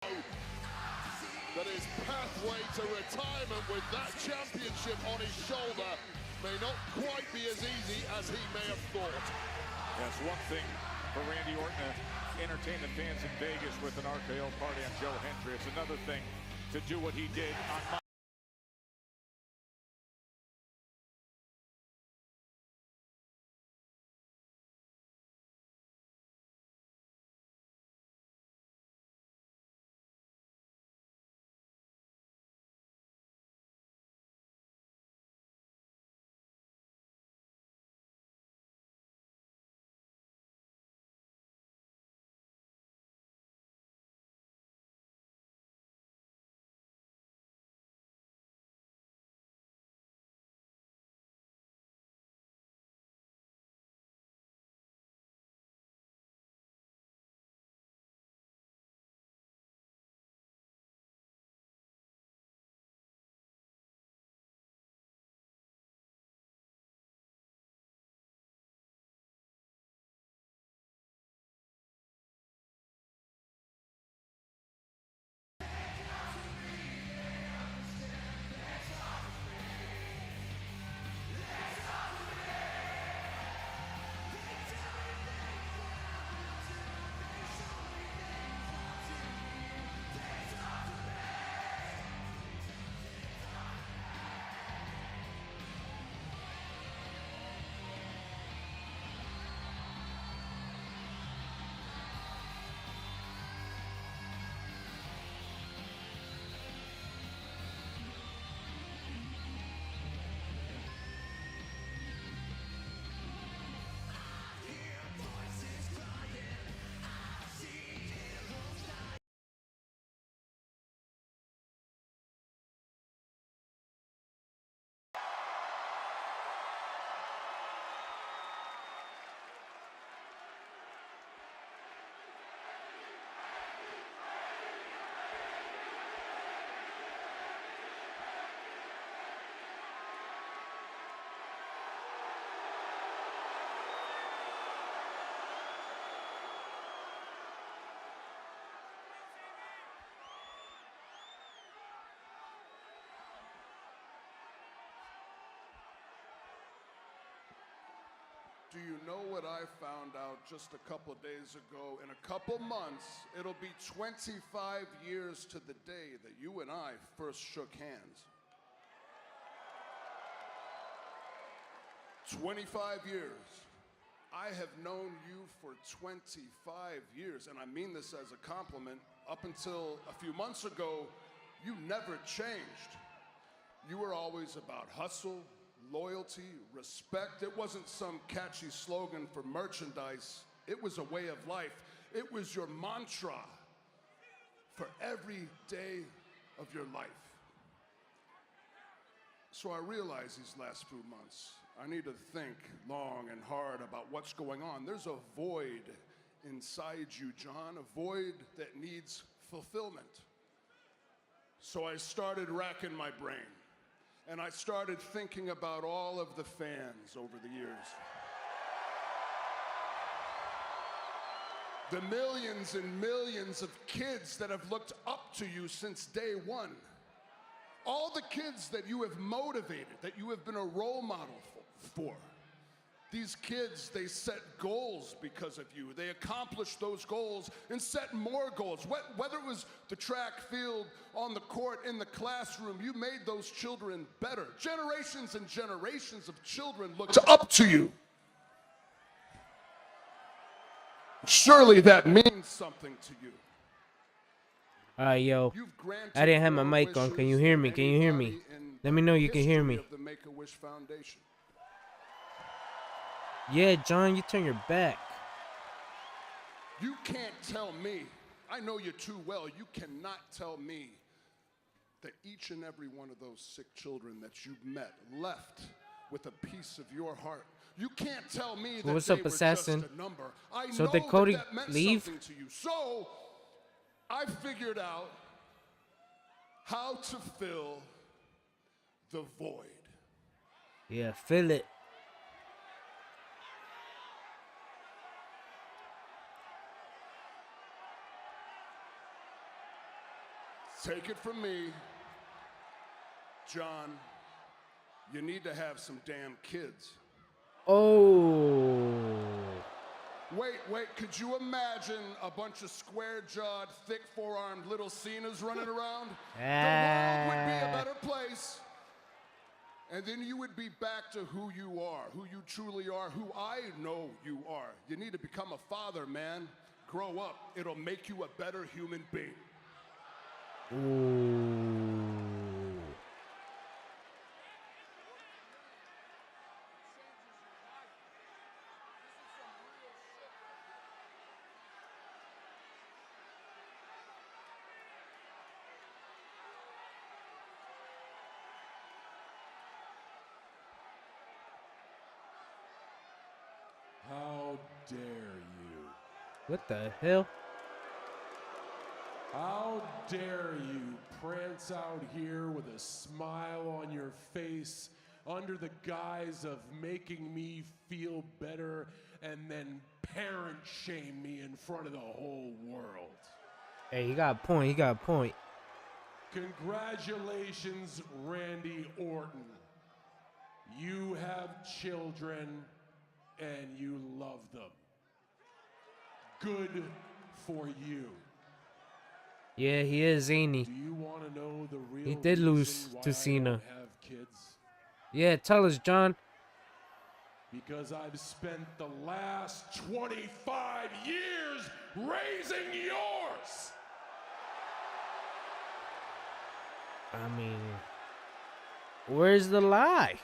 That his pathway to retirement with that championship on his shoulder may not quite be as easy as he may have thought. That's one thing for Randy Orton to entertain the fans in Vegas with an RKO party on Joe Hendry. It's another thing to do what he did on Do you know what I found out just a couple days ago? In a couple months, it'll be 25 years to the day that you and I first shook hands. 25 years. I have known you for 25 years, and I mean this as a compliment. Up until a few months ago, you never changed. You were always about hustle, loyalty, respect. It wasn't some catchy slogan for merchandise. It was a way of life. It was your mantra for every day of your life. So I realized these last few months, I need to think long and hard about what's going on. There's a void inside you, John, a void that needs fulfillment. So I started racking my brain. And I started thinking about all of the fans over the years. The millions and millions of kids that have looked up to you since day one. All the kids that you have motivated, that you have been a role model for. These kids, they set goals because of you. They accomplished those goals and set more goals. Whether it was the track field, on the court, in the classroom, you made those children better. Generations and generations of children looked up to you. Surely that means something to you. All right, yo. I didn't have my mic on. Can you hear me? Can you hear me? Let me know you can hear me. Yeah, John, you turn your back. You can't tell me, I know you too well, you cannot tell me that each and every one of those sick children that you've met left with a piece of your heart. You can't tell me that What's up, they were assassin? just a number. I So know did Cody that meant leave? something to you. So I figured out how to fill the void. Yeah, fill it. Take it from me, John, you need to have some damn kids. Oh. Wait, could you imagine a bunch of square-jawed, thick four-armed little Cenas running around? The world would be a better place. And then you would be back to who you are, who you truly are, who I know you are. You need to become a father, man. Grow up. It'll make you a better human being. Ooh. How dare you? What the hell? How dare you prance out here with a smile on your face under the guise of making me feel better and then parent shame me in front of the whole world. Hey, he got a point. He got a point. Congratulations, Randy Orton. You have children and you love them. Good for you. Yeah, he is, ain't he? Do you want to know the real He did lose reason why to I Cena. don't have kids? Yeah, tell us, John. Because I've spent the last 25 years raising yours. I mean, where's the lie?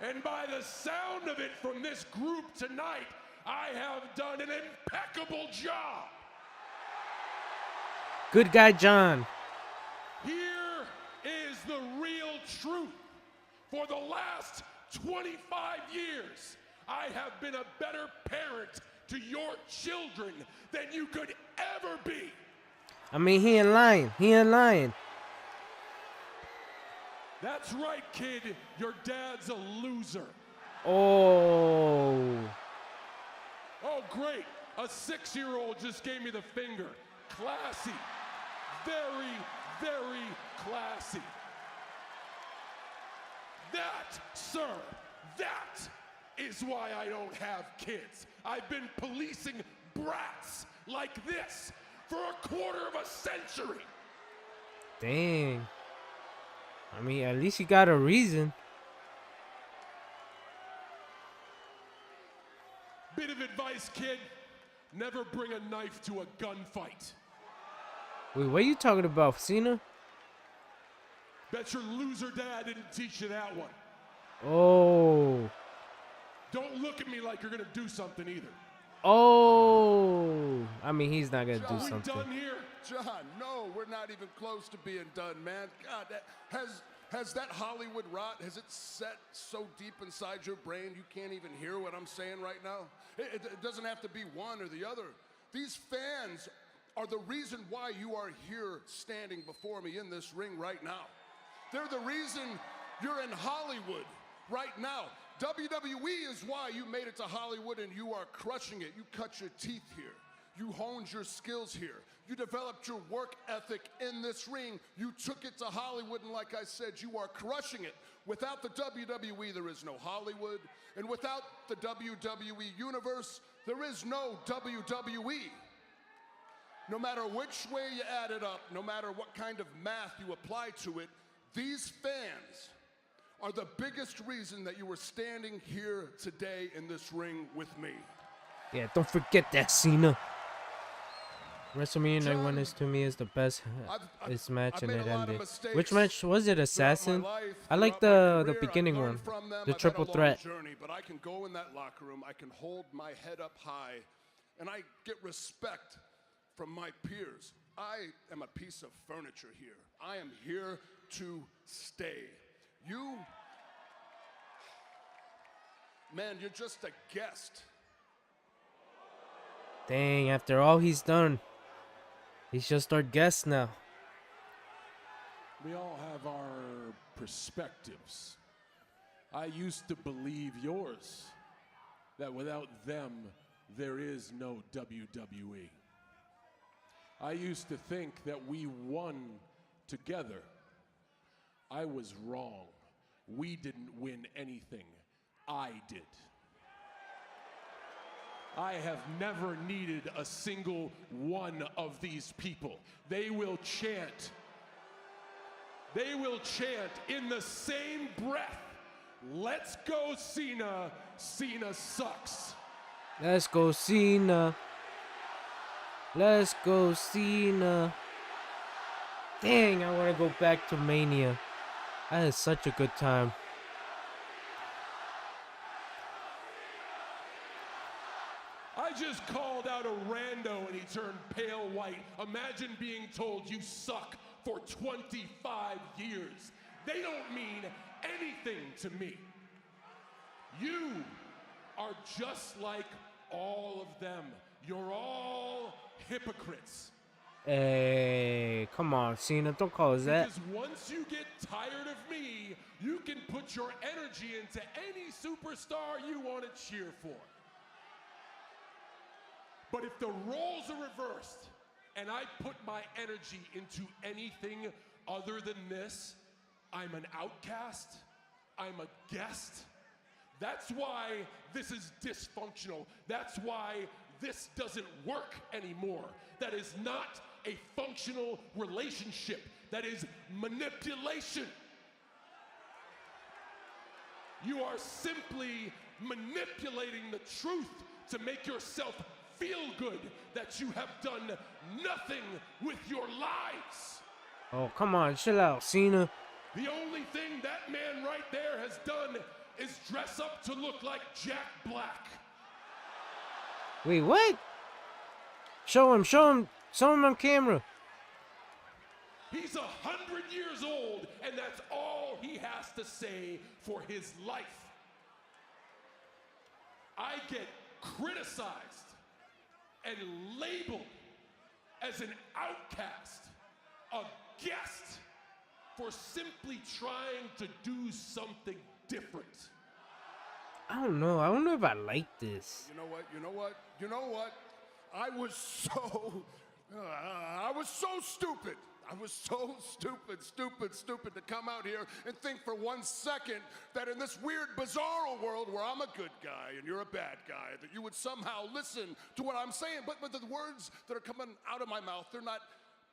And by the sound of it from this group tonight, I have done an impeccable job. Good guy, John. Here is the real truth. For the last 25 years, I have been a better parent to your children than you could ever be. I mean, he ain't lying. He ain't lying. That's right, kid. Your dad's a loser. Oh. Oh, great. A 6-year-old just gave me the finger. Classy. Very, very classy. That, sir, that is why I don't have kids. I've been policing brats like this for a quarter of a century. Dang. I mean, at least you got a reason. Bit of advice, kid. Never bring a knife to a gunfight. Wait, what are you talking about, Cena? Bet your loser dad didn't teach you that one. Oh. Don't look at me like you're gonna do something either. Oh. I mean, he's not going to do Are we something. done here? John, no, we're not even close to being done, man. God, has that Hollywood rot, has it set so deep inside your brain you can't even hear what I'm saying right now? It doesn't have to be one or the other. These fans are the reason why you are here standing before me in this ring right now. They're the reason you're in Hollywood right now. WWE is why you made it to Hollywood and you are crushing it. You cut your teeth here. You honed your skills here. You developed your work ethic in this ring. You took it to Hollywood, and like I said, you are crushing it. Without the WWE, there is no Hollywood. And without the WWE universe, there is no WWE. No matter which way you add it up, no matter what kind of math you apply to it, these fans are the biggest reason that you are standing here today in this ring with me. Yeah, don't forget that, Cena. WrestleMania 91 is to me is the best match, and it ended. Which match was it? Assassin? I like the beginning one, the triple threat. Journey, but I can go in that locker room, I can hold my head up high, and I get respect from my peers. I am a piece of furniture here. I am here to stay. You, man, you're just a guest. Dang, after all he's done, he's just our guest now. We all have our perspectives. I used to believe yours, that without them, there is no WWE. I used to think that we won together. I was wrong. We didn't win anything. I did. I have never needed a single one of these people. They will chant in the same breath, "Let's go Cena, Cena sucks." Let's go Cena. Let's go Cena. Dang, I want to go back to Mania. I had such a good time. I just called out a rando and he turned pale white. Imagine being told you suck for 25 years. They don't mean anything to me. You are just like all of them. You're all hypocrites. Hey, come on, Cena, don't call us that. Because once you get tired of me, you can put your energy into any superstar you want to cheer for. But if the roles are reversed and I put my energy into anything other than this, I'm an outcast, I'm a guest. That's why this is dysfunctional. That's why this doesn't work anymore. That is not a functional relationship. That is manipulation. You are simply manipulating the truth to make yourself feel good that you have done nothing with your lives. Oh, come on, chill out, Cena. The only thing that man right there has done is dress up to look like Jack Black. Wait, what? Show him on camera. He's 100 years old, and that's all he has to say for his life. I get criticized and labeled as an outcast, a guest, for simply trying to do something different. I don't know. I don't know if I like this. You know what? I was so stupid. I was so stupid to come out here and think for 1 second that in this weird, bizarre world where I'm a good guy and you're a bad guy, that you would somehow listen to what I'm saying. But the words that are coming out of my mouth, they're not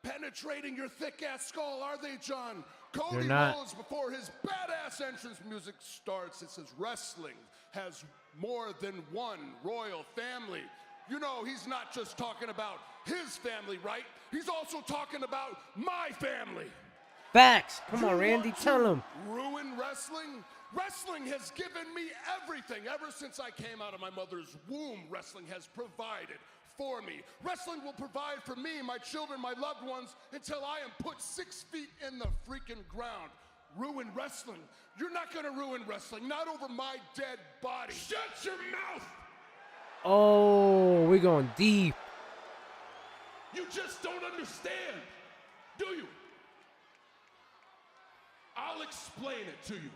penetrating your thick-ass skull, are they, John? Cody Rhodes, before his badass entrance music starts, it says wrestling has more than one royal family. You know, he's not just talking about his family, right? He's also talking about my family. Facts. Come on, Randy, tell him. Ruin wrestling? Wrestling has given me everything. Ever since I came out of my mother's womb, wrestling has provided for me. Wrestling will provide for me, my children, my loved ones, until I am put 6 feet in the freaking ground. Ruin wrestling? You're not gonna ruin wrestling, not over my dead body. Shut your mouth! Oh, we're going deep. You just don't understand, do you? I'll explain it to you.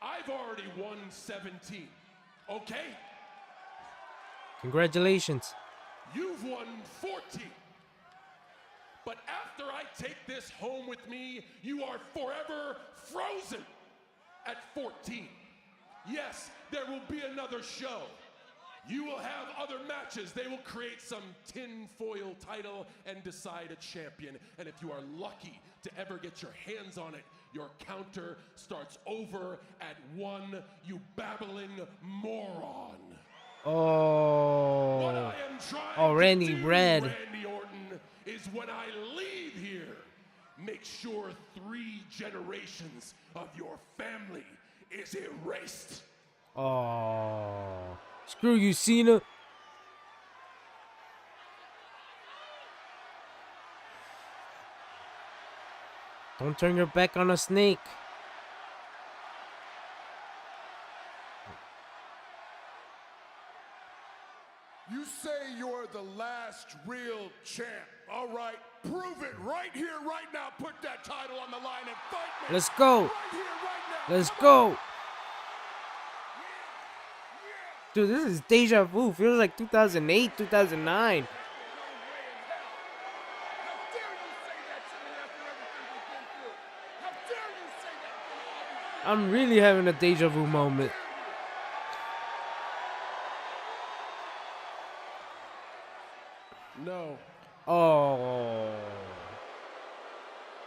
I've already won 17, okay? Congratulations. You've won 14. But after I take this home with me, you are forever frozen at 14. Yes, there will be another show. You will have other matches. They will create some tinfoil title and decide a champion. And if you are lucky to ever get your hands on it, your counter starts over at 1, you babbling moron. Oh. What I am trying Randy to do, Red. Randy Orton, is when I leave here, make sure 3 generations of your family is erased. Oh. Screw you, Cena. Don't turn your back on a snake. You say you're the last real champ. All right, prove it right here, right now. Put that title on the line and fight me. Let's go. Right here, right now. Let's go. Dude, this is deja vu. Feels like 2008, 2009. I'm really having a deja vu moment. No. Oh.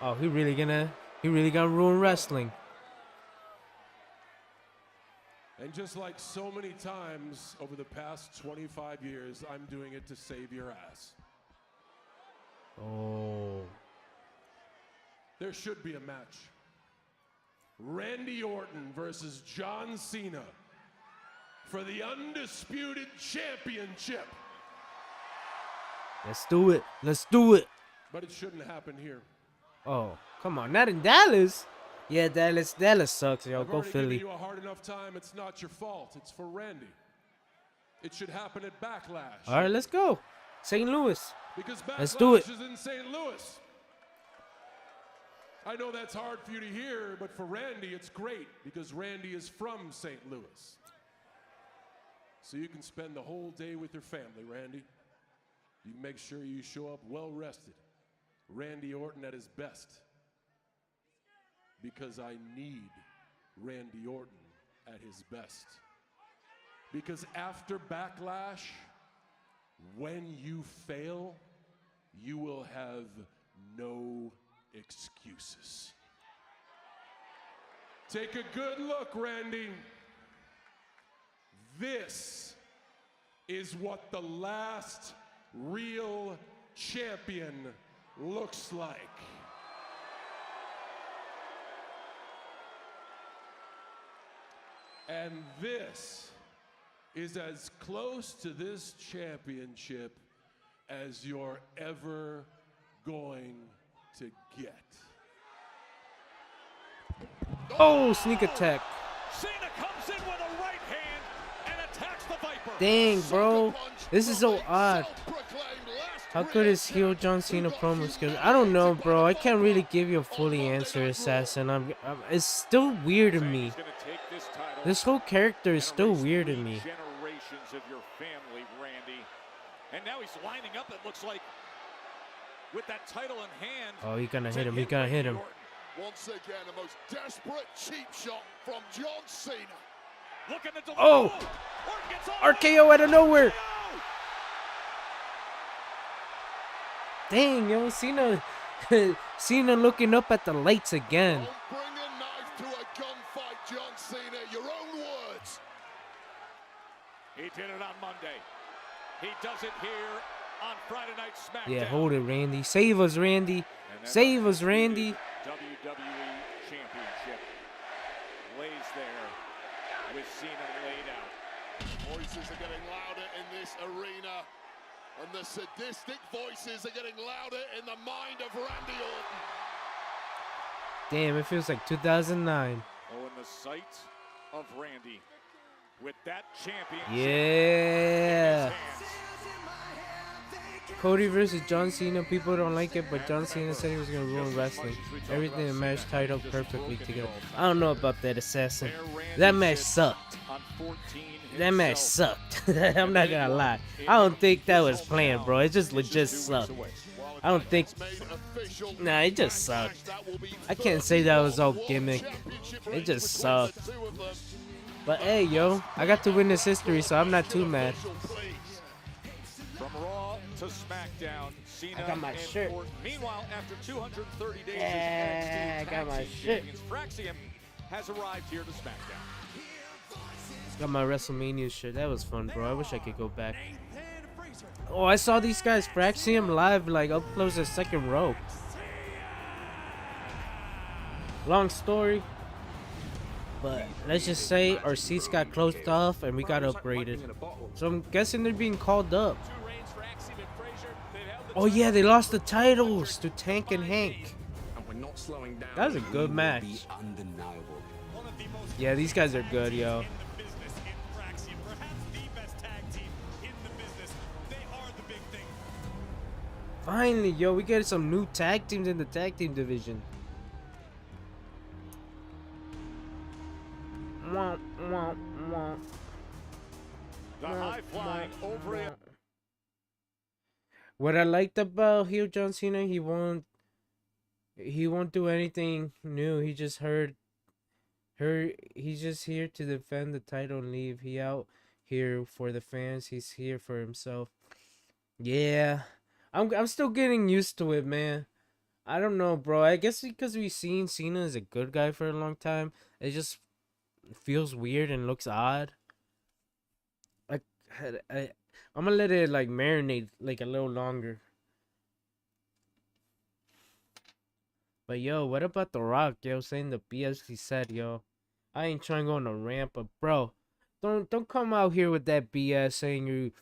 Oh, he really gonna ruin wrestling. And just like so many times over the past 25 years, I'm doing it to save your ass. Oh. There should be a match. Randy Orton versus John Cena for the undisputed championship. Let's do it. Let's do it. But it shouldn't happen here. Oh, come on. Not in Dallas. Yeah, Dallas sucks, yo. I've Go already Philly. given you a hard enough time. It's not your fault. It's for Randy. It should happen at Backlash. All right, let's go. St. Louis. Because Backlash Let's do it. is in St. Louis. I know that's hard for you to hear, but for Randy, it's great because Randy is from St. Louis. So you can spend the whole day with your family, Randy. You make sure you show up well rested. Randy Orton at his best. Because I need Randy Orton at his best. Because after Backlash, when you fail, you will have no excuses. Take a good look, Randy. This is what the last real champion looks like. And this is as close to this championship as you're ever going to get. Oh, sneak attack. Cena comes in with a right hand and attacks the Viper. Dang, bro. This is so odd. How good is heel John Cena promo skills? I don't know, bro. I can't really give you a fully answer, Assassin. It's still weird to me. This whole character is still weird to me. Generations of your family, Randy. And now he's lining up, it looks like, with that title in hand. Oh, he's gonna hit him. He's gonna hit him. Once again, the most desperate cheap shot from John Cena. Looking to deliver. Oh! Orton gets RKO out of nowhere. Dang, yo, Cena. Cena looking up at the lights again. Don't bring a knife to a gunfight, John Cena. Your own words. He did it on Monday. He does it here on Friday Night SmackDown. Yeah, hold it, Randy. Save us, Randy. Save us, Randy. WWE Championship lays there with Cena laid out. Voices are getting louder in this arena, and the sadistic voices are getting louder in the mind of Randy Orton. Damn, it feels like 2009. Oh, in the sight of Randy with that championship. Yeah. In his hands. Cody versus John Cena. People don't like it, but John Cena said he was going to ruin wrestling. Everything in the match tied up perfectly together. I don't know about that, Assassin. That match sucked. That match sucked. I'm not going to lie. I don't think that was planned, bro. It just legit sucked. I don't think... Nah, it just sucked. I can't say that was all gimmick. It just sucked. But hey, yo, I got to witness history, so I'm not too mad. From Raw to SmackDown, Cena I got my and shirt. Orton. Meanwhile, after 230 days Yeah, as NXT I got my Tag Team shirt. Champions, Fraxium has arrived here to SmackDown. Got my WrestleMania shirt. That was fun, bro. I wish I could go back. Oh, I saw these guys Fraxium live, like up close the second row. Long story, but let's just say our seats got closed off and we got upgraded. So I'm guessing they're being called up. Oh yeah, they lost the titles to Tank and Hank. That was a good match. Yeah, these guys are good, yo. Finally, yo, we get some new tag teams in the tag team division. Womp, womp, womp. The high flying over it. What I liked about heel John Cena, he won't do anything new. He just heard He's just here to defend the title and leave. He out here for the fans. He's here for himself. Yeah, I'm still getting used to it, man. I don't know, bro. I guess because we've seen Cena as a good guy for a long time, it just feels weird and looks odd. I, I I'm gonna let it like marinate like a little longer. But yo, what about The Rock, yo, saying the BS he said, yo? I ain't trying to go on a rant, but bro, don't come out here with that BS saying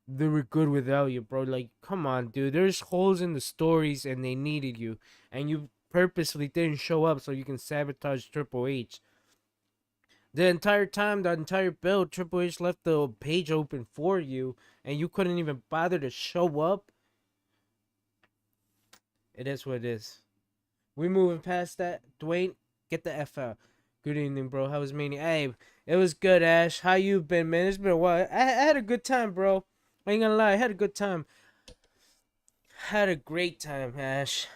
they were good without you, bro. Like, come on, dude. There's holes in the stories and they needed you. And you purposely didn't show up so you can sabotage Triple H. The entire time, the entire build, Triple H left the page open for you and you couldn't even bother to show up. It is what it is. We moving past that. Dwayne, get the F out. Good evening, bro. How was Mania? Hey, it was good, Ash. How you been, man? It's been a while. I had a good time, bro. I ain't gonna lie. I had a good time. Had a great time, Ash.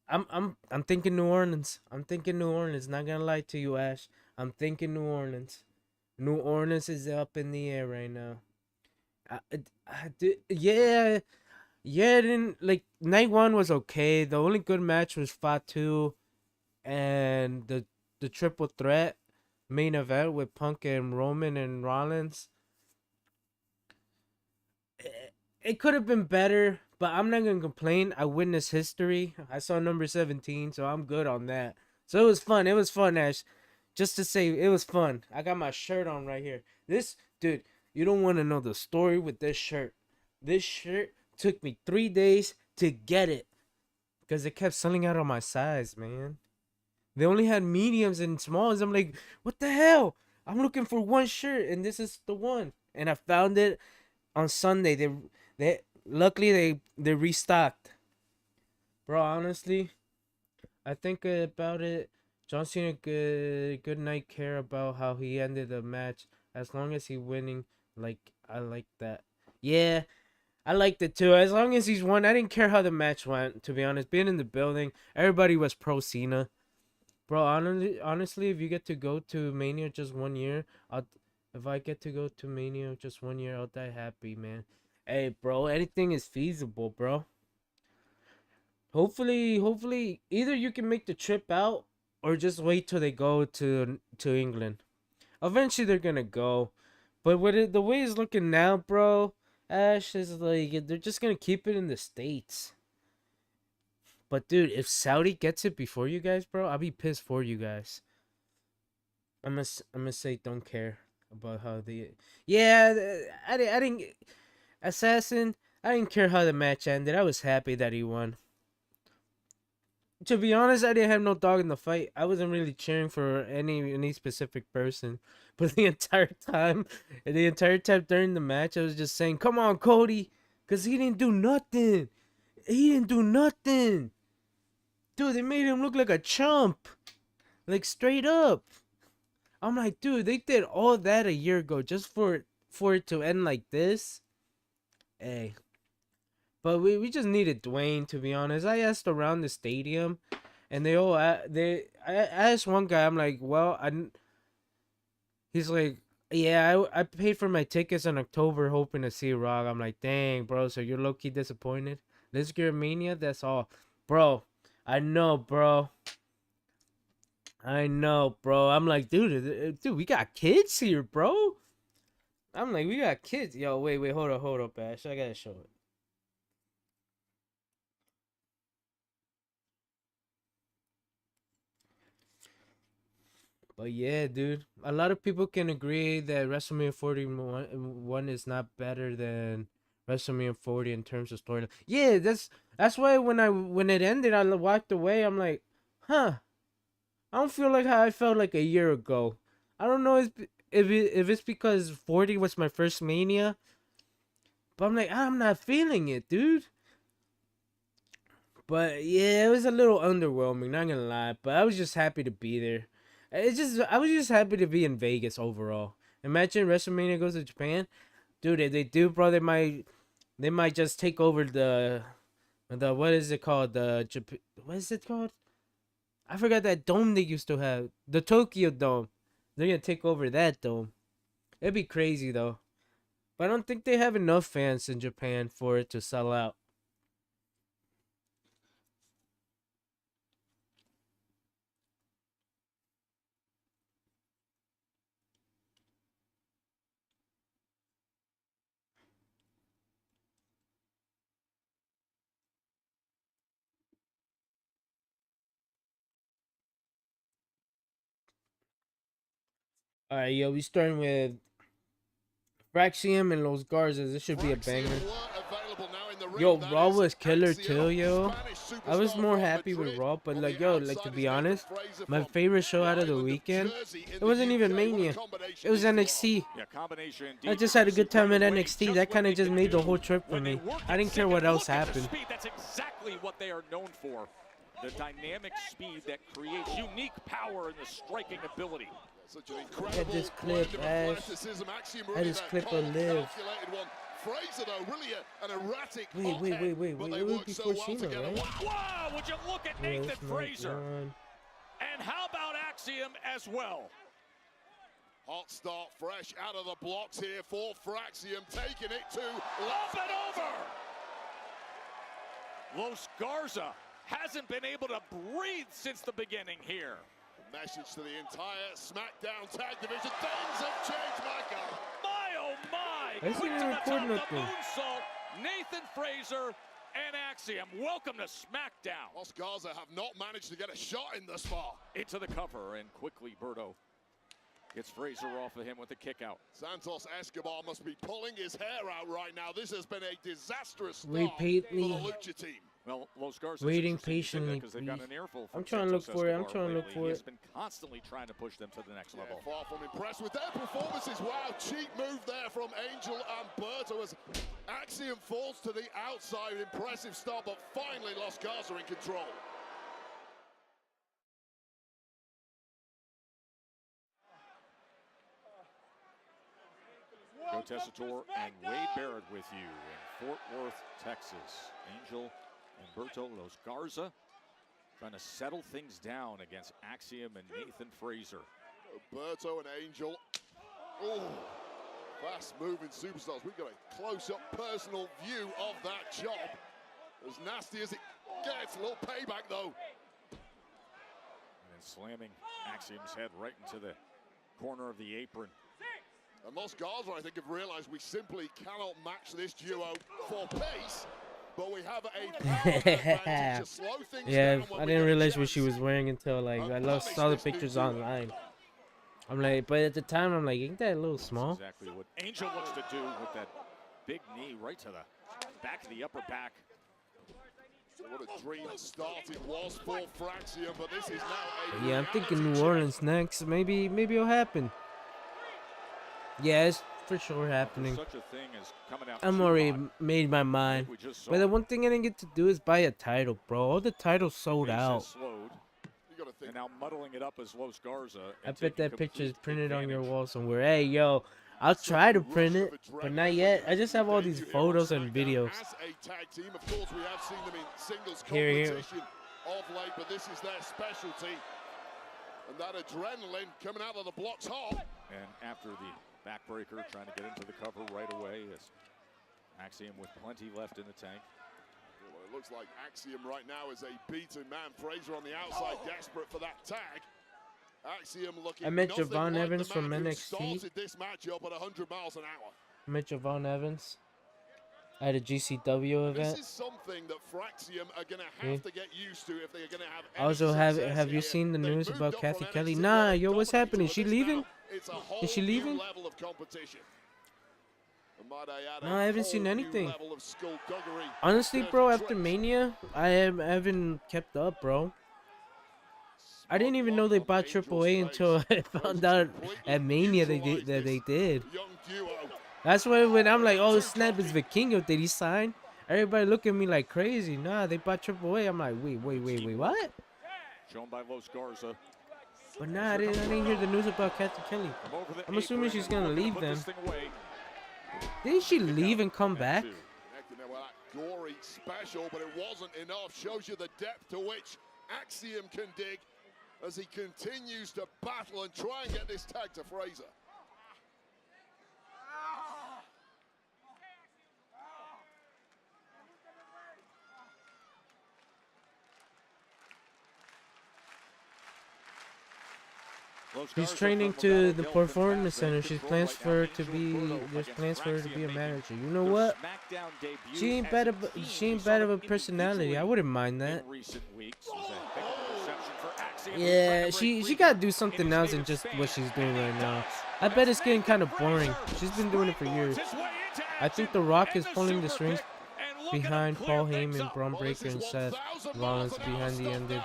I'm thinking New Orleans. I'm thinking New Orleans. Not gonna lie to you, Ash. I'm thinking New Orleans. New Orleans is up in the air right now. Yeah. Yeah, then like night one was okay. The only good match was Fatu and the triple threat main event with Punk and Roman and Rollins. It could have been better, but I'm not gonna complain. I witnessed history. I saw number 17, so I'm good on that. So it was fun. It was fun, Ash. Just to say, it was fun. I got my shirt on right here. This dude, you don't want to know the story with this shirt. This shirt took me 3 days to get it because it kept selling out on my size, man. They only had mediums and smalls. I'm like, what the hell? I'm looking for one shirt, and this is the one. And I found it on Sunday. They luckily they restocked. Bro, honestly, I think about it. John Cena good night care about how he ended the match. As long as he winning, like I like that. Yeah, I liked it too. As long as he's won, I didn't care how the match went. To be honest, being in the building, everybody was pro Cena. Bro, honestly, if you get to go to Mania just 1 year, if I get to go to Mania just 1 year, I'll die happy, man. Hey, bro, anything is feasible, bro. Hopefully, either you can make the trip out or just wait till they go to England. Eventually, they're gonna go, but the way it's looking now, bro, Ash is like they're just gonna keep it in the States. But dude, if Saudi gets it before you guys, bro, I'll be pissed for you guys. I'm gonna say don't care about how the I didn't Assassin. I didn't care how the match ended. I was happy that he won. To be honest, I didn't have no dog in the fight. I wasn't really cheering for any specific person, but the entire time during the match, I was just saying, "Come on, Cody," because he didn't do nothing. He didn't do nothing. Dude, they made him look like a chump. Like, straight up. I'm like, dude, they did all that a year ago just for it to end like this. Hey. But we just needed Dwayne, to be honest. I asked around the stadium, and I asked one guy, I'm like, well, he's like, yeah, I paid for my tickets in October hoping to see Rock. I'm like, dang, bro, so you're low-key disappointed? This year Mania, that's all. Bro, I know, bro. I'm like, dude, we got kids here, bro. I'm like, we got kids. Yo, wait, hold up, Ash. I gotta show it. But yeah, dude, a lot of people can agree that WrestleMania 41 is not better than WrestleMania 40 in terms of storyline. Yeah, that's why when it ended, I walked away. I'm like, huh, I don't feel like how I felt like a year ago. I don't know if it's because 40 was my first Mania, but I'm like, I'm not feeling it, dude. But yeah, it was a little underwhelming, not gonna lie. But I was just happy to be there. I was just happy to be in Vegas overall. Imagine WrestleMania goes to Japan, dude. If they do, bro, they might just take over the what is it called? What is it called? I forgot that dome they used to have. The Tokyo Dome. They're gonna take over that dome. It'd be crazy though. But I don't think they have enough fans in Japan for it to sell out. Alright, yo, we starting with Fraxium and Los Garzas. This should be a banger. Yo, Raw was killer too, yo. I was more happy with Raw, but like, yo, like to be honest, my favorite show out of the weekend, it wasn't even Mania. It was NXT. I just had a good time at NXT. That kind of just made the whole trip for me. I didn't care what else happened. That's exactly what they are known for. The dynamic speed that creates unique power and the striking ability. At this clip, Ash. At this clip of Liv. Fraser, though, really an erratic Wait. It was before Cena, right? Wow, would you look at Nathan Fraser? And how about Axiom as well? Hot start, fresh out of the blocks here for Fraxium, taking it to up and over. Los Garza hasn't been able to breathe since the beginning here. Message to the entire Smackdown tag division. Things have changed, my God. My, oh my. I see you recording up there. Nathan Fraser and Axiom. Welcome to Smackdown. Los Garza have not managed to get a shot in thus far. Into the cover, and quickly Berto gets Fraser off of him with a kick out. Santos Escobar must be pulling his hair out right now. This has been a disastrous start Repeatedly. for the Lucha team. Well, Los Garza Waiting patiently. I'm trying to look for it. He's been constantly trying to push them to the next level. Far from impressed with their performances. Wow, cheap move there from Angel and Berto as Axiom falls to the outside. Impressive start, but finally Los Garza in control. Joe Tessitore and Wade Barrett with you in Fort Worth, Texas. Angel and Berto Los Garza trying to settle things down against Axiom and Nathan Fraser. Berto and Angel. Oh, fast moving superstars. We've got a close-up personal view of that chop. As nasty as it gets. A little payback though. And then slamming Axiom's head right into the corner of the apron. And Los Garza, I think, have realized we simply cannot match this duo for pace. But we have a power advantage to slow things down when I didn't realize what she was wearing until like I saw the pictures online. I'm like, but at the time I'm like, ain't that a little small? That's exactly what Angel looks to do with that big knee right to the back of the upper back. What a dream started was for Fraxium, but this is now a yeah, I'm thinking New Orleans next. Maybe it'll happen. Yeah, it's for sure happening. Such a thing as coming out I'm already made my mind. But the one thing I didn't get to do is buy a title, bro. All the titles sold out. And now muddling it up as Los Garza. I bet that picture is printed on your wall somewhere. Hey, yo, I'll try to print it, but not yet. I just have all these photos and videos. As a tag team, of course, we have seen them in singles Here. competition of late, but this is their specialty. And that adrenaline coming out of the blocks hot. And after the backbreaker, trying to get into the cover right away as Axiom with plenty left in the tank. Well, it looks like Axiom right now is a beaten man. Fraser on the outside, desperate for that tag. Axiom looking. I met nothing Javon like Evans the man from who NXT. started this matchup at 100 miles an hour. I met Javon Evans at a GCW event. This is something that Fraxium are going to have to get used to if they're going to have any Also, success have you here. seen the They've news moved about up Kathy from Kelly? NXT Nah, to yo, what's dominate happening? to She this leaving? now. It's a whole Is she new leaving? level of competition. And might I add, No, I haven't a seen whole new anything. level of skullduggery. Honestly, Dirty bro, after tricks. Mania, I haven't kept up, bro. I didn't even know they bought Triple A until I found out at Mania they did. Young duo. That's why when I'm like, oh snap, it's Vikingo, did he sign? Everybody look at me like crazy. Nah, they bought Triple A. I'm like, wait, what? Shown by Los Garza. But nah, I didn't hear the news about Kathy Kelly. I'm assuming she's gonna leave them. Didn't she leave and come back? Well, that gory special, but it wasn't enough. Shows you the depth to which Axiom can dig as he continues to battle and try and get this tag to Fraser. He's training to the performance center. There's plans for her to be a manager. You know what? She ain't bad of a personality. I wouldn't mind that. Yeah, she gotta do something else than just what she's doing right now. I bet it's getting kind of boring. She's been doing it for years. I think The Rock is pulling the strings behind Paul Heyman, Braun Breaker, and Seth Rollins behind the end of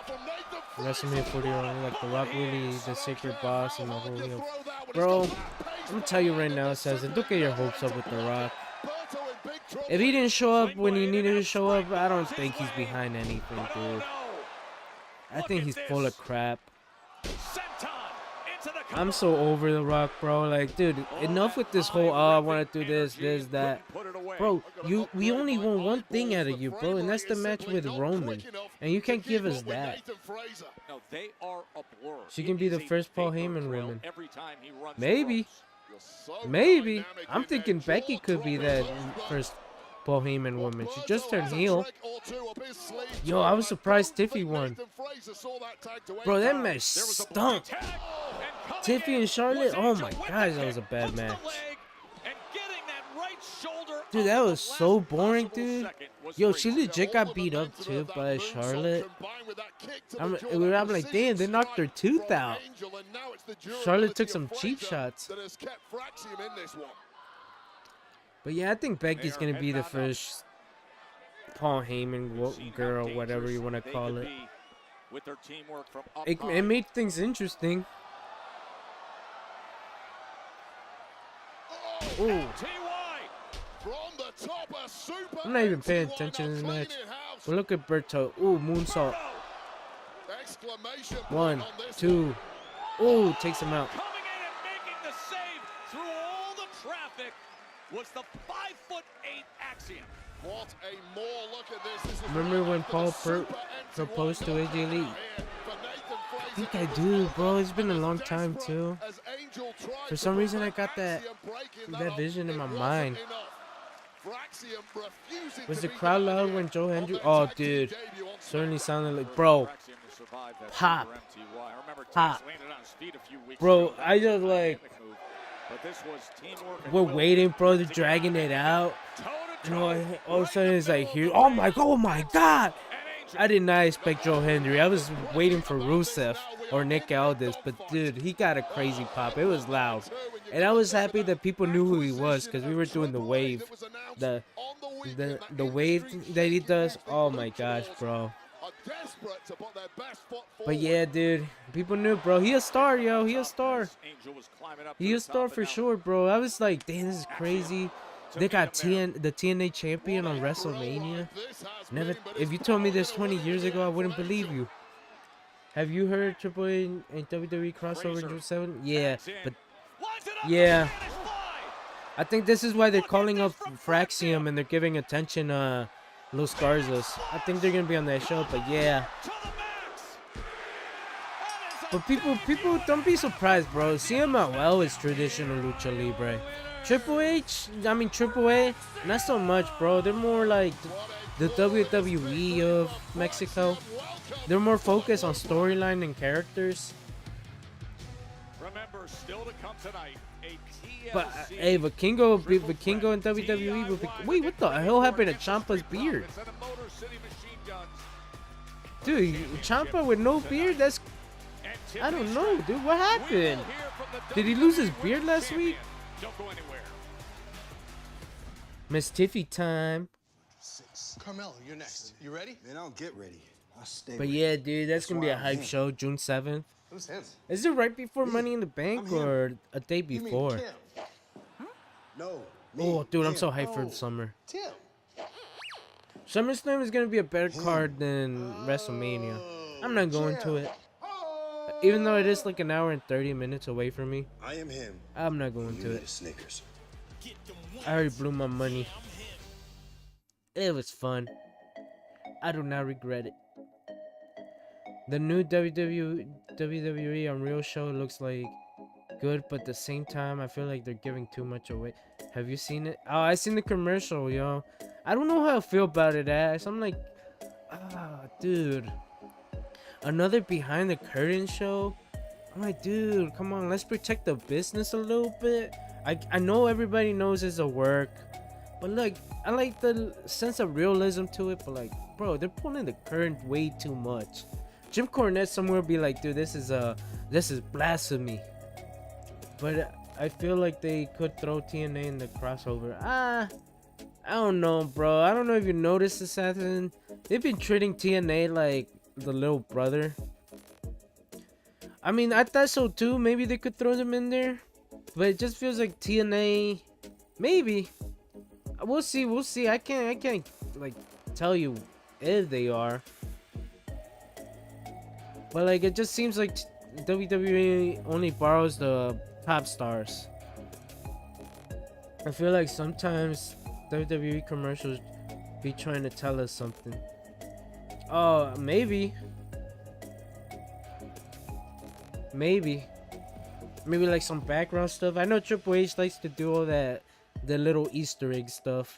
WrestleMania 40, like The Rock really the sacred boss and the whole deal. Bro, I'm gonna tell you right now, Seth, don't get your hopes up with The Rock. If he didn't show up when he needed to show up, I don't think he's behind anything, dude. I think he's full of crap. I'm so over The Rock, bro. Like, dude, enough with this whole, oh, I want to do this, that. Bro, we only want one thing out of you, bro, and that's the match with Roman. And you can't give us that. She can be the first Paul Heyman woman. Maybe. Maybe. I'm thinking Becky could be that first Paul Heyman woman. She just turned heel. Yo, I was surprised Tiffy won. Bro, that match stunk. Tiffy and Charlotte, oh my gosh, that was a bad match. Dude, that was so boring, dude. Yo, she legit got beat up too by Charlotte. I'm like, damn, they knocked her tooth out. Charlotte took some cheap shots. But yeah, I think Becky's gonna be the first Paul Heyman girl, whatever you want to call it. It made things interesting. Ooh. I'm not even paying attention to this match. But look at Berto. Ooh, moonsault. 1, 2. Ooh, takes him out. Coming in and making the save through all the traffic was the 5'8" Axiom. What a more look at this. Remember when Paul proposed to AJ Lee? I think I do, bro. It's been a long time too. For some reason, I got that vision in my mind. Was the crowd loud when Joe Hendry? Oh, dude, certainly sounded like, bro. Pop. Bro, I just like. We're waiting, bro. They're dragging it out. And all of a sudden, it's like here. Oh my god! I did not expect Joe Hendry. I was waiting for Rusev or Nick Aldis, but dude, he got a crazy pop. It was loud, and I was happy that people knew who he was because we were doing the wave, the wave that he does. Oh my gosh, bro. But yeah, dude, people knew, bro. He a star, yo. He a star. He a star for sure, bro. I was like, damn, this is crazy. They got the TNA champion on WrestleMania. Never. If you told me this 20 years ago, I wouldn't believe you. Have you heard Triple A and WWE crossover in June 7? Yeah, but yeah. I think this is why they're calling up Fraxium and they're giving attention Los Garzas. I think they're gonna be on that show, but yeah. But people don't be surprised, bro. CMLL is traditional lucha libre. Triple A, not so much, bro. They're more like the WWE of Mexico. They're more focused on storyline and characters. Remember, still to come tonight, but hey, Vikingo and WWE would be. Wait, what the hell happened to Ciampa's beard? Dude, Ciampa with no beard? That's. I don't know, dude. What happened? Did he lose his beard last week? Don't go anywhere. Miss Tiffy time. Carmelo, you're next. You ready? Man, I'll get ready. I'll stay But ready. yeah, dude, that's gonna be a That's why I'm hype in. show, June 7th. Who's him? Is it right before Money in the Bank I'm him. or a day You mean before? Tim? No. Me, Oh, dude, I'm him. so hyped for the summer. Tim. SummerSlam is gonna be a better card than WrestleMania. I'm not going to it. Even though it is like an hour and 30 minutes away from me, I am him. I'm not going You to need it. a Snickers. I already blew my money. It was fun. I do not regret it. The new WWE Unreal show looks like good, but at the same time, I feel like they're giving too much away. Have you seen it? Oh, I seen the commercial, yo. I don't know how I feel about it, Ash. I'm like, dude, another behind the curtain show. I'm like, dude, come on, let's protect the business a little bit. I know everybody knows it's a work, but like, I like the sense of realism to it. But like, bro, they're pulling the curtain way too much. Jim Cornette somewhere will be like, dude, this is blasphemy. But I feel like they could throw TNA in the crossover. I don't know, bro. I don't know if you noticed this, Assassin. They've been treating TNA like the little brother. I mean, I thought so too. Maybe they could throw them in there. But it just feels like TNA. Maybe. We'll see. We'll see. I can't like tell you if they are. But like, it just seems like WWE only borrows the top stars. I feel like sometimes WWE commercials be trying to tell us something. Oh, maybe like some background stuff. I know Triple H likes to do all that, the little Easter egg stuff.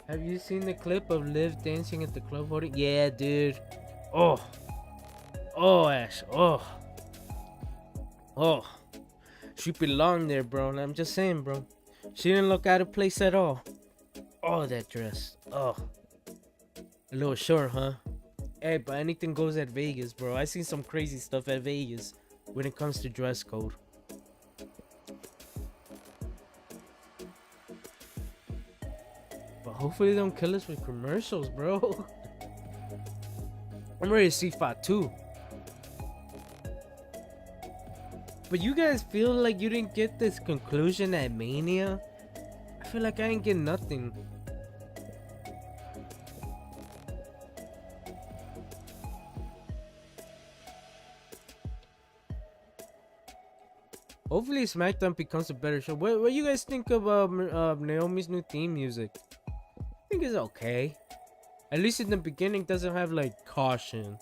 Have you seen the clip of Liv dancing at the club holding? Yeah, dude. Oh, Ash. Oh. She belonged there, bro. I'm just saying, bro. She didn't look out of place at all. Oh, that dress. Oh, a little short, huh? Hey, but anything goes at Vegas, bro. I seen some crazy stuff at Vegas when it comes to dress code. But hopefully they don't kill us with commercials, bro. I'm ready to see Fatu. But you guys feel like you didn't get this conclusion at Mania? I feel like I ain't get nothing. Hopefully Smackdown becomes a better show. What you guys think of Naomi's new theme music? I think it's okay. At least in the beginning doesn't have like caution.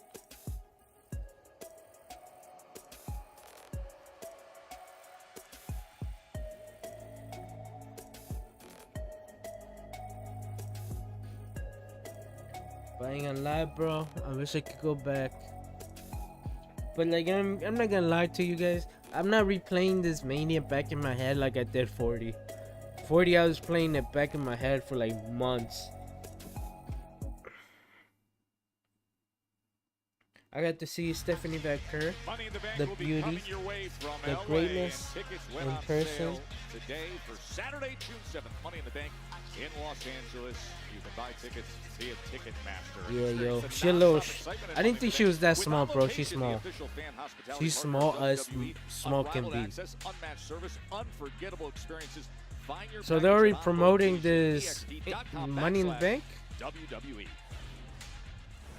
But I ain't gonna lie, bro. I wish I could go back. But like, I'm not gonna lie to you guys. I'm not replaying this Mania back in my head like I did 40. 40, I was playing it back in my head for like months. I got to see Stephanie Baker, the beauty, the greatness in person. Today for Saturday, June 7th, Money in the Bank in Los Angeles. You can buy tickets via Ticketmaster. Yeah, yo, she a little. I didn't think she was that small, bro. She's small. She's small as small can be. So they're already promoting this Money in the Bank. WWE.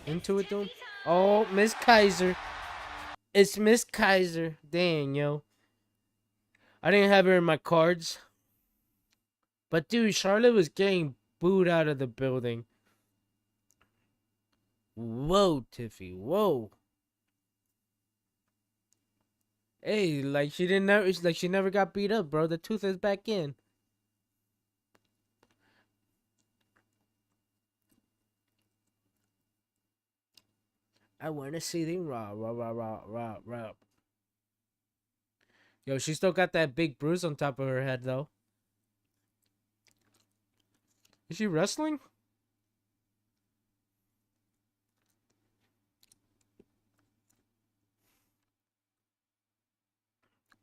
Into it though. Oh, Miss Kaiser. It's Miss Kaiser. Dang, yo. I didn't have her in my cards. But dude, Charlotte was getting booed out of the building. Whoa, Tiffy. Whoa. Hey, like she didn't never, like she never got beat up, bro. The tooth is back in. I wanna see them rah. Yo, she still got that big bruise on top of her head, though. Is she wrestling?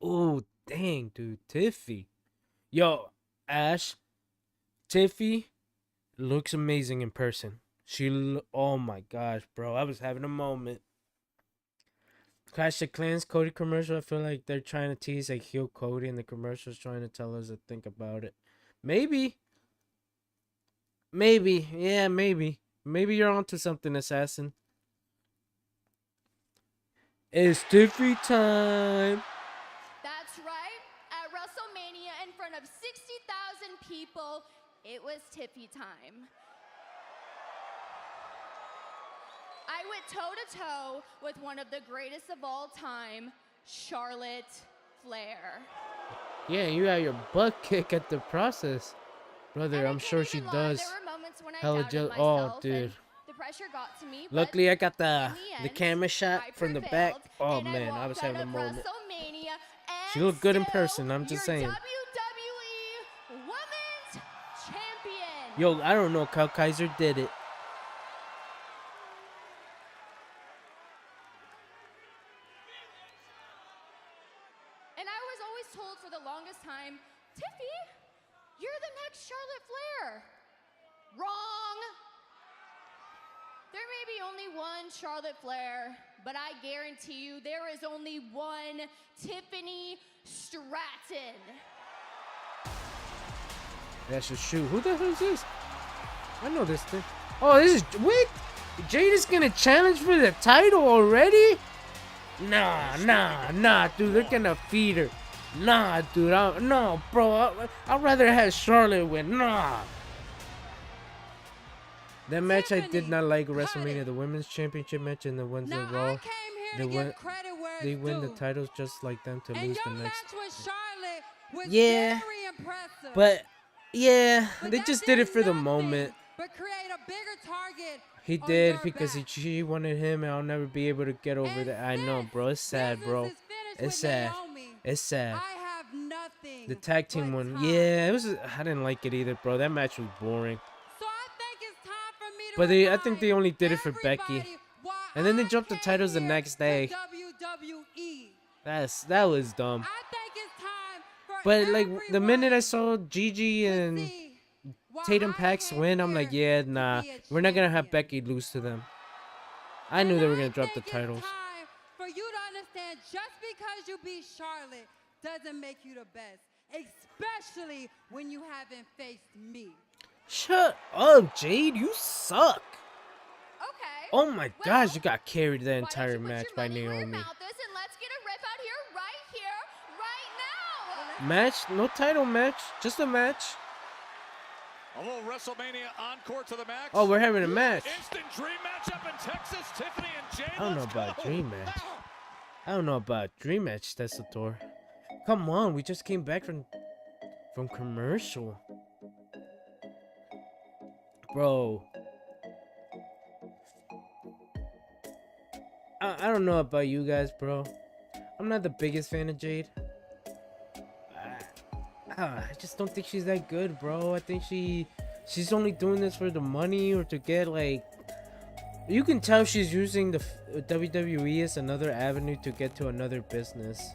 Oh, dang, dude. Tiffy. Yo, Ash. Tiffy looks amazing in person. Oh my gosh, bro. I was having a moment. Clash of Clans Cody commercial. I feel like they're trying to tease like heel Cody, and the commercial's trying to tell us to think about it. Maybe. Yeah, maybe. Maybe you're onto something, Assassin. It's Tiffy time. That's right. At WrestleMania, in front of 60,000 people, it was Tiffy time. I went toe-to-toe with one of the greatest of all time, Charlotte Flair. Yeah, you got your butt kicked at the process. Brother, And I I'm can't sure she even lie, does. there were moments when I Hella doubted oh, myself, dude. and the pressure got to me, but Luckily, I got the in the camera end, shot I from the back. prevailed, Oh, and man, I walked was out having a of moment. WrestleMania, She and looked good in still person, I'm just your saying. WWE Women's Champion. Yo, I don't know. Kyle Kaiser did it. And I was always told for the longest time, Tiffy, you're the next Charlotte Flair. Wrong. There may be only one Charlotte Flair, but I guarantee you there is only one Tiffany Stratton. That's a shoot. Who the hell is this? I know this thing. Oh, this is... Wait! Jade is gonna challenge for the title already? Nah, dude. They're gonna feed her. Nah, dude. No, bro. I'd rather have Charlotte win. Nah. That match I did not like. WrestleMania, the women's championship match and the ones in Raw. They win the titles just like them to lose the next. Yeah, but yeah, they just did it for the moment. He did because she wanted him, and I'll never be able to get over that. I know, bro. It's sad, bro. It's sad. It's sad. The tag team one, yeah, it was. I didn't like it either, bro. That match was boring. But I think they only did it for Becky, and then they dropped the titles the next day. That was dumb. But like the minute I saw Gigi and Tatum Pax win, I'm like, yeah, nah, we're not gonna have Becky lose to them. I knew they were gonna drop the titles. For you to understand, just because you beat Charlotte doesn't make you the best, especially when you haven't faced me. Shut up, Jade. You suck. Okay. Oh my well, gosh, you got carried the why don't entire you put match your by money where your Naomi. mouth is, and let's get a rip out here, right now. Match? No title match. Just a match. A little WrestleMania encore to the max. Oh, we're having a match. Instant dream match up in Texas. Tiffany and Jay. I don't know about dream match. I don't know about dream match, Testator. Come on, we just came back from commercial. Bro. I don't know about you guys, bro. I'm not the biggest fan of Jade. I just don't think she's that good, bro. I think she's only doing this for the money or to get like. You can tell she's using the WWE as another avenue to get to another business.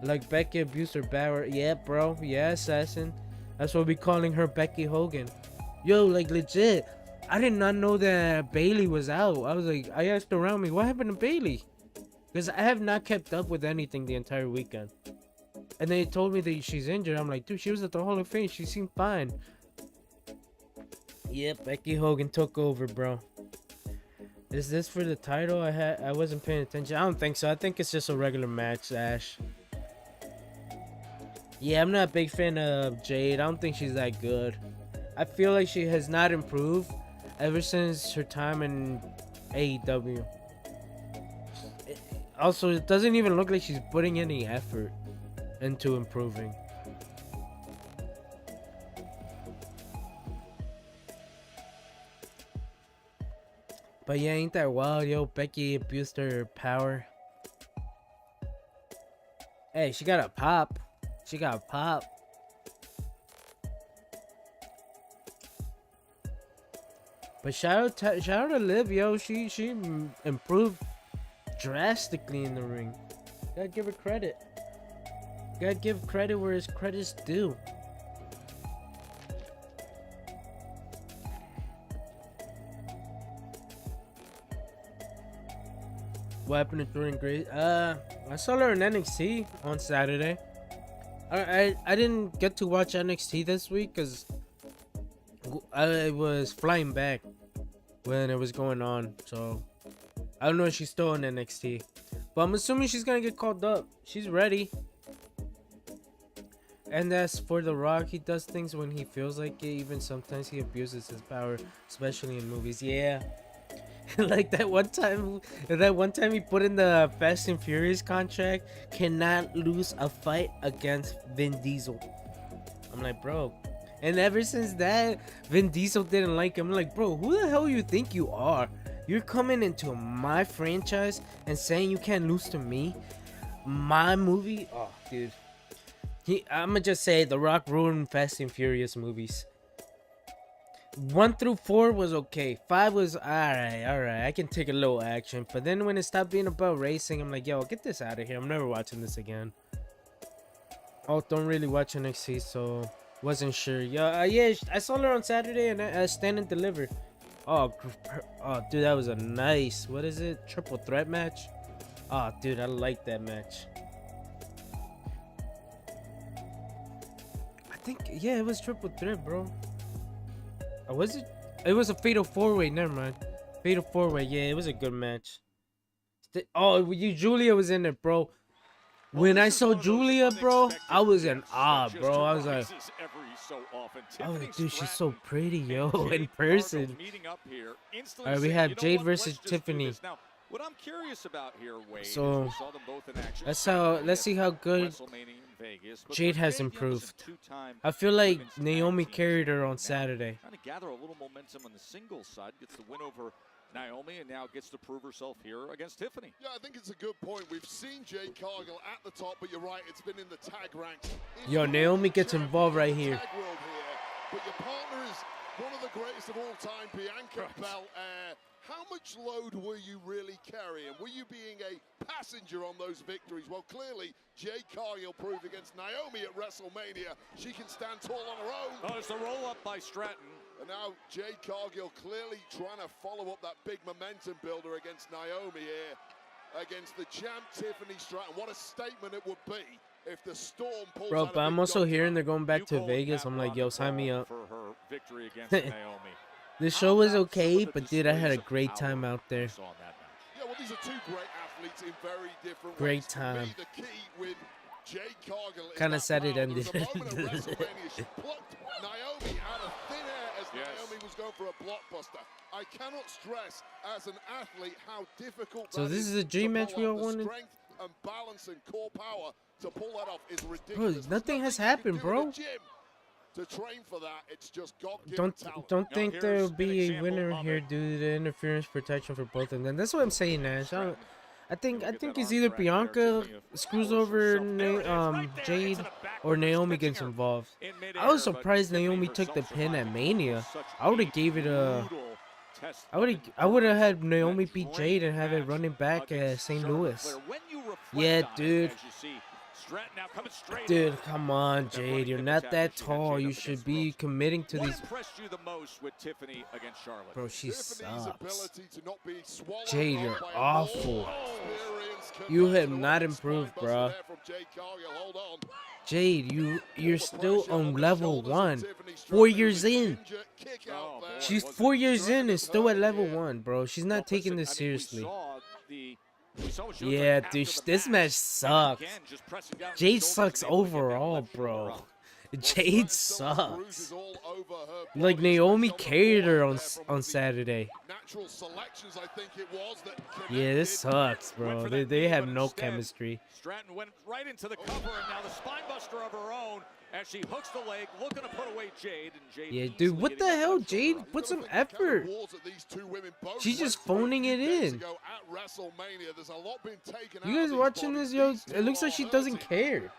Like Becky abused her Bauer. Yeah, bro. Yeah, Assassin. That's what we calling her Becky Hogan. Yo, like legit. I did not know that Bailey was out. I was like, I asked around me, what happened to Bailey? Because I have not kept up with anything the entire weekend. And they told me that she's injured. I'm like, dude, she was at the Hall of Fame. She seemed fine. Yep, Becky Hogan took over, bro. Is this for the title? I wasn't paying attention. I don't think so. I think it's just a regular match, Ash. Yeah, I'm not a big fan of Jade. I don't think she's that good. I feel like she has not improved ever since her time in AEW. Also, it doesn't even look like she's putting any effort into improving. But yeah, ain't that wild, yo? Becky abused her power. Hey, she got a pop. She got a pop. But shout out to Liv, yo. She improved drastically in the ring. Gotta give her credit. Gotta give credit where his credit's due. What happened to Jordan Grace? I saw her in NXT on Saturday. I didn't get to watch NXT this week because I was flying back when it was going on. So I don't know if she's still in NXT, but I'm assuming she's gonna get called up. She's ready. And as for The Rock, he does things when he feels like it. Even sometimes he abuses his power, especially in movies. Yeah. Like that one time he put in the Fast and Furious contract, cannot lose a fight against Vin Diesel. I'm like, bro. And ever since that, Vin Diesel didn't like him. I'm like, bro, who the hell you think you are? You're coming into my franchise and saying you can't lose to me? My movie? Oh, dude. I'ma just say The Rock ruined Fast and Furious movies. 1 through 4 was okay. 5 was alright. I can take a little action. But then when it stopped being about racing, I'm like, yo, get this out of here. I'm never watching this again. Oh, don't really watch NXT, so wasn't sure. Yeah, I saw her on Saturday and Stand and Deliver. Oh, dude, that was a nice, what is it? Triple threat match? Oh, dude, I like that match. I think, yeah, it was triple threat, bro. Was it? It was a fatal 4-way. Never mind. Fatal 4-way. Yeah, it was a good match. Julia was in it, bro. When I saw Julia, bro, I was in awe, bro. I was like, dude, she's so pretty, yo, in person. All right, we have Jade versus Tiffany. What I'm curious about here, Wade, so let's see how good Jade has improved. I feel like Naomi carried her on Saturday. Trying to gather a little momentum on the singles side, gets the win over Naomi, and now gets to prove herself here against Tiffany. Yeah, I think it's a good point. We've seen Jade Cargill at the top, but you're right, it's been in the tag ranks. Yo, Naomi gets involved right here. But your partner is one of the greatest of all time, Bianca Belair. How much load were you really carrying? Were you being a passenger on those victories? Well, clearly, Jade Cargill proved against Naomi at WrestleMania she can stand tall on her own. Oh, it's a roll-up by Stratton. And now Jade Cargill clearly trying to follow up that big momentum builder against Naomi here, against the champ Tiffany Stratton. What a statement it would be if the Storm pulls Bro, out but I'm also hearing they're going back to Vegas. I'm like, yo, sign me up. For her victory against Naomi. The show was okay, but dude, I had a great time out there. Yeah, well, these are two great athletes in very different great ways. time. For me, the key with Jade Cargill kind of sad it ended. There was a moment at WrestleMania she plucked Naomi out of thin air as Naomi was going for a blockbuster. I cannot stress as an athlete how difficult. So this is a dream match we all wanted. Strength and balance and core power to pull that off is ridiculous. Bro, nothing has happened, bro. To train for that, it's just God-given talent. Don't think there will be a winner here due to the interference protection for both of them. That's what I'm saying, Nash. I think it's either Bianca screws over Jade or Naomi gets involved. I was surprised Naomi took the pin at Mania. I would have gave it a. I would have had Naomi beat Jade and have it running back at St. Louis. Yeah, dude. Dude, come on, Jade. You're not that tall. You should be committing to these. Bro, she sucks. Jade, you're awful. You have not improved, bro. Jade, you're still on level 1. 4 years in. She's 4 years in and still at level 1, bro. She's not taking this seriously. Yeah, dude, this match sucks. Jade sucks overall, bro. Jade sucks. Like Naomi carried her on Saturday. Yeah, this sucks, bro. They have no chemistry. Stratton went right into the cover, and now the spine buster of her own as she hooks the leg, looking to put away Jade. And Jade, yeah, dude, what the hell, Jade? Put some effort. She's just phoning it in. You guys watching this, yo? It looks like she doesn't care.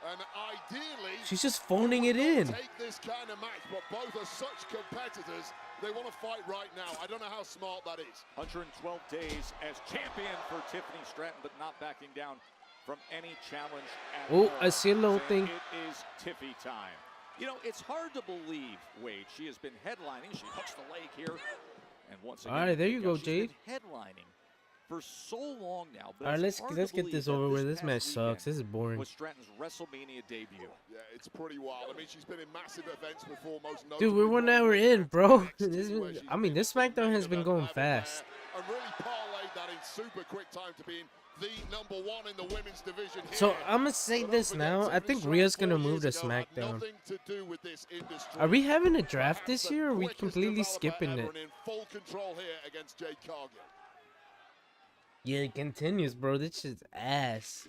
She's just phoning it in. This kind of match, but both are such competitors. They want to fight right now. I don't know how smart that is. 112 days as champion for Tiffany Stratton, but not backing down from any challenge at all. I see a little thing. It is Tiffy time. You know, it's hard to believe, Wade. She has been headlining. She hooks the leg here. And once again, all right, there you go, she's Jade. been headlining for so long now. But All right, it's hard let's to get believe this that over with. this This match past sucks. This is weekend boring. was Stratton's WrestleMania debut. Yeah, it's pretty wild. I mean, she's been in massive events before, most Dude, we're 1 hour in, bro. I mean, this Smackdown has been going fast. And really parlayed that in super quick time to being the #1 in the women's division here. So I'm gonna say this now. I think Rhea's gonna move to SmackDown. Are we having a draft this year, or are we completely skipping it? In full control here against Jade Cargill. Yeah, it continues, bro. This shit's ass.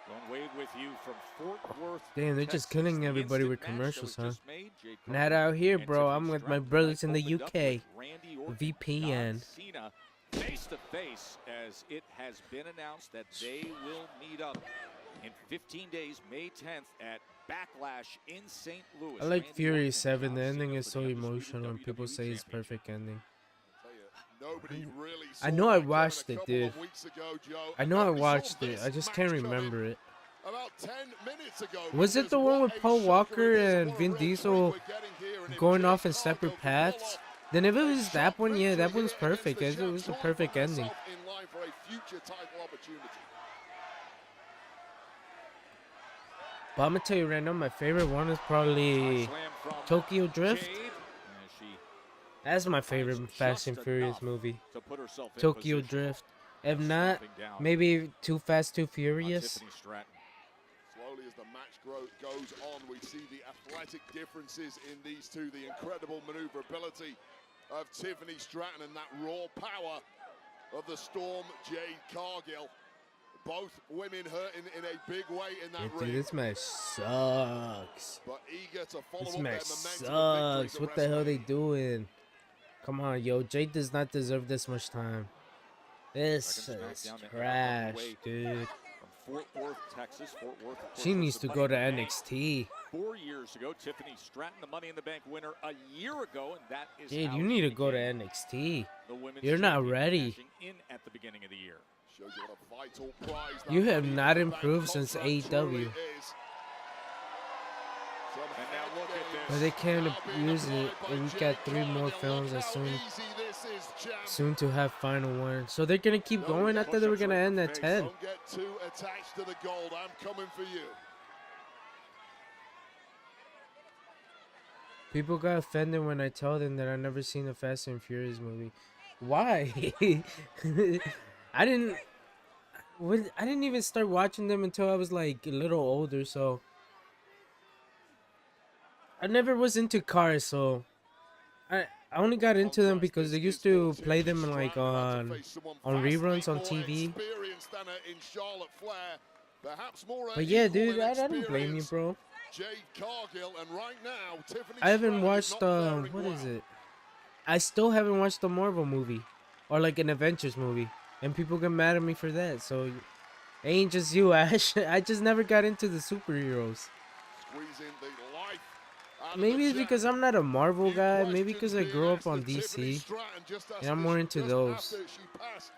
Ron Wade with you from Fort Worth. Damn, they're just Texas. killing The everybody with instant match that was commercials, huh? just made, Jade Not Cargill out here, and bro. Tiffany I'm with my Stratton brothers in the opened up UK. with Randy Orton, VPN. John Cena, face to face, as it has been announced that they will meet up in 15 days, May 10th at Backlash in St. Louis. I like Randy Fury Orton 7. and The John ending Cena is for so the undisputed emotional when people WWE say it's Championship. perfect ending. Nobody really I saw know I that watched coming a it, couple dude. of weeks ago, Joe. I know I Nobody saw watched it. this I just match can't coming remember it. about 10 minutes ago. Was it because the one what with a Paul shocker Walker it is, and what a Vin real Diesel treat we're getting here, and if going Jade off in Cargill separate can pull paths? off Then if it a was that shock one, yeah, that victory one's here against perfect. the It was the champ, perfect she'll put ending. herself in line for a future title opportunity. But I'm gonna tell you right now, my favorite one is probably Slam from Tokyo Drift. Jade, as she That's my favorite finds Fast and just Furious enough movie. to put herself in Tokyo position. Drift. If not, Stomping down maybe Too Fast, Too on Furious. Tiffany Stratton. Slowly as the match goes on, we see the athletic differences in these two, the incredible maneuverability of Tiffany Stratton and that raw power of the Storm Jade Cargill. Both women hurting in a big way in that Yeah, ring. dude, this match sucks. But eager to follow This up match their momentum sucks. victory What the hell they WrestleMania. doing? Come on, yo. Jade does not deserve this much time. This Second is SmackDown that trash, underway dude. From Fort Worth, Texas. Fort Worth, of course, She was needs the to go to Money in the Bank NXT. 4 years ago. Tiffany Stratton, the Money in the Bank winner a year ago, and that is Dude, how you she need to go to became NXT. the women's You're not champion, ready. cashing in at the beginning of the year. Shows you what a vital prize that You have Money in not the Bank improved since contract AEW. truly is. Some And now look at head this. But they can't now being use it, applied by and we Jade got 3 more Cargill. films Look as how soon easy this is, champ. soon to have final one. So they're gonna keep going. I thought they were gonna end at 10. Don't get too attached to the gold. I'm coming for you. People got offended when I told them that I never seen a Fast and Furious movie. Why? I didn't even start watching them until I was like a little older, so I never was into cars, so I only got into them because they used to play them in, like on reruns on TV. But yeah, dude, I don't blame you, bro. Jade Cargill, and right now, Tiffany I haven't Stratton is watched not faring what is well. it? I still haven't watched a Marvel movie or like an Avengers movie, and people get mad at me for that. So it ain't just you, Ash. I just never got into the superheroes. Squeezing the life out of Maybe the it's because champ. I'm not a Marvel Few guy. Maybe questions because I being grew up asked on of Tiffany DC. Stratton just and I'm more into those. after she passed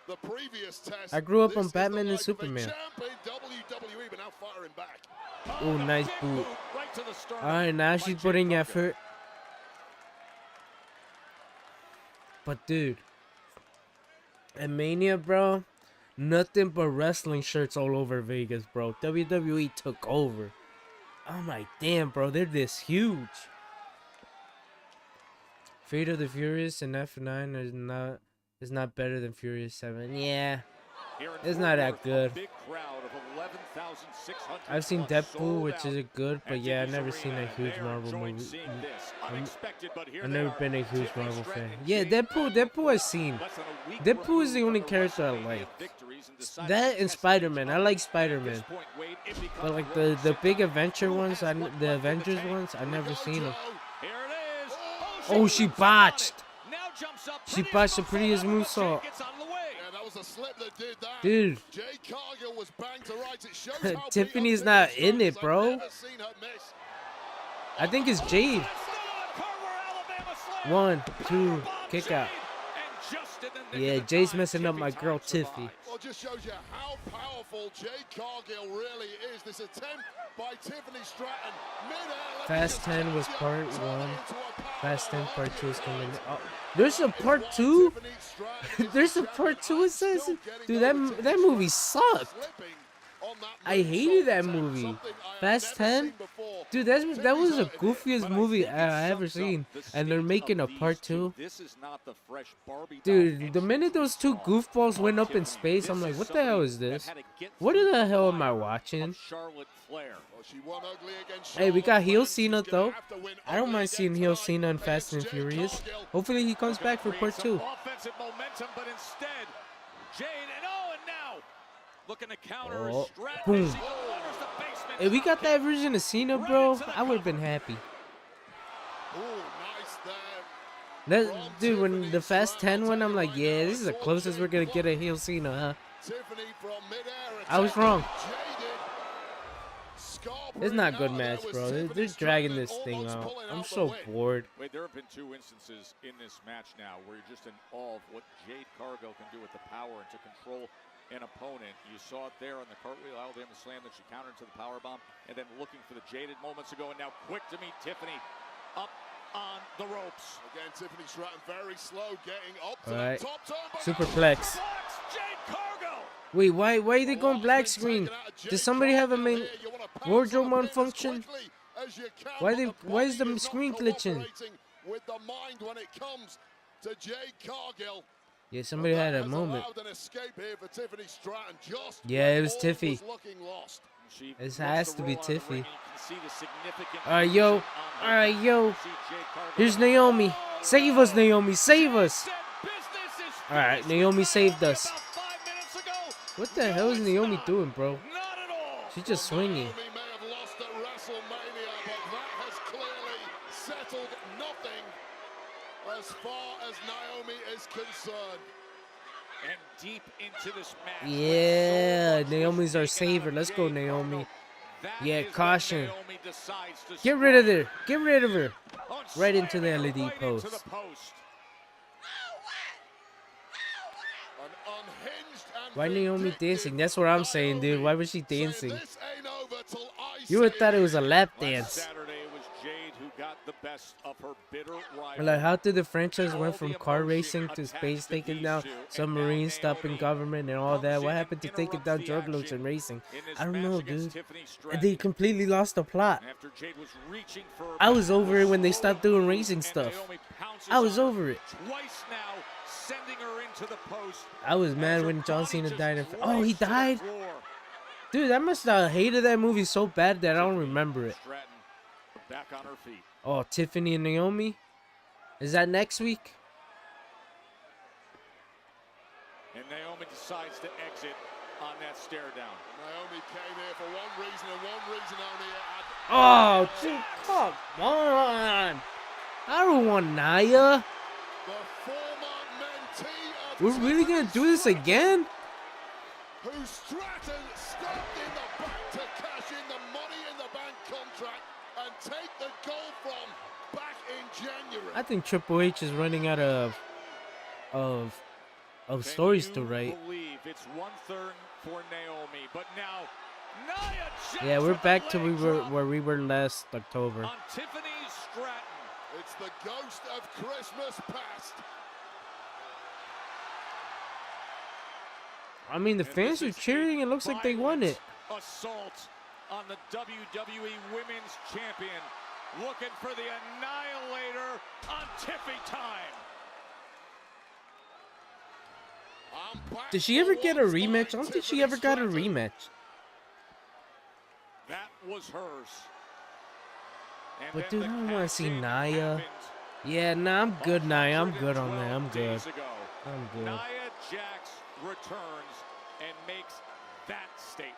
the previous test. I grew up This on is the Batman and life of a Superman. champ in WWE, but now firing back. Oh, nice Neck boot. right to the sternum All right, now by she's Jade putting Cargill. effort. But dude, at Mania, bro, nothing but wrestling shirts all over Vegas, bro. WWE took over. I'm like, damn, bro, they're this huge. Fate of the Furious and F9 is not better than Furious 7. Yeah, Here in it's Fort not that Worth, a good. big crowd of 11,600 I've seen plus Deadpool, sold which out is good, but at yeah, I've Dickies never seen a Arena. huge They're Marvel enjoying movie. seeing this. Unexpected, but here I've they never are. been a huge Tiffany Marvel Stratton fan. and Yeah, Jade Deadpool I've seen. Less than a week Deadpool is the removed only from character I WrestleMania like. victories and decided That to and test Spider-Man. each I other. like At this Spider-Man. point, Wade, it becomes But like really the big simple. adventure Who ones, has what the left in the Avengers tank? ones, I never seen them. Here it is. Oh, she jumps on botched. it. Now jumps up. She Prettiest botched the moonsault prettiest ever, but moonsault. Jade gets out of the way. Yeah, that was a slip that did that. Dude. Jade Cargill was banged to rights. It shows how beat up Tiffany's Tiffany not Stratton in is. it, I've bro. never seen her miss. I think it's Jade. One, two, kick out. Yeah, Jay's messing up my girl Tiffy. Well, it just shows you how powerful Jade Cargill really is. This attempt by Tiffany Stratton, mid-air. Fast 10 was part Turn it 1. into a power Fast 10 Part 2 is coming. Oh, there's a Part 2? There's a Part 2, it says? Dude, that movie sucked. I hated that movie. Fast 10? Dude, that was the goofiest movie I ever seen. And they're making a Part 2. Dude, the minute those two goofballs went up in space, I'm like, what the hell is this? What the hell am I watching? Hey, we got heel Cena though. I don't mind seeing heel Cena in Fast and Furious. Hopefully he comes back for Part 2. Oh, boom. If we got that version of Cena, bro, I would have been happy. Dude, when the Fast 10 went, I'm like, yeah, this is the closest we're gonna get a heel Cena, huh? I was wrong. It's not a good match, bro. They're dragging this thing out. I'm so bored. Wait, there have been 2 instances in this match now where you're just in awe of what Jade Cargill can do with the power and to control an opponent. You saw it there on the cartwheel, Alabama slam that she countered to the powerbomb, and then looking for the Jaded moments ago, and now quick to meet Tiffany up on the ropes. Again, Tiffany Stratton very slow getting up to the top turnbuckle. Superplex. Jade Cargill. Wait, why are they going black screen? Does somebody have a main wardrobe malfunction? Why is the screen glitching? With the mind when it comes to Jade Cargill. Yeah, somebody had a moment. Yeah, it was Tiffy. It has to be Tiffy. Alright, yo. Alright, yo. Here's Naomi. Save us, Naomi. Save us. Alright, Naomi saved us. What the hell is Naomi doing, bro? She's just swinging. As far as Naomi is concerned. And deep into this match. Yeah, Naomi's our savior. Let's go, Naomi. Yeah, caution. Get rid of her. Get rid of her. Right into the LED post. Why Naomi dancing? That's what I'm saying, dude. Why was she dancing? You would have thought it was a lap dance. Like, how did the franchise went from car racing to space taking down submarines, stopping government, and all that? What happened to taking down drug lords and racing? I don't know, dude. And they completely lost the plot. I was over it when they stopped doing racing stuff. I was over it. I was mad when John Cena died. Oh, he died? Dude, I must have hated that movie so bad that I don't remember it. Oh, Tiffany and Naomi? Is that next week? And Naomi decides to exit on that stare down. Naomi came here for one reason and one reason only. Oh, dude, come on. I don't want Nia. We're really going to do this again? Who Stratton stepped in the back to cash in the Money in the Bank contract and take the gold from back in January. I think Triple H is running out of stories to write. It's 1/3 for Naomi, but now Nia yeah, we're back to where we were last October. On Tiffany Stratton. It's the ghost of Christmas past. I mean, the fans are cheering. It looks like they won it. Assault on the WWE Women's Champion. Looking for the Annihilator on Tiffy time. Did she ever get a rematch? I don't think she ever got a rematch. That was hers. And but dude, I don't want to see Nia. Yeah, nah, I'm good, Nia. I'm good on that. I'm good. I'm good. Nia Jax returns and makes that statement.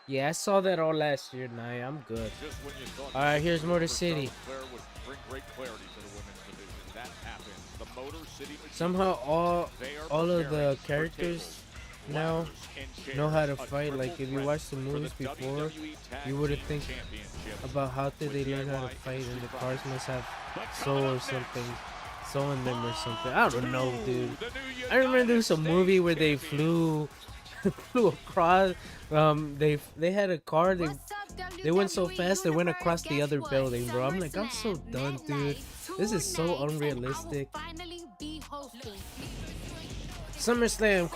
Yeah, I saw that all last year, Nia. I'm good. All right, here's Motor City. Somehow all of the characters now know how to fight. Like, if you watch the movies before, you wouldn't think about how did they learn how to fight, and the cars must have soul or something. Soul in them or something. I don't know, dude. I remember there was a movie where they flew across. They had a car. They went so fast, they went across the other building, bro. I'm like, I'm so done, dude. This is so unrealistic. SummerSlam,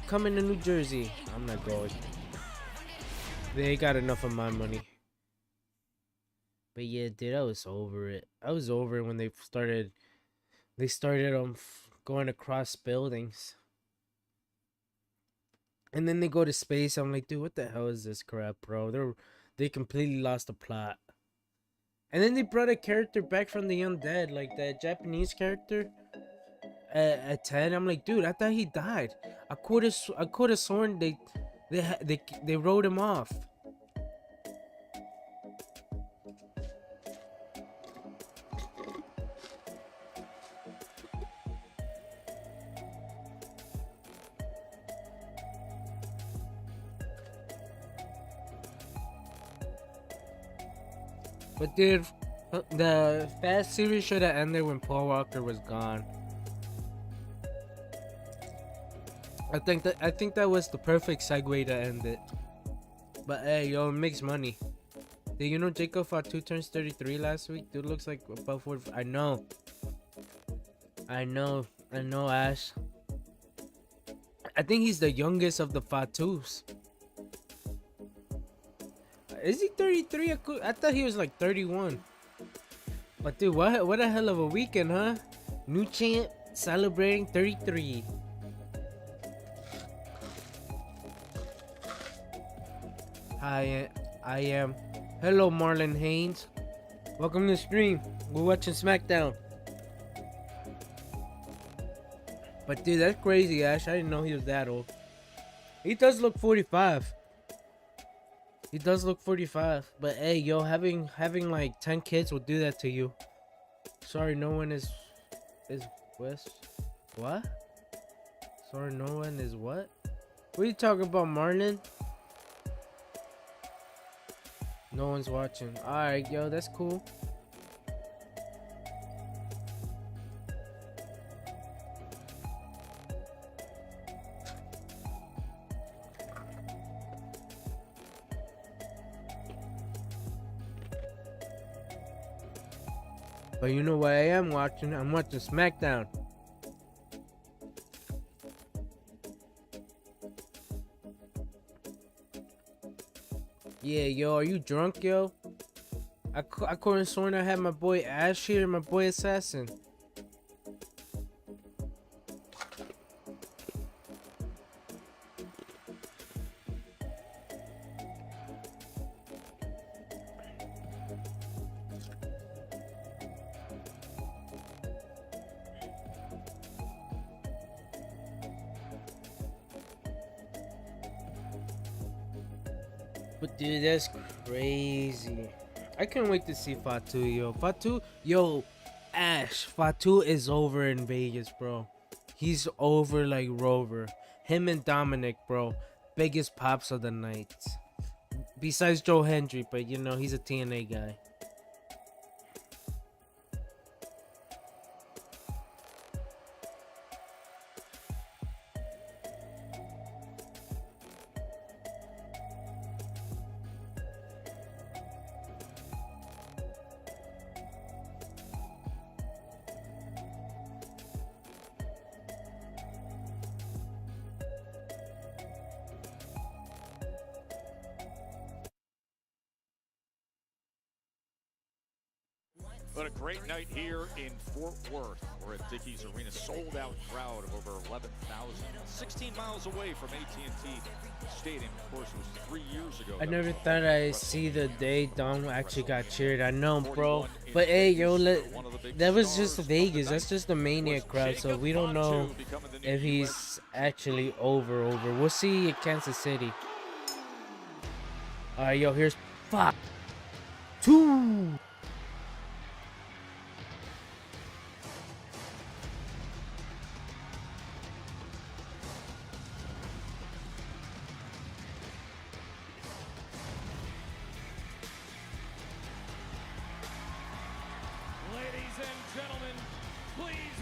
coming to New Jersey. I'm not going. They got enough of my money. But yeah, dude, I was over it. I was over it when they started going across buildings. And then they go to space. I'm like, dude, what the hell is this crap, bro? They completely lost the plot. And then they brought a character back from the undead, like that Japanese character. At 10, I'm like, dude, I thought he died. I could have sworn they wrote him off. But dude, the Fast series should have ended when Paul Walker was gone. I think that was the perfect segue to end it. But hey, yo, it makes money. Did you know Jacob Fatu turns 33 last week? Dude looks like about 40. I know, Ash. I think he's the youngest of the Fatus. Is he 33? I thought he was like 31. But dude, what a hell of a weekend, huh? New champ celebrating 33. I am. Hello, Marlon Haynes. Welcome to the stream. We're watching Smackdown. But dude, that's crazy, Ash. I didn't know he was that old. He does look 45. He does look 45. But hey, yo, having like 10 kids will do that to you. Sorry, no one is West. What? Sorry, no one is what? What are you talking about, Marlon? No one's watching. Alright, yo, that's cool. But you know what I am watching? I'm watching Smackdown. Yeah, yo, are you drunk, yo? I couldn't sworn I had my boy Ash here and my boy Assassin. But dude, that's crazy. I can't wait to see Fatu, yo. Ash, Fatu is over in Vegas, bro. He's over like Rover. Him and Dominic, bro. Biggest pops of the night. Besides Joe Hendry, but you know, he's a TNA guy. But a great night here in Fort Worth. We're at Dickies Arena, sold out crowd of over 11,000. 16 miles away from AT&T Stadium. Of course, it was 3 years ago. I never thought I'd see the day Dom actually got cheered. I know, bro. But hey, yo, that was just Vegas. That's just the Mania crowd. So we don't know if he's actually over. We'll see at Kansas City. All right, yo, here's Fatu.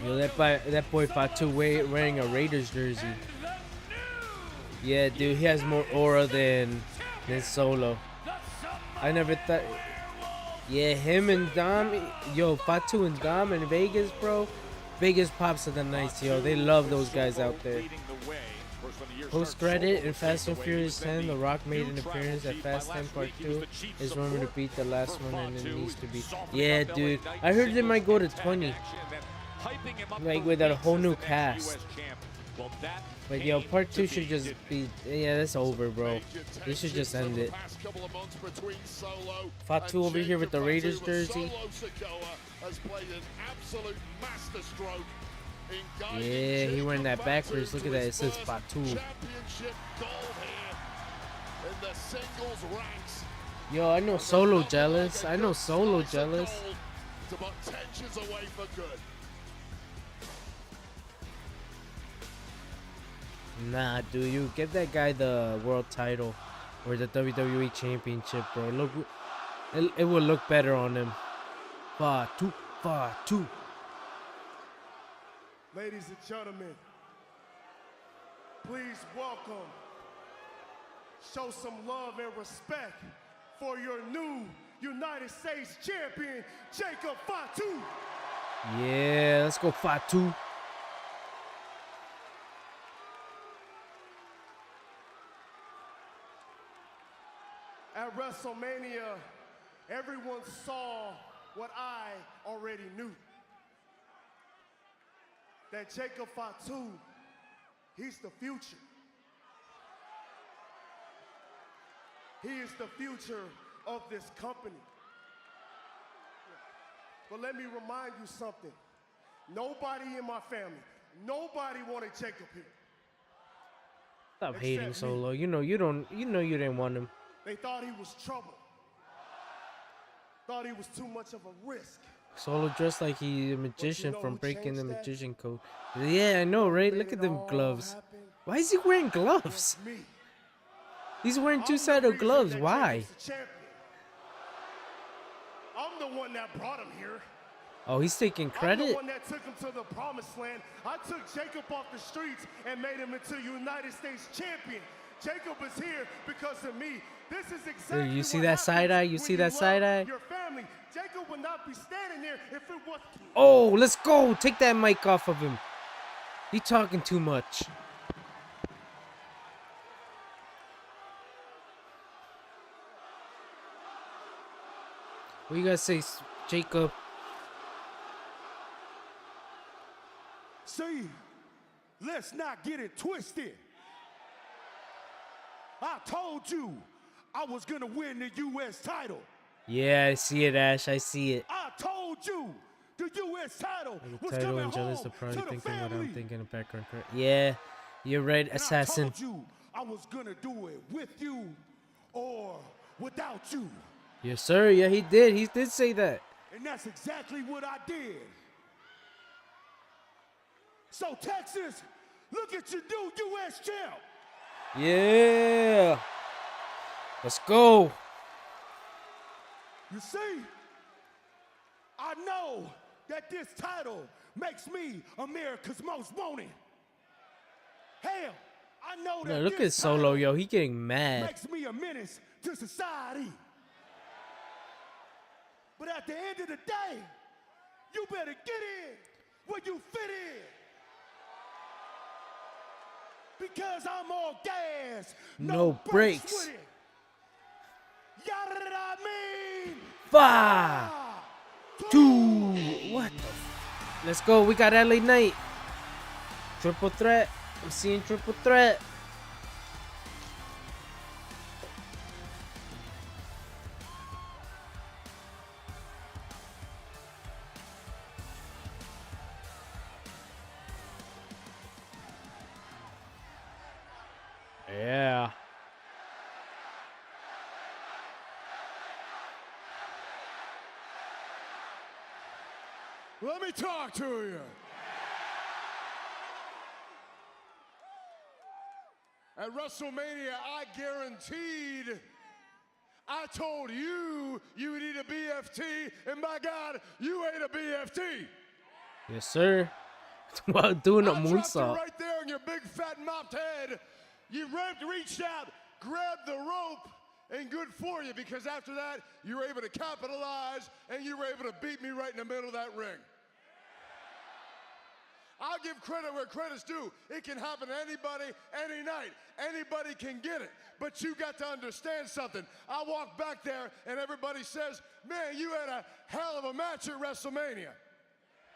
Yo, that boy Fatu wearing a Raiders jersey. Yeah, dude, he has more aura than Solo. I never thought. Yeah, him and Dom. Yo, Fatu and Dom in Vegas, bro. Biggest pops of the night, yo. They love those guys out there. Post credit in Fast and Furious 10, The Rock made an appearance at Fast 10 Part 2. Is rumored to beat the last one and it needs to be. Yeah, dude. I heard they might go to 20. Like with a whole new cast. But yo, Part 2 should just be. Yeah, that's over, bro. They should just end it. Fatu over here with the Raiders jersey. Yeah, he wearing that backwards. Look at that. It says Fatu. Yo, I know Solo jealous. I know Solo jealous. Nah, dude, you give that guy the world title or the WWE Championship, bro. Look, it will look better on him. Fatu, Fatu. Ladies and gentlemen, please welcome, show some love and respect for your new United States champion, Jacob Fatu. Yeah, let's go Fatu. At WrestleMania, everyone saw what I already knew. That Jacob Fatu, he's the future. He is the future of this company. But let me remind you something. Nobody in my family, nobody wanted Jacob here. Stop hating Solo. You know you didn't want him. They thought he was trouble. Thought he was too much of a risk. Solo dressed like he's a magician from breaking the magician code. Yeah, I know, right? Look at them gloves. Why is he wearing gloves? He's wearing two-sided gloves. Why? I'm the one that brought him here. Oh, he's taking credit? I'm the one that took him to the promised land. I took Jacob off the streets and made him into United States champion. Jacob is here because of me. This is exactly you see that side eye? You see that side eye? Your family. Jacob would not be standing there if it was. Oh, let's go. Take that mic off of him. He talking too much. What you guys say, Jacob? See, let's not get it twisted. I told you I was gonna win the U.S. title. Yeah, I see it, Ash. I see it. I told you the U.S. title was title coming and home jealous of probably to the thinking family. what I'm thinking of background correct. Yeah, you're right, assassin. And I told you I was gonna do it with you or without you. Yes, sir. Yeah, he did. He did say that. And that's exactly what I did. So Texas, look at your new U.S. champ. Yeah. Let's go. You see, I know that this title makes me America's most wanted. Hell, I know that Look at Solo, yo. He getting mad. Makes me a menace to society. But at the end of the day, you better get in where you fit in. Because I'm all gas, no brakes. With it. Yada I mean. 5, 2, what the let's go. We got LA Knight. Triple threat. I'm seeing triple threat. Yeah. Let me talk to you. At WrestleMania, I guaranteed, I told you you would eat a BFT, and by God, you ate a BFT. Yes, sir. While doing a moonsault. Right there on your big fat mopped head. You reached out, grabbed the rope, and good for you, because after that, you were able to capitalize and you were able to beat me right in the middle of that ring. I'll give credit where credit's due. It can happen to anybody, any night. Anybody can get it. But you got to understand something. I walk back there and everybody says, man, you had a hell of a match at WrestleMania.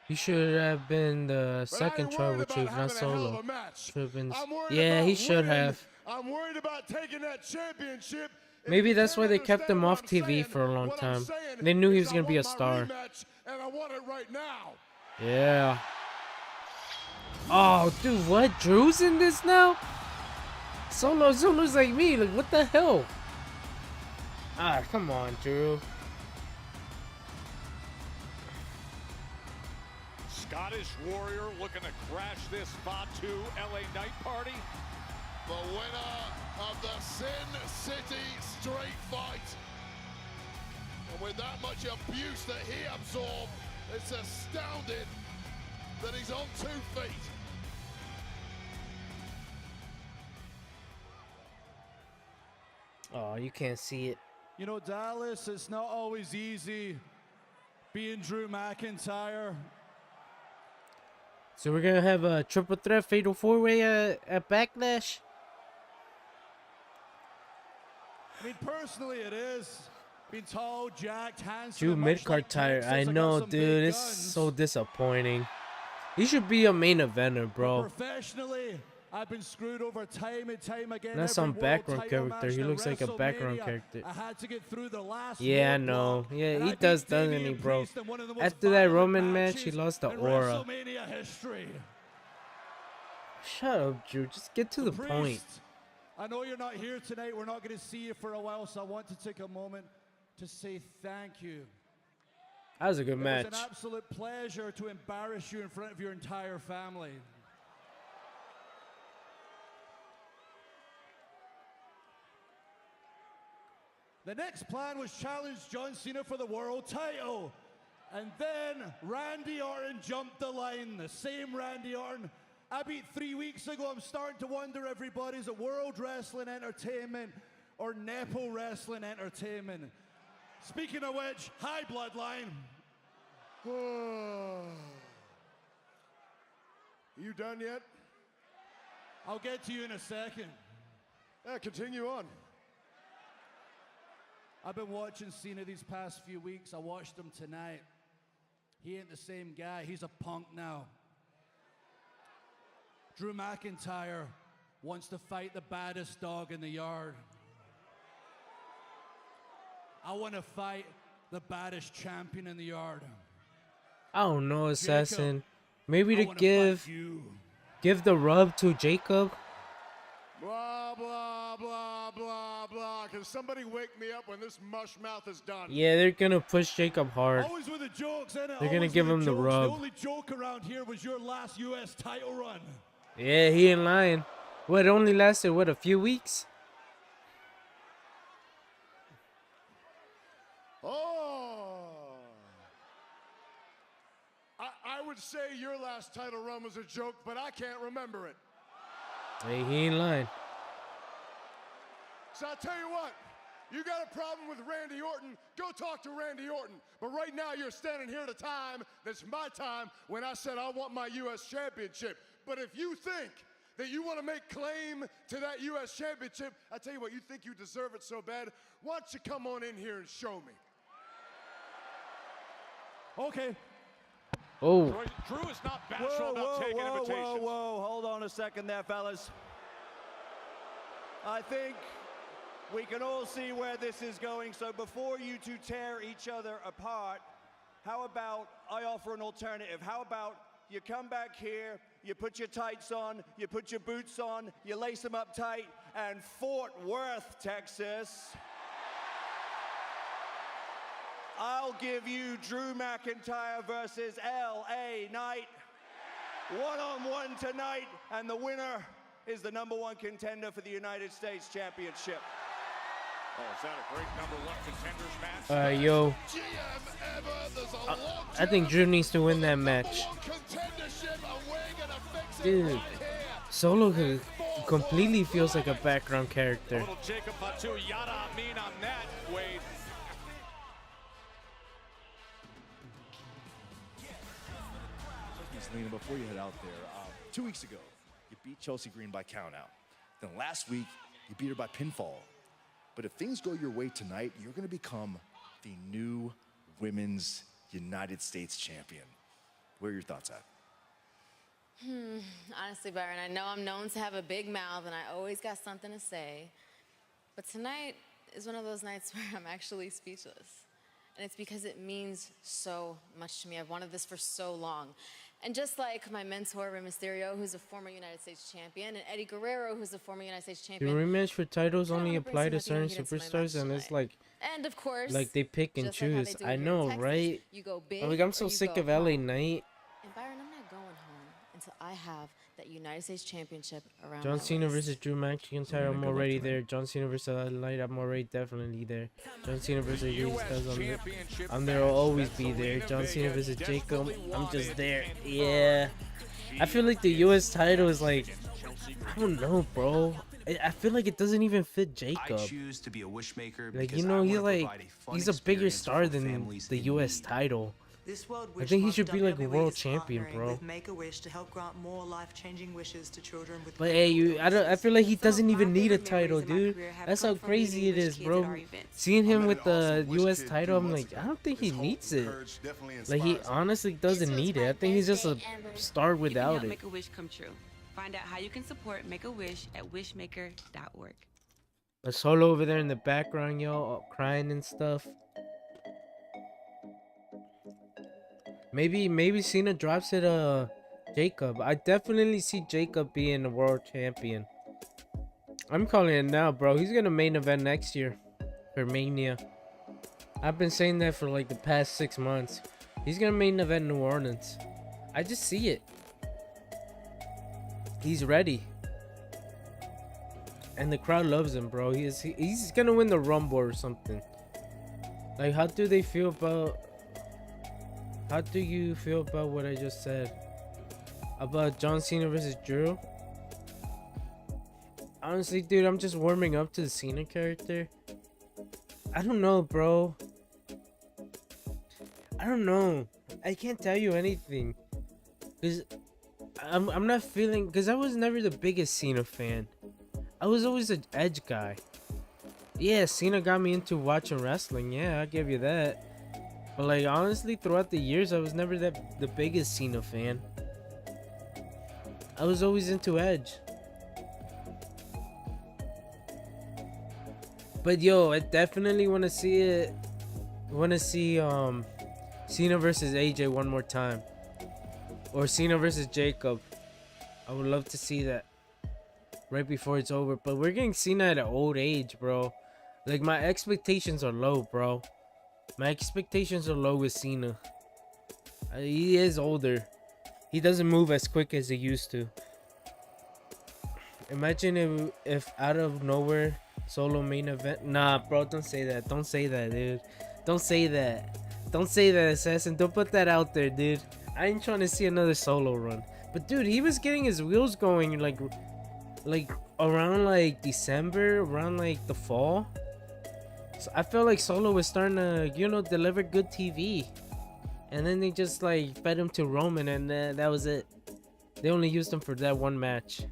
He should have been the second Tribal Chief, not Solo. Should have been. Yeah, he should have. I'm worried about taking that championship. Maybe that's why they kept him off TV for a long time. They knew he was gonna be a star. And I want it right now. Yeah. Oh, dude, what? Drew's in this now? Solo's like me. Like, what the hell? Ah, come on, Drew. Scottish Warrior looking to crash this Fatu LA Night Party. The winner of the Sin City Street Fight. And with that much abuse that he absorbed, it's astounding that he's on 2 feet. Oh, you can't see it. You know, Dallas, it's not always easy being Drew McIntyre. So we're gonna have a triple threat fatal 4-way at Backlash. I mean, personally, it is. Being tall, jacked, handsome. Drew mid-card tire. I know, dude. It's so disappointing. He should be a main eventer, bro. Professionally, I've been screwed over time and time again. Not some background character. He looks like a background character. I had to get through the last yeah, I know. Yeah, he does, doesn't he, bro? After that Roman match, he lost the aura. Shut up, Drew. Just get to the point. I know you're not here tonight. We're not going to see you for a while, so I want to take a moment to say thank you. That was a good match. It was an absolute pleasure to embarrass you in front of your entire family. The next plan was challenge John Cena for the world title. And then Randy Orton jumped the line. The same Randy Orton I beat 3 weeks ago. I'm starting to wonder, everybody, is it World Wrestling Entertainment or Nepo Wrestling Entertainment? Speaking of which, hi, Bloodline. You done yet? I'll get to you in a second. Yeah, continue on. I've been watching Cena these past few weeks. I watched him tonight. He ain't the same guy. He's a punk now. Drew McIntyre wants to fight the baddest dog in the yard. I want to fight the baddest champion in the yard. I don't know, Assassin. Jacob, maybe to give the rub to Jacob. Blah, blah, blah, blah, blah. Can somebody wake me up when this mush mouth is done? Yeah, they're going to push Jacob hard. Always with the jokes, isn't it? They're going to give him the rub. The only joke around here was your last U.S. title run. Yeah, he ain't lying. What, it only lasted, what, a few weeks? Oh. I would say your last title run was a joke, but I can't remember it. Hey, he ain't lying. So I'll tell you what, you got a problem with Randy Orton, go talk to Randy Orton. But right now you're standing here at a time that's my time when I said I want my U.S. championship. But if you think that you want to make claim to that U.S. championship, I tell you what, you think you deserve it so bad, why don't you come on in here and show me? Okay. Oh. Drew is not bashful about taking invitations. Whoa, hold on a second there, fellas. I think we can all see where this is going, so before you two tear each other apart, how about I offer an alternative? How about you come back here, you put your tights on, you put your boots on, you lace them up tight, and Fort Worth, Texas, I'll give you Drew McIntyre versus LA Knight. One-on-one tonight, and the winner is the #1 contender for the United States Championship. Oh, is that a great #1 contenders match? Yo. I think Drew needs to win that match. Dude, Solo could completely feels like a background A character. little Jacob Fatu, Yada Amin on that, Wade. Miss Lena, before you head out there, 2 weeks ago, you beat Chelsea Green by countout. Then last week, you beat her by pinfall. But if things go your way tonight, you're going to become the new Women's United States champion. Where are your thoughts at? Honestly, Byron, I know I'm known to have a big mouth and I always got something to say. But tonight is one of those nights where I'm actually speechless. And it's because it means so much to me. I've wanted this for so long. And just like my mentor, Rey Mysterio, who's a former United States champion, and Eddie Guerrero, who's a former United States The champion. rematch for titles I only wanna bring apply some to Latino certain heat into my superstars, match and it's tonight. like, And of course, like they pick and just like how they choose. do I here in know, Texas, right? you go big Like I'm or so you sick go of LA home. Knight. And Byron, I'm not going home until I have that United States championship around John my Cena waist. versus Drew McIntyre, I'm already there. John Cena versus LA Knight, I'm already definitely there. John Cena versus AJ Styles, I'm there. I'll always be there. John Cena versus Jacob, I'm just there. Yeah. I feel like the US title is like, I don't know, bro. I feel like it doesn't even fit Jacob. I choose to be a wishmaker Like, because you know, I he's wanna like, provide a fun he's a bigger experience star for than families the in US need. title. This World I Wish think he Month, should be like a WWE world is champion, partnering bro. with Make-A-Wish to help grant more life-changing wishes to children with But hey, I feel like he doesn't even need a title, dude. That's how crazy it is, bro. Seeing him with the US title, I'm like, I don't think he needs it. Like, he honestly doesn't need it. I think he's just a star without it. Make a wish come true. Find out how you can support Make-A-Wish at wishmaker.org. A Solo over there in the background, yo, crying and stuff. Maybe Cena drops it, Jacob. I definitely see Jacob being a world champion. I'm calling it now, bro. He's gonna main event next year for Mania. I've been saying that for like the past 6 months. He's gonna main event New Orleans. I just see it. He's ready. And the crowd loves him, bro. He's gonna win the Rumble or something. Like, how do you feel about what I just said about John Cena versus Drew? Honestly, dude, I'm just warming up to the Cena character. I don't know, bro. I don't know. I can't tell you anything, cause I'm not feeling. Cause I was never the biggest Cena fan. I was always an Edge guy. Yeah, Cena got me into watching wrestling. Yeah, I'll give you that. But like, honestly, throughout the years, I was never the biggest Cena fan. I was always into Edge. But yo, I definitely want to see it. Cena versus AJ one more time, or Cena versus Jacob. I would love to see that right before it's over. But we're getting Cena at an old age, bro. Like, my expectations are low, bro. My expectations are low with Cena. He is older. He doesn't move as quick as he used to. Imagine if out of nowhere, Solo main event. Nah, bro, don't say that. Don't say that, dude. Don't say that. Don't say that, Assassin. Don't put that out there, dude. I ain't trying to see another Solo run. But dude, he was getting his wheels going like around like December, around like the fall. So I felt like Solo was starting to, deliver good TV. And then they just like fed him to Roman, and that was it. They only used him for that one match.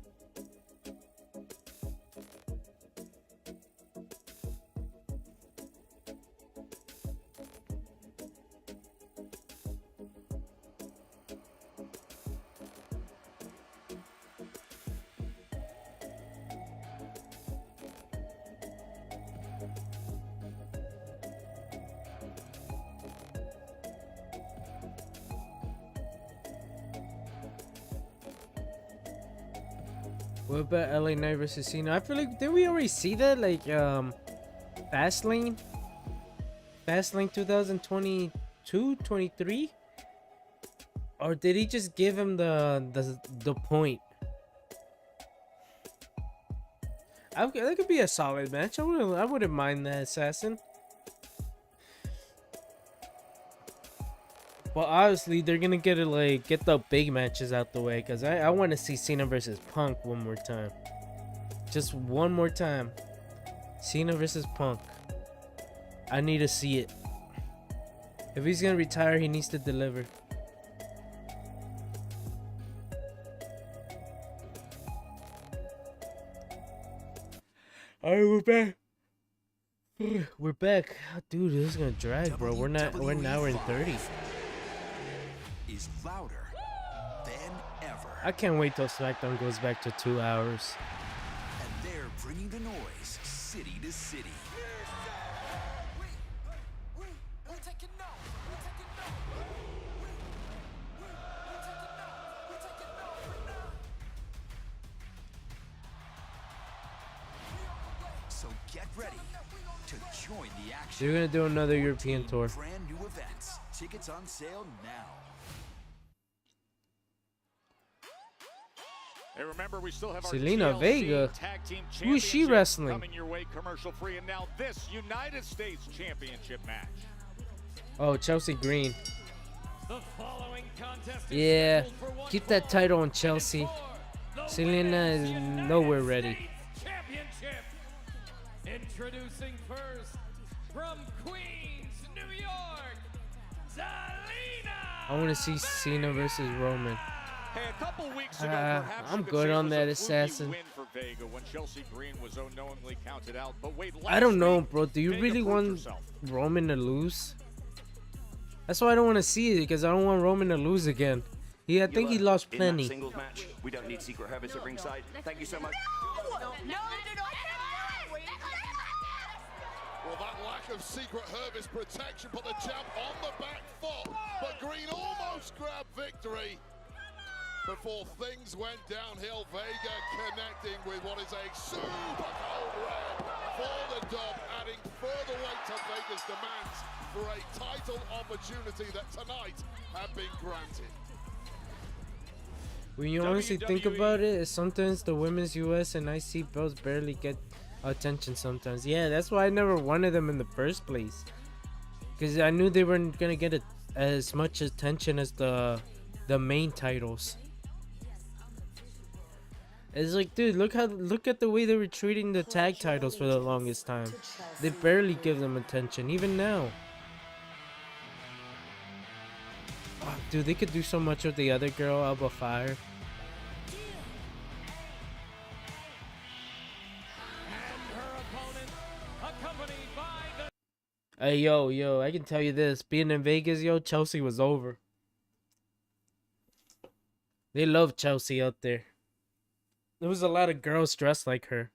What about LA Knight versus Cena? I feel like, did we already see that? Like, Fastlane 2022, 23? Or did he just give him the point? That could be a solid match. I wouldn't mind that, Assassin. But obviously, they're gonna get the big matches out the way, because I want to see Cena versus Punk one more time. Just one more time. Cena versus Punk. I need to see it. If he's gonna retire, he needs to deliver. Alright, we're back. We're back. Dude, this is gonna drag, bro. We're an hour and 30. Is louder than ever. I can't wait till Smackdown goes back to 2 hours. And they're bringing the noise city to city. So get ready to join the action. They're gonna do another European tour. Brand new events. Tickets on sale now. Hey, remember, we still have our Selena TLC Vega. Tag Team Who is she Championship wrestling? coming your way commercial free, and now this United States Championship match. Oh, Chelsea Green. The following contest is Yeah, scheduled for one keep that title on Chelsea. Selena is nowhere ready. championship. Introducing first from Queens, New York, Zelina. I want to see Cena versus Roman. Hey, a couple weeks ago, perhaps I'm you could good say it on was that a assassin. fluky win for Vega when Chelsea Green was unknowingly counted out. But wait, I don't know, last bro. Do you Vega really proved want herself. Roman to lose? That's why I don't want to see it, because I don't want Roman to lose again. I think he lost In plenty. that singles match, we don't need Secret Herbis at ringside. Thank you so much. Well, that lack of Secret Herbis protection put the champ on the back foot, but Green almost grabbed victory. Before things went downhill, Vega connecting with what is a super cold red for the dub, adding further weight to Vega's demands for a title opportunity that tonight had been granted. When you honestly think about it, sometimes the women's US and IC belts barely get attention sometimes. Yeah, that's why I never wanted them in the first place. Because I knew they weren't going to get as much attention as the main titles. It's like, dude, look at the way they were treating the tag titles for the longest time. They barely give them attention, even now. Oh, dude, they could do so much with the other girl, Alba Fire. Hey, yo, I can tell you this. Being in Vegas, yo, Chelsea was over. They love Chelsea out there. There was a lot of girls dressed like her.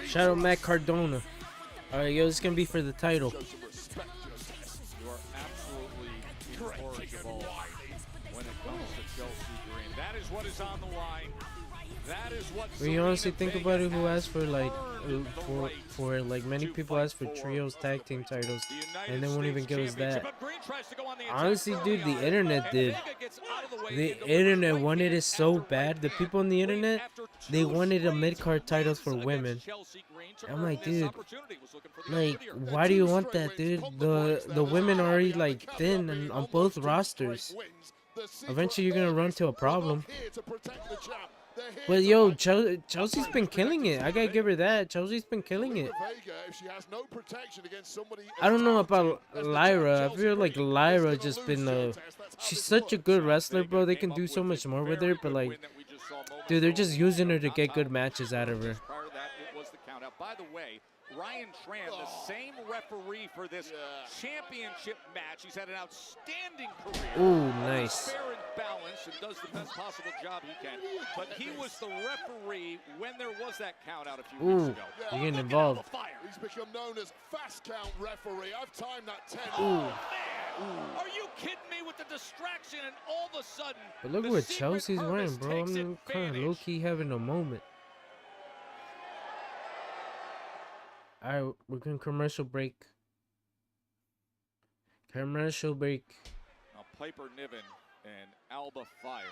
Shout out Matt Cardona. Alright, yo, this is gonna be for the title. You are absolutely incorrigible when it comes to Chelsea Green. That is what is on the line. That is what. When you honestly think about it, who asked for like for like many people asked for trios tag team titles, and they won't even give us that. Honestly, dude, the internet did. The internet wanted it so bad. The people on the internet, they wanted a mid-card titles for women. I'm like, dude, like, why do you want that, dude? The women are already like thin and on both rosters. Eventually, you're gonna run into a problem. But yo, Chelsea's been killing it. I gotta give her that. Chelsea's been killing it. I don't know about Lyra. I feel like Lyra just been she's such a good wrestler, bro. They can do so much more with her, but like, dude, they're just using her to get good matches out of her. Prior to that, it was the count out. By the way, Ryan Tran, the same referee for this championship match. He's had an outstanding career. Ooh, nice. Fair and balanced and does the best possible job he can. But he was the referee when there was that count out a few weeks ago. You're getting involved. He's become known as fast count referee. I've timed that 10. Oh, man. Are you kidding me with the distraction and all of a sudden? But look what Chelsea's wearing, bro. I'm kind of low-key having a moment. Alright, we're going commercial break. Commercial break. Now Piper Niven and Alba Fire,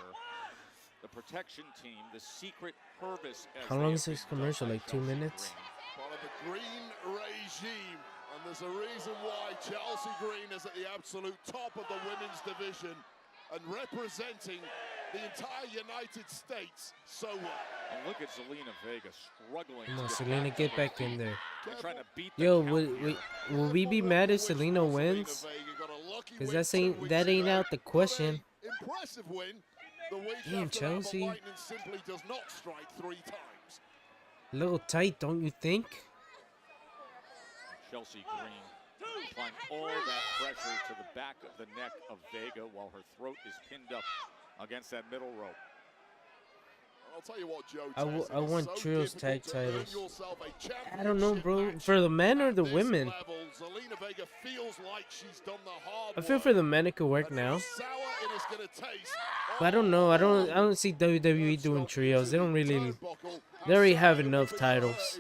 the protection team, the secret Purvis. How long is this commercial? Like 2 minutes? Part of the green regime. And there's a reason why Chelsea Green is at the absolute top of the women's division and representing the entire United States so well. And look at Zelina Vega struggling. Come on, Selena, get back in there. Trying to beat Yo, will we be mad if Selena wins? Because that ain't out the question. Impressive win. The week Damn, after Chelsea. that, Lightning simply does not strike 3 times. A little tight, don't you think? Chelsea Green applying all that pressure to the back of the neck of Vega while her throat is pinned up against that middle rope. I'll tell you what, Joe. I want trios tag titles. I don't know, bro. For the men or the women? Zelina Vega feels like she's done the hard I feel for the men it could work now. sour it is gonna taste. But I don't know. I don't see WWE doing trios. They don't really. They already have enough titles.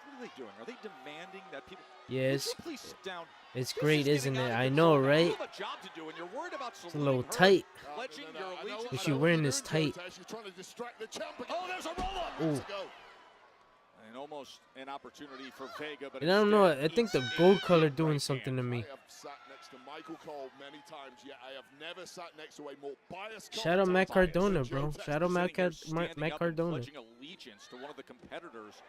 What are they doing? Are they demanding that people? Yes. Please sit down. It's great, isn't it? I know, right? You have a job to do, and you're worried about It's a little tight. pledging your allegiance. If you're wearing this tight. Oh, there's a roll-up. Ooh. And almost an opportunity for Vega, but And I don't know. I think the gold color doing something to me. I have sat next to Michael Cole many times, yet I have never sat next to a more biased Shout out Matt commentator. Cardona, bro. Shout out Matt Standing up and Cardona. pledging allegiance to one of the competitors.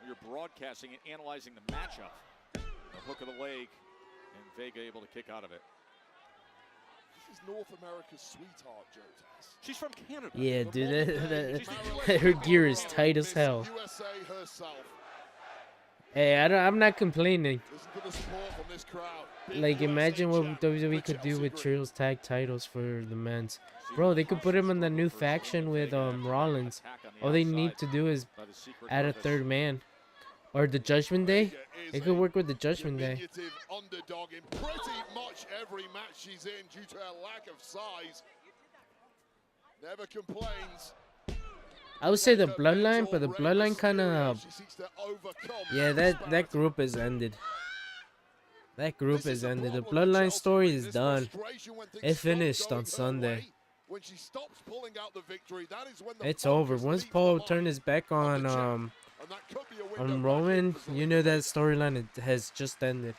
You're broadcasting and analyzing the matchup. The hook of the leg, and Vega able to kick out of it. This is North America's sweetheart, Joe Tess. She's from Canada. Yeah, dude. Her gear is tight as hell. USA herself. Hey, I'm not complaining. Listen to the support from this crowd. Like, imagine what WWE could do with trios tag titles for the men's. Bro, they could put him in the new faction with Rollins. All they need to do is add a third man. Or the Judgment Day. It could work with the Judgment Day. Diminutive underdog in pretty much every match she's in due to her lack of size. Never complains. I would say the Bloodline, but the Bloodline kind of... Yeah, that group is ended. That group is ended. The Bloodline story is done. It finished on Sunday. When she stops pulling out the victory, that is when the It's over. Once Paul turned his back on Roman, you know that storyline has just ended.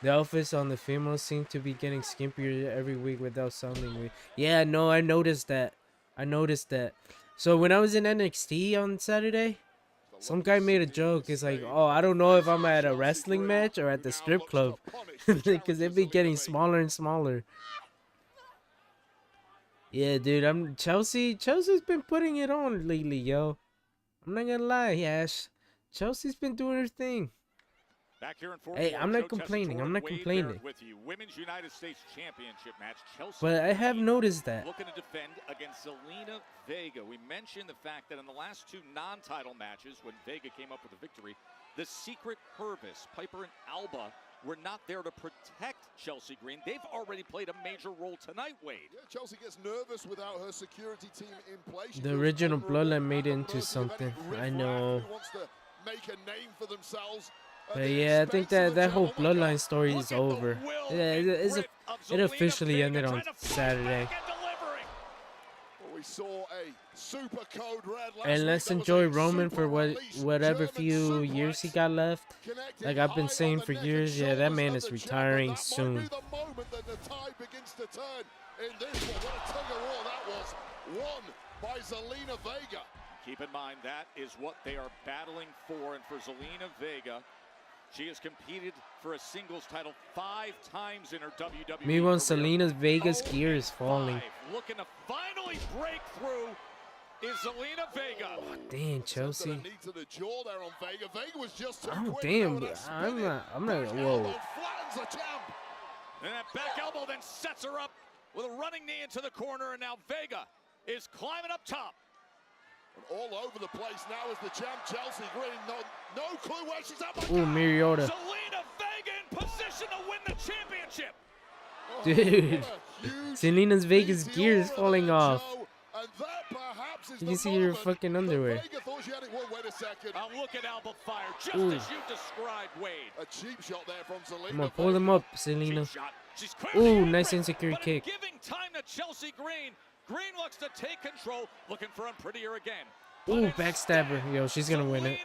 The outfits on the females seem to be getting skimpier every week without sounding weird. Yeah, no, I noticed that. So when I was in NXT on Saturday, some guy made a joke. It's like, oh, I don't know if I'm at a wrestling match or at the strip club. Because they've been getting smaller and smaller. Yeah, dude, Chelsea's been putting it on lately, yo. I'm not gonna lie, Ash. Chelsea's been doing her thing. Back here in Hey, I'm not complaining. I'm not complaining. With you. Women's United States Championship match. Chelsea But I have noticed that. looking to defend against Zelina Vega. We mentioned the fact that in the last 2 non-title matches, when Vega came up with a victory, the secret Purvis, Piper and Alba, were not there to protect Chelsea Green. They've already played a major role tonight, Wade. Yeah, Chelsea gets nervous without her security team in place. The original Bloodline made it into something. I know. Wants to make a name for themselves. But yeah, I think that whole Bloodline story is over. Yeah, it officially ended on Saturday. We saw a super code red last And let's enjoy Roman for whatever few years he got left. Like I've been saying for years, yeah, that man is retiring soon. The moment that the tide begins to turn in this one. What a tug of war that was. Won by Zelina Vega. Keep in mind, that is what they are battling for. And for Zelina Vega, she has competed for a singles title 5 times in her WWE Meanwhile, career. Selena's Vegas gear is falling. Looking to finally break through is Zelina Vega. Damn, Chelsea. Knee to the jaw there on Vega. Vega was just too Oh, quick damn. there with that I'm spinning not, back whoa. elbow flattens the champ. And that back elbow then sets her up with a running knee into the corner, and now Vega is climbing up top. And all over the place now is the champ, Chelsea Green. No clue where she's at. Ooh, Mariota. Zelina Vega in position to win the championship. Dude. Selena's Vegas gear is falling off. And that perhaps is You can see her fucking underwear. Vega thought she had it. Whoa, wait a second. Look at Alba Fire, just Ooh. as you described, Wade. A cheap shot there from Zelina. I'm gonna pull them up, Selena. She's Ooh, nice insecure but kick. giving time to Chelsea Green. Green looks to take control, looking for Unprettier again. Ooh, backstabber. Yo, she's gonna win it.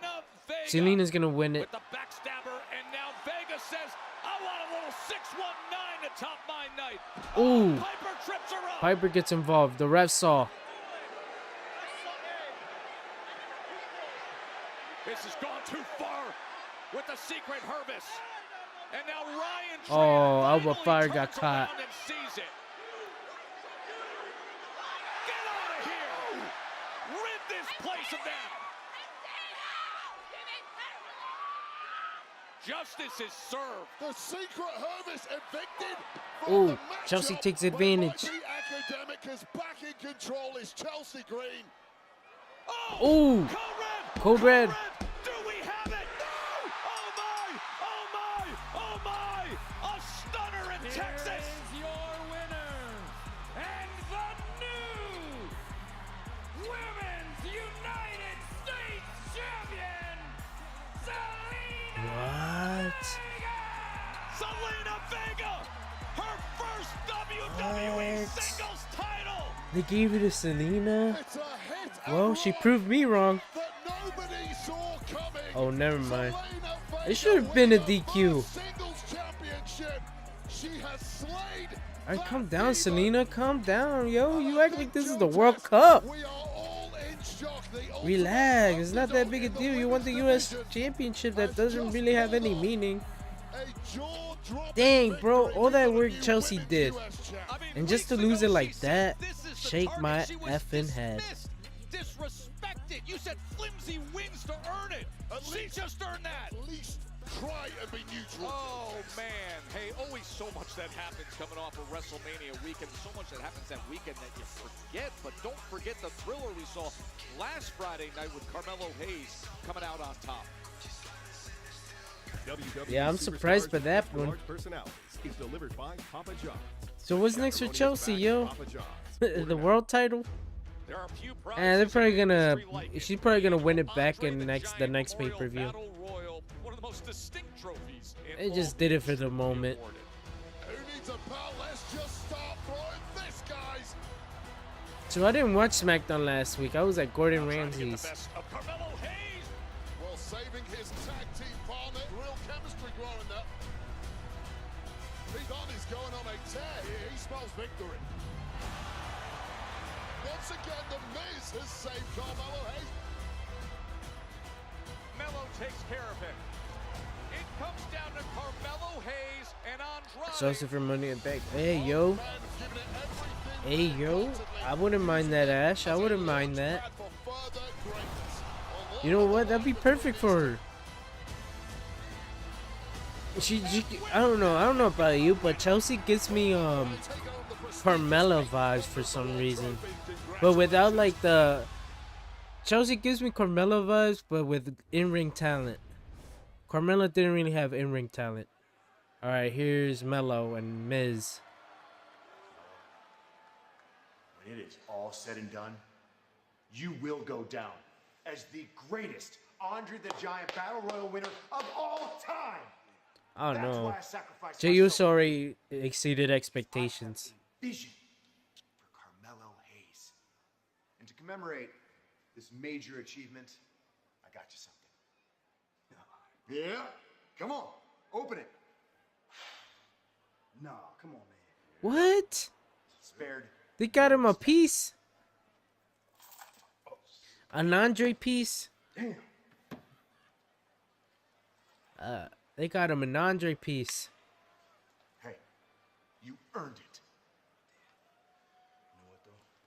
Selena's gonna win it. With the backstabber, and now Vega says, I want a little 619 to top my night. Ooh. Piper trips her up. Piper gets involved. The ref saw. This has gone too far with the secret Hervis. And now Ryan Oh, Trainer Alba finally Fire turns got caught. around and sees it. Get out of here! Rid this place of them! Justice is served. The secret Hervis evicted. Ooh, Chelsea takes advantage. The academic is back in control. Is Chelsea Green. Ooh, Code Red. Do we have it? No! Oh my! Oh my! Oh my! A stunner in Texas! Here is your winner and the new Women's United States Champion, What? Zelina Vega! Her first WWE singles title! They gave it to Selena? It's a hit. Well, she proved me wrong. That nobody saw coming. Oh, never mind. Zelina It should have been a DQ. Singles championship. She has slayed. Alright, calm down, Selena. Calm down, yo. You act like this is the World Cup. We are all in shock. The Relax. It's not that big a deal. You won the U.S. Championship. That doesn't really have any meaning. Dang, bro. All that work Chelsea did. And just to lose it like that, shake my effing head. Disrespected. You said flimsy wins to earn it. She just earned that. At least try and be neutral. Oh man, hey, always so much that happens coming off of WrestleMania weekend. So much that happens that weekend that you forget. But don't forget the thriller we saw last Friday night with Carmelo Hayes coming out on top. Yeah, I'm surprised by that one. So what's next for Chelsea, yo? The world title? There are a few And they're probably gonna. She's probably gonna win it back in the next pay-per-view. One of the most distinct trophies in They just did it for the moment. Who needs a pal? Let's just start throwing this, guys. So I didn't watch SmackDown last week. I was at Gordon Ramsay's. Well, saving his tag team partner. Real chemistry growing there. Pete Dunne is going on a tear here. He smells victory. Once again, The Miz has saved Carmelo Hayes. Melo takes care of him. It comes down to Carmelo Hayes and Andrade. Chelsea for Money in the Bank. Hey, yo. Hey, yo. I wouldn't mind that, Ash. I wouldn't mind that. You know what? That'd be perfect for her. I don't know about you, but Chelsea gives me Carmella vibes for some reason, but without like the. Chelsea gives me Carmella vibes, but with in-ring talent. Carmella didn't really have in-ring talent. All right, here's Melo and Miz. When it is all said and done, you will go down as the greatest Andre the Giant Battle Royal winner of all time. I don't That's know. why I sacrificed Jey Uso already exceeded expectations. vision for Carmelo Hayes. And to commemorate this major achievement, I got you something. Yeah? Come on, open it. No, come on, man. What? Spared. They got him a piece. An Andre piece. Damn. They got him an Andre piece. Hey, you earned it.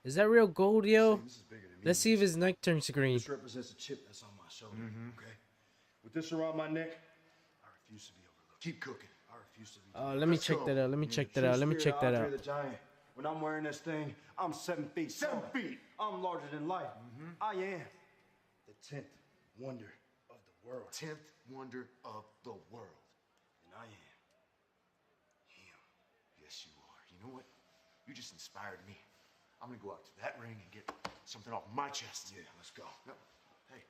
Is that real gold, yo? Let's see if his neck turns green. This represents a chip that's on my shoulder. Okay. With this around my neck, I refuse to be overlooked. Keep cooking. I refuse to be. Let me check that out. Let me check that out. Let me check that out. The Giant. When I'm wearing this thing, I'm 7 feet. 7 feet. I'm larger than life. I am the 10th wonder of the world. 10th wonder of the world. And I am him. Yes, you are. You know what? You just inspired me. I'm gonna go out to that ring and get something off my chest. Yeah, let's go. No. Hey,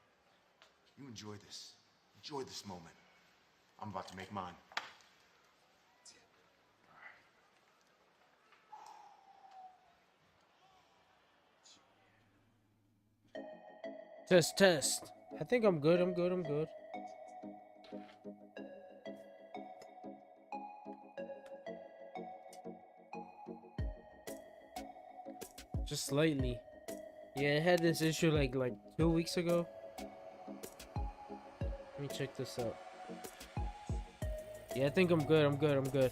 you enjoy this. Enjoy this moment. I'm about to make mine. Test. I think I'm good. I'm good. Just slightly. Yeah, I had this issue like 2 weeks ago. Let me check this out. Yeah, I think I'm good. I'm good.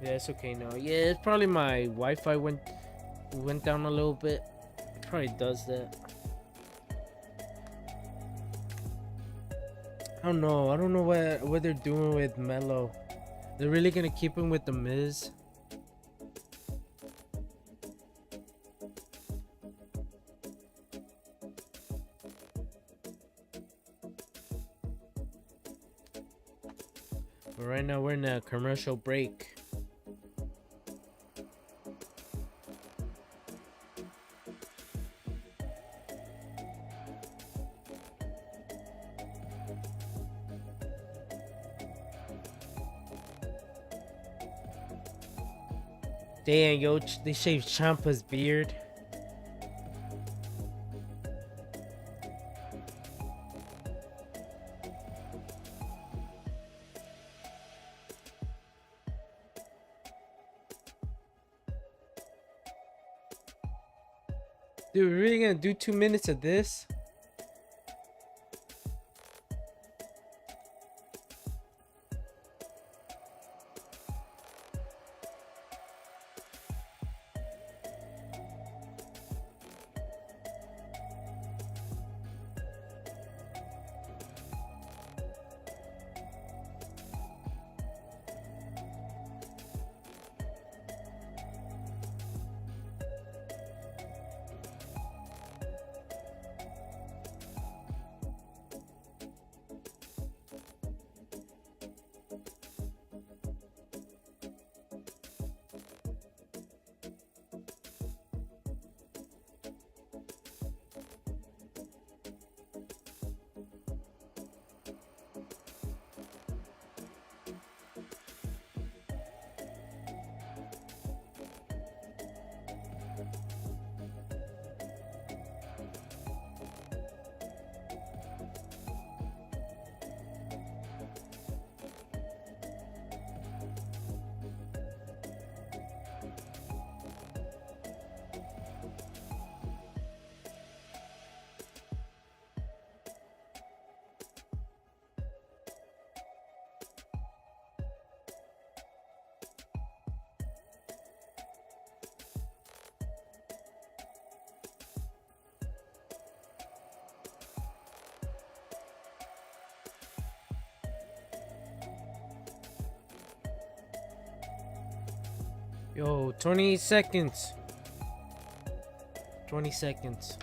Yeah, it's okay now. Yeah, it's probably my Wi-Fi went down a little bit. It probably does that. I don't know what they're doing with Melo. They're really gonna keep him with the Miz. But right now we're in a commercial break. Damn, yo, they shaved Ciampa's beard. Dude, we're really gonna do 2 minutes of this? Yo, 20 seconds. 20 seconds.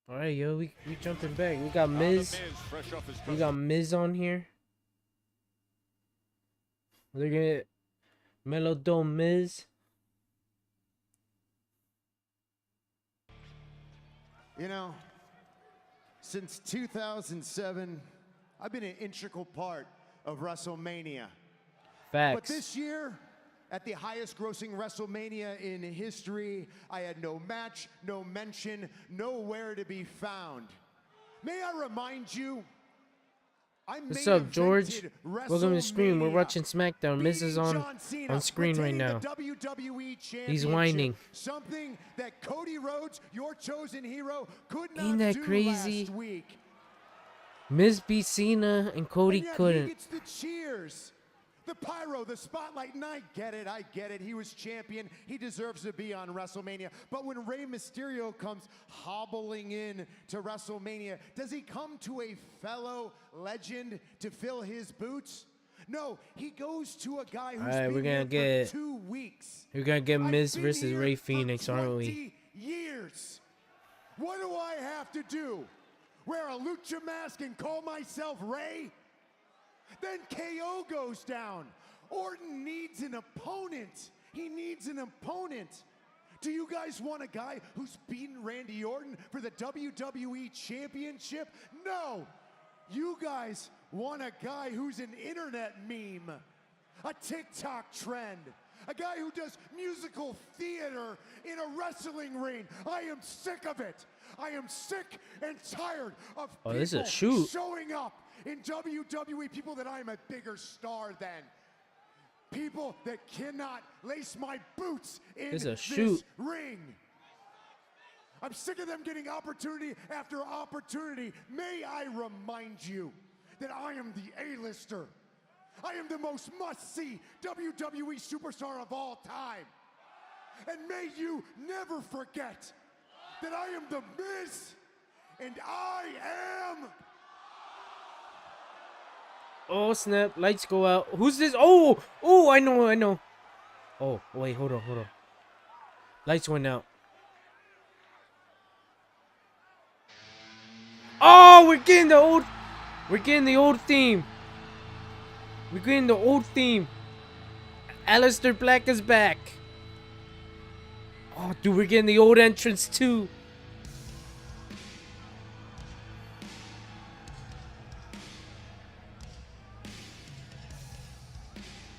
Alright, yo, we jumping back. We got Miz. We got Miz on here. They're gonna Melo Dome Miz. You know, since 2007, I've been an integral part of WrestleMania. Facts. But this year, at the highest grossing WrestleMania in history, I had no match, no mention, nowhere to be found. May I remind you, What's up, George? Welcome to the stream. We're watching Smackdown. Miz is on screen right now. He's whining. Something that Cody Rhodes, your chosen hero, could not Ain't that do crazy? last week. Miz beat Cena and Cody And yet couldn't. He gets the cheers, The pyro, the spotlight, and I get it. He was champion. He deserves to be on WrestleMania. But when Rey Mysterio comes hobbling in to WrestleMania, does he come to a fellow legend to fill his boots? No, he goes to a guy who's been here for 2 weeks. We're gonna get Miz I've been versus here Rey for Phoenix, aren't 20 we? years. What do I have to do? Wear a lucha mask and call myself Rey? Then KO goes down. Orton needs an opponent. He needs an opponent. Do you guys want a guy who's beaten Randy Orton for the WWE Championship? No. You guys want a guy who's an internet meme, a TikTok trend, a guy who does musical theater in a wrestling ring. I am sick of it. I am sick and tired of this is a people shoot. showing up in WWE, people that I'm a bigger star than. People that cannot lace my boots in This is a this shoot. ring. I'm sick of them getting opportunity after opportunity. May I remind you that I am the A-lister. I am the most must-see WWE superstar of all time. And may you never forget that I am the Miz, and I am... Oh snap! Lights go out. Who's this? Oh, oh! I know. Oh wait, hold on. Lights went out. Oh, we're getting the old theme. We're getting the old theme. Aleister Black is back. Oh, dude, we're getting the old entrance too.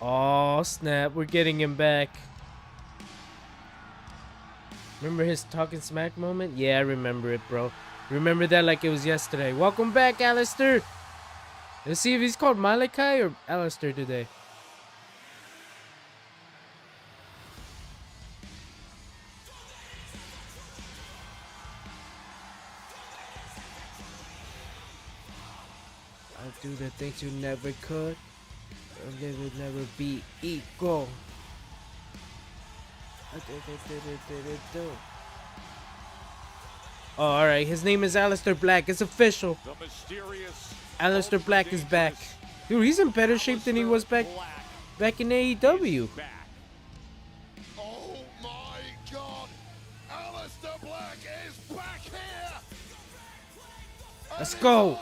Oh snap, we're getting him back. Remember his talking smack moment? Yeah, I remember it, bro. Remember that like it was yesterday. Welcome back, Aleister. Let's see if he's called Malachi or Aleister today. I'll do the things you never could. They would never be equal. Oh, alright. His name is Aleister Black. It's official. The mysterious Aleister Black is back. Dude, he's in better shape than he was back in AEW. Oh my God! Aleister Black is back here! Let's go.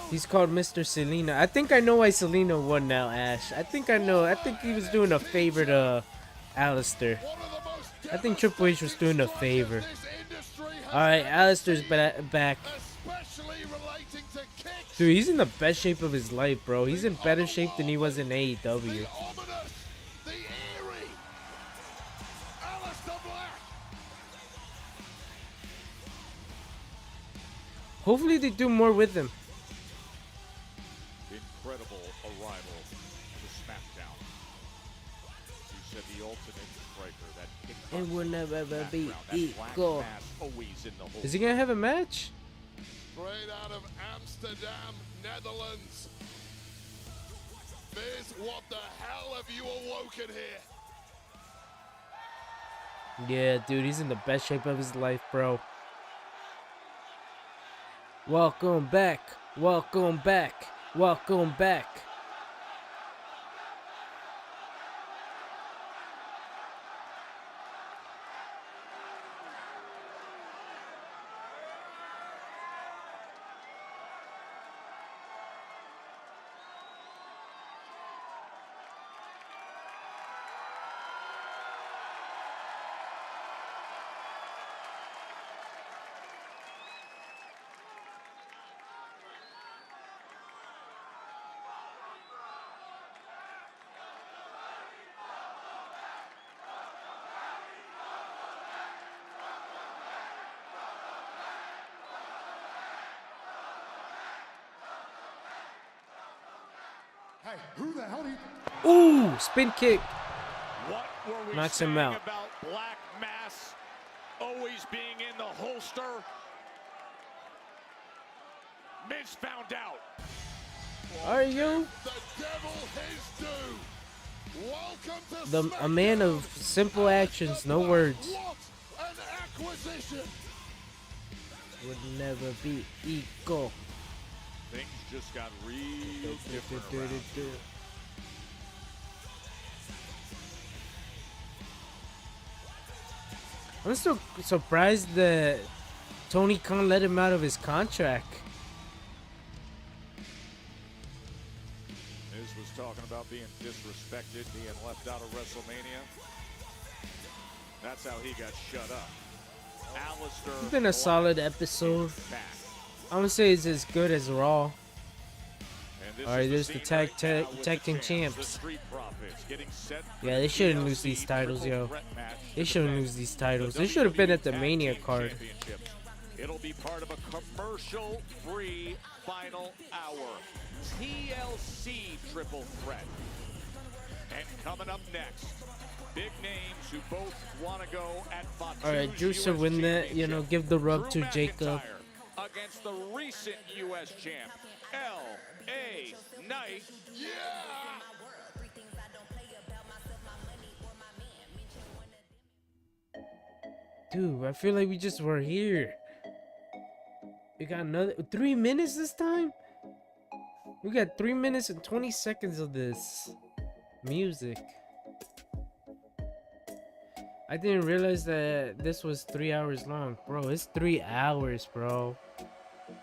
He's called Mr. Selena. I think I know why Selena won now, Ash. I think I know. I think he was doing a favor to Aleister. I think Triple H was doing a favor. Alright, Aleister's back. Dude, he's in the best shape of his life, bro. He's in better shape than he was in AEW. Hopefully they do more with him. Incredible arrival to Smackdown. You said the ultimate striker that kicked It will never be that equal. black mass always in the hole. Is he gonna have a match? Straight out of Amsterdam, Netherlands. Miz, what the hell have you awoken here? Yeah, dude, he's in the best shape of his life, bro. Welcome back. Welcome back. Welcome back. Hey, who the hell do you... Ooh, spin kick. What were we Knocks saying him out. about Black Mass always being in the holster? Miz found out. Are you? The devil his due. Welcome to A man of simple actions, no words. What an acquisition. Would never be equal. Things just got real different around here. I'm still surprised that Tony Khan let him out of his contract. Miz was talking about being disrespected, being left out of WrestleMania. That's how he got shut up. Alistair. It's been a solid episode. I would say it's as good as Raw. Alright, there's the tag team champs. Yeah, they shouldn't lose these titles, yo. They shouldn't lose these titles. They should have been at the Mania card. It'll be part of a commercial-free final hour. TLC triple threat. And coming up next, big names who both want to go at Fatu's Alright, Drew should win that. You know, give the rub to Jacob. Against the recent U.S. champ, L.A. Knight. Yeah! Dude, I feel like we just were here. We got another 3 minutes this time? We got 3 minutes and 20 seconds of this music. I didn't realize that this was 3 hours long. Bro, it's 3 hours, bro.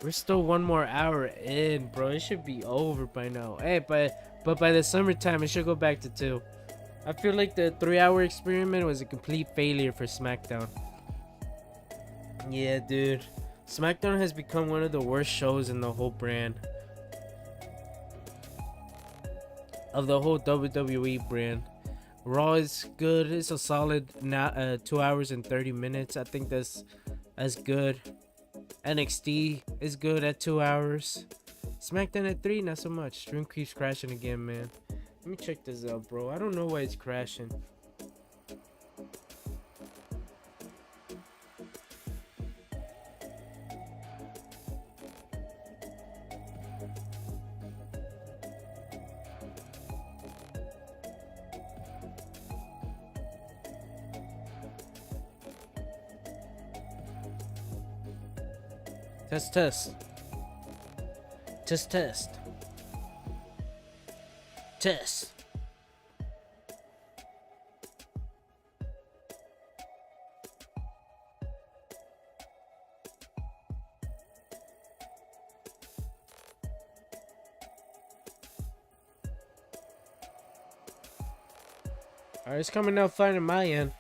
We're still 1 more hour in, bro. It should be over by now. Hey, but by the summertime, it should go back to 2. I feel like the 3-hour experiment was a complete failure for Smackdown. Yeah, dude. Smackdown has become one of the worst shows in the whole brand. Of the whole WWE brand. Raw is good. It's a solid 2 hours and 30 minutes. I think that's good. NXT is good at 2 hours. SmackDown at 3, not so much. Stream keeps crashing again, man. Let me check this out, bro. I don't know why it's crashing. Test. Alright, it's coming out fine on my end.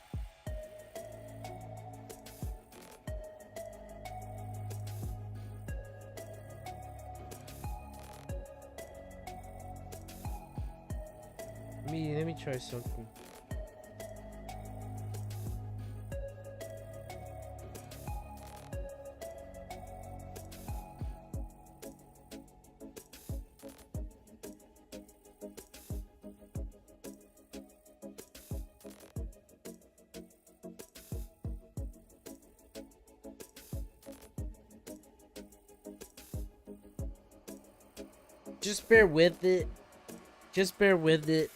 Let me try something. Just bear with it. Just bear with it.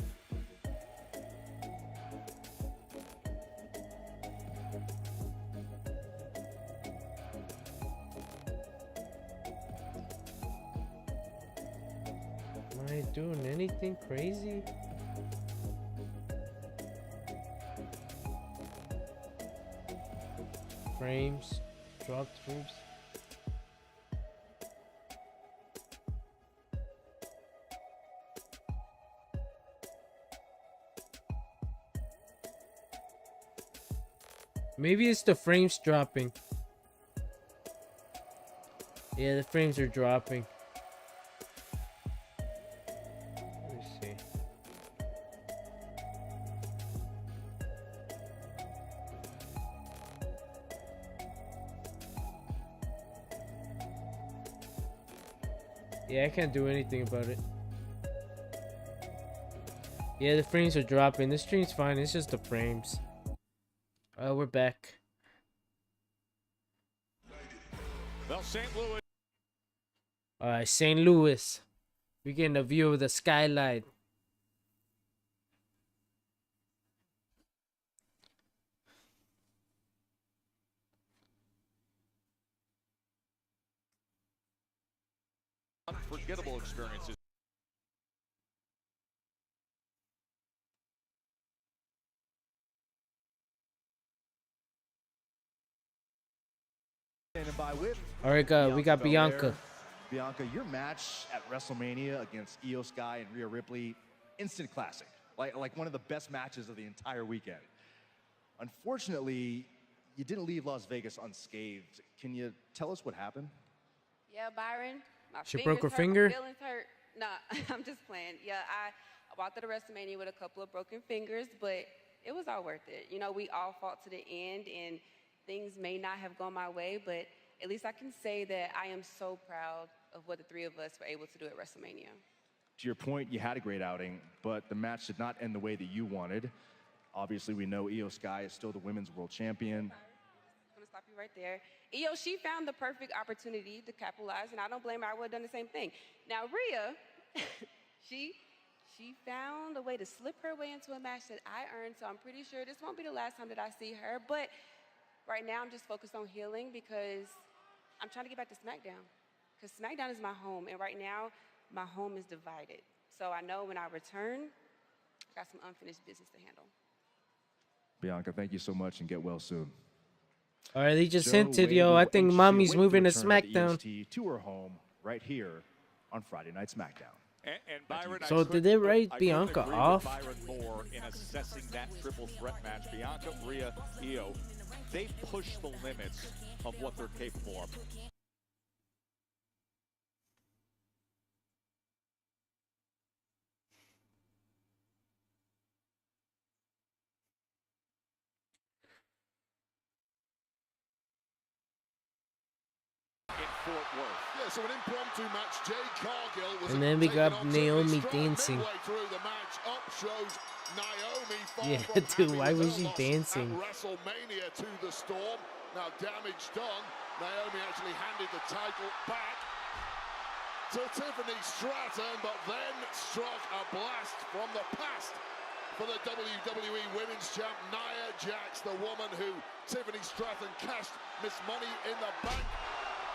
Am I doing anything crazy? Frames, dropped frames. Maybe it's the frames dropping. Yeah, the frames are dropping. Let me see. Yeah, I can't do anything about it. Yeah, the frames are dropping. The stream's fine. It's just the frames. We're back. Well, St. Louis. Alright, St. Louis. We're getting a view of the skyline. Unforgettable experiences. Standing by with All right, we got Bianca. Bianca, your match at WrestleMania against Io Sky and Rhea Ripley, instant classic. Like one of the best matches of the entire weekend. Unfortunately, you didn't leave Las Vegas unscathed. Can you tell us what happened? Yeah, Byron. My She fingers broke her hurt, finger? My feelings hurt. Nah, I'm just playing. Yeah, I walked out of WrestleMania with a couple of broken fingers, but it was all worth it. You know, we all fought to the end, and things may not have gone my way, but at least I can say that I am so proud of what the three of us were able to do at WrestleMania. To your point, you had a great outing, but the match did not end the way that you wanted. Obviously, we know Io Sky is still the women's world champion. I'm gonna stop you right there. Io, she found the perfect opportunity to capitalize, and I don't blame her. I would have done the same thing. Now, Rhea, she found a way to slip her way into a match that I earned, so I'm pretty sure this won't be the last time that I see her. But right now, I'm just focused on healing because I'm trying to get back to Smackdown. Because Smackdown is my home, and right now, my home is divided. So I know when I return, I got some unfinished business to handle. Bianca, thank you so much and get well soon. All right, they just Joe, hinted, Wade, yo. we I will think anxiously mommy's await the moving to return of the SmackDown. EST to her home right here on Friday Night SmackDown. And Byron, So did they write I couldn't Bianca agree off? with Byron more in assessing that triple threat match. Bianca, Rhea, Io, they push the limits of what they're capable of. In Fort Worth. Yeah, so an impromptu match. Jade Cargill was And then we taken got on Naomi Tiffany Stratton dancing. midway through the match. Up shows Naomi far Yeah, from dude, happy why with was her she loss dancing? At WrestleMania to the Storm. Now damage done. Naomi actually handed the title back to Tiffany Stratton, but then struck a blast from the past for the WWE Women's Champ, Nia Jax, the woman who Tiffany Stratton cashed Miss Money in the Bank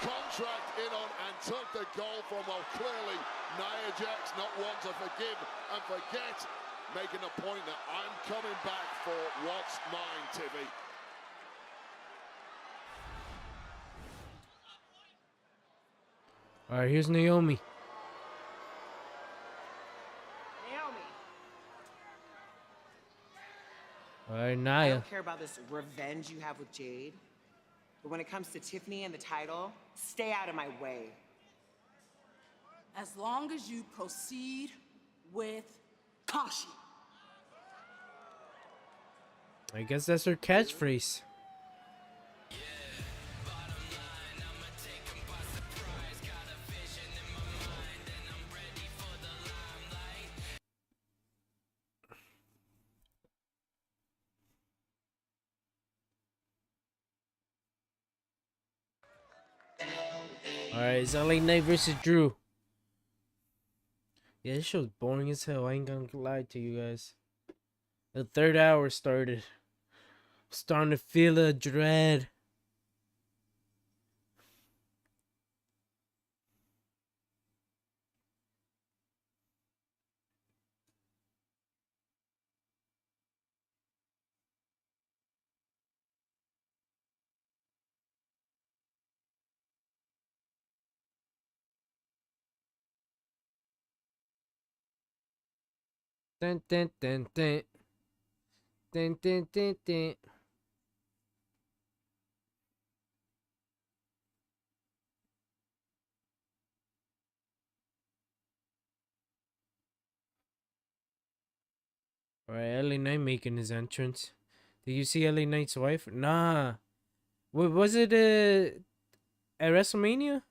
contract in on and took the gold from. Well, clearly Nia Jax not one to forgive and forget, making a point that I'm coming back for what's mine, Tiffy. All right, here's Naomi. Naomi, All right, I Nia. don't care about this revenge you have with Jade, but when it comes to Tiffany and the title, stay out of my way. As long as you proceed with caution. I guess that's her catchphrase. Alright, it's LA Knight versus Drew. Yeah, this show's boring as hell. I ain't gonna lie to you guys. The third hour started. Starting to feel a dread. Dun dun dun dun. Dun dun dun dun. Alright, LA Knight making his entrance. Did you see LA Knight's wife? Nah. What was it at WrestleMania?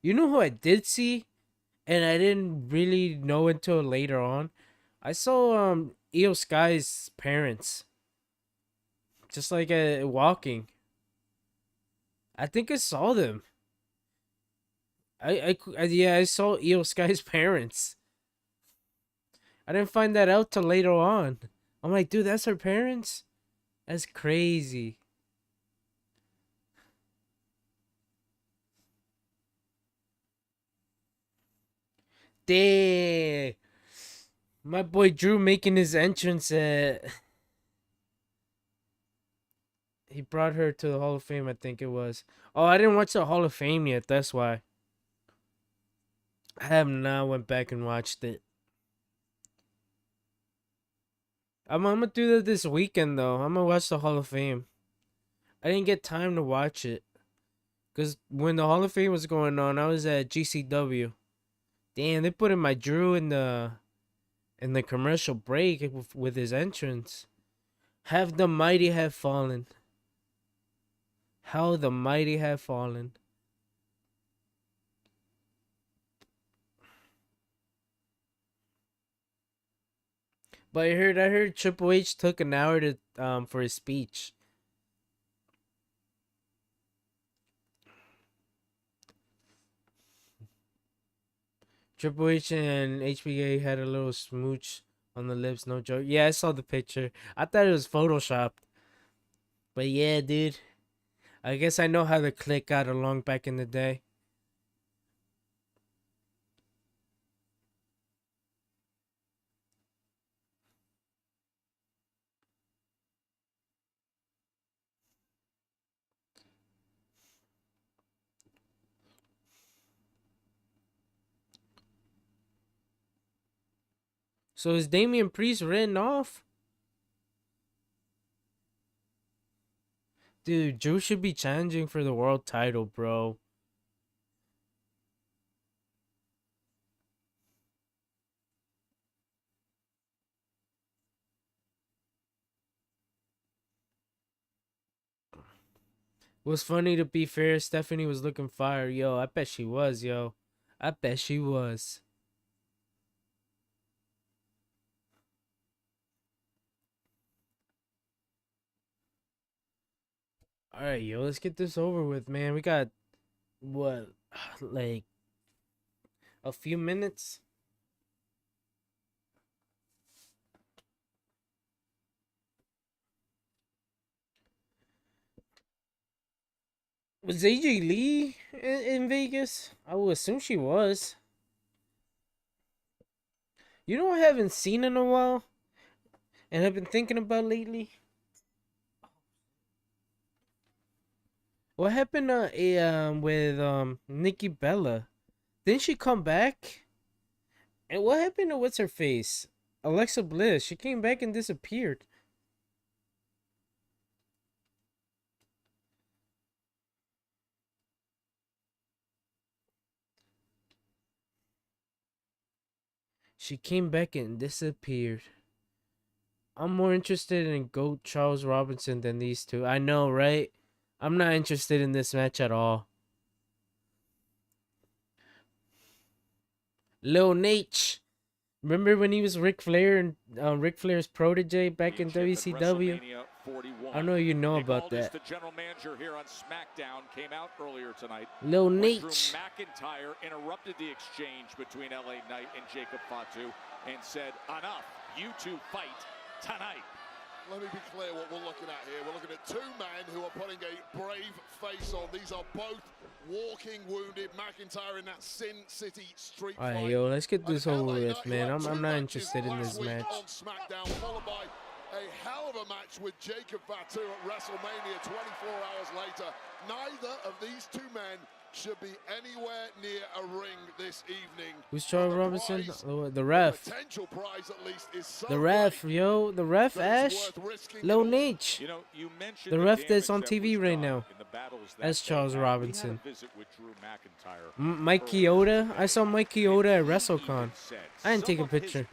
You know who I did see? And I didn't really know until later on. I saw Io Sky's parents. Just like walking. I think I saw them. Yeah, I saw Io Sky's parents. I didn't find that out till later on. I'm like, dude, that's her parents? That's crazy. Damn. My boy Drew making his entrance at... He brought her to the Hall of Fame, I think it was. Oh, I didn't watch the Hall of Fame yet, that's why. I have not went back and watched it. I'm gonna do that this weekend, though. I'm gonna watch the Hall of Fame. I didn't get time to watch it. Because when the Hall of Fame was going on, I was at GCW. Damn, they put in my Drew in the commercial break with his entrance. Have the mighty have fallen. How the mighty have fallen. But I heard Triple H took an hour to for his speech. Triple H and HBK had a little smooch on the lips, no joke. Yeah, I saw the picture. I thought it was photoshopped. But yeah, dude. I guess I know how the Click got along back in the day. So is Damian Priest written off? Dude, Drew should be challenging for the world title, bro. Was funny, to be fair. Stephanie was looking fire. Yo, I bet she was, yo. I bet she was. Alright, yo, let's get this over with, man. We got, what, like, a few minutes? Was AJ Lee in Vegas? I would assume she was. You know, I haven't seen in a while, and I've been thinking about lately. What happened with Nikki Bella? Didn't she come back? And what happened to what's her face? Alexa Bliss. She came back and disappeared. She came back and disappeared. I'm more interested in GOAT Charles Robinson than these two. I know, right? I'm not interested in this match at all. Lil Nate. Remember when he was Ric Flair and Ric Flair's protege back in WCW? I don't know if you know about that. The general manager here on Smackdown came out earlier tonight. Lil Nate. Drew McIntyre interrupted the exchange between LA Knight and Jacob Fatu and said, "Enough, you two fight tonight." Let me be clear what we're looking at here. We're looking at two men who are putting a brave face on. These are both walking wounded. McIntyre in that Sin City street fight. Alright, yo, let's get this over with, man. I'm not interested in this match. On Smackdown, followed by a hell of a match with Jacob Fatu at WrestleMania 24 hours later. Neither of these two men should be anywhere near a ring this evening. Who's Charles Robinson? The ref. The potential prize, at least, is so The ref, yo. The ref, Ash. Lil Nate. You know, you mentioned the ref that's on TV right now. That's Charles Robinson. Mike Chioda. I saw Mike Chioda at WrestleCon. I didn't take a picture.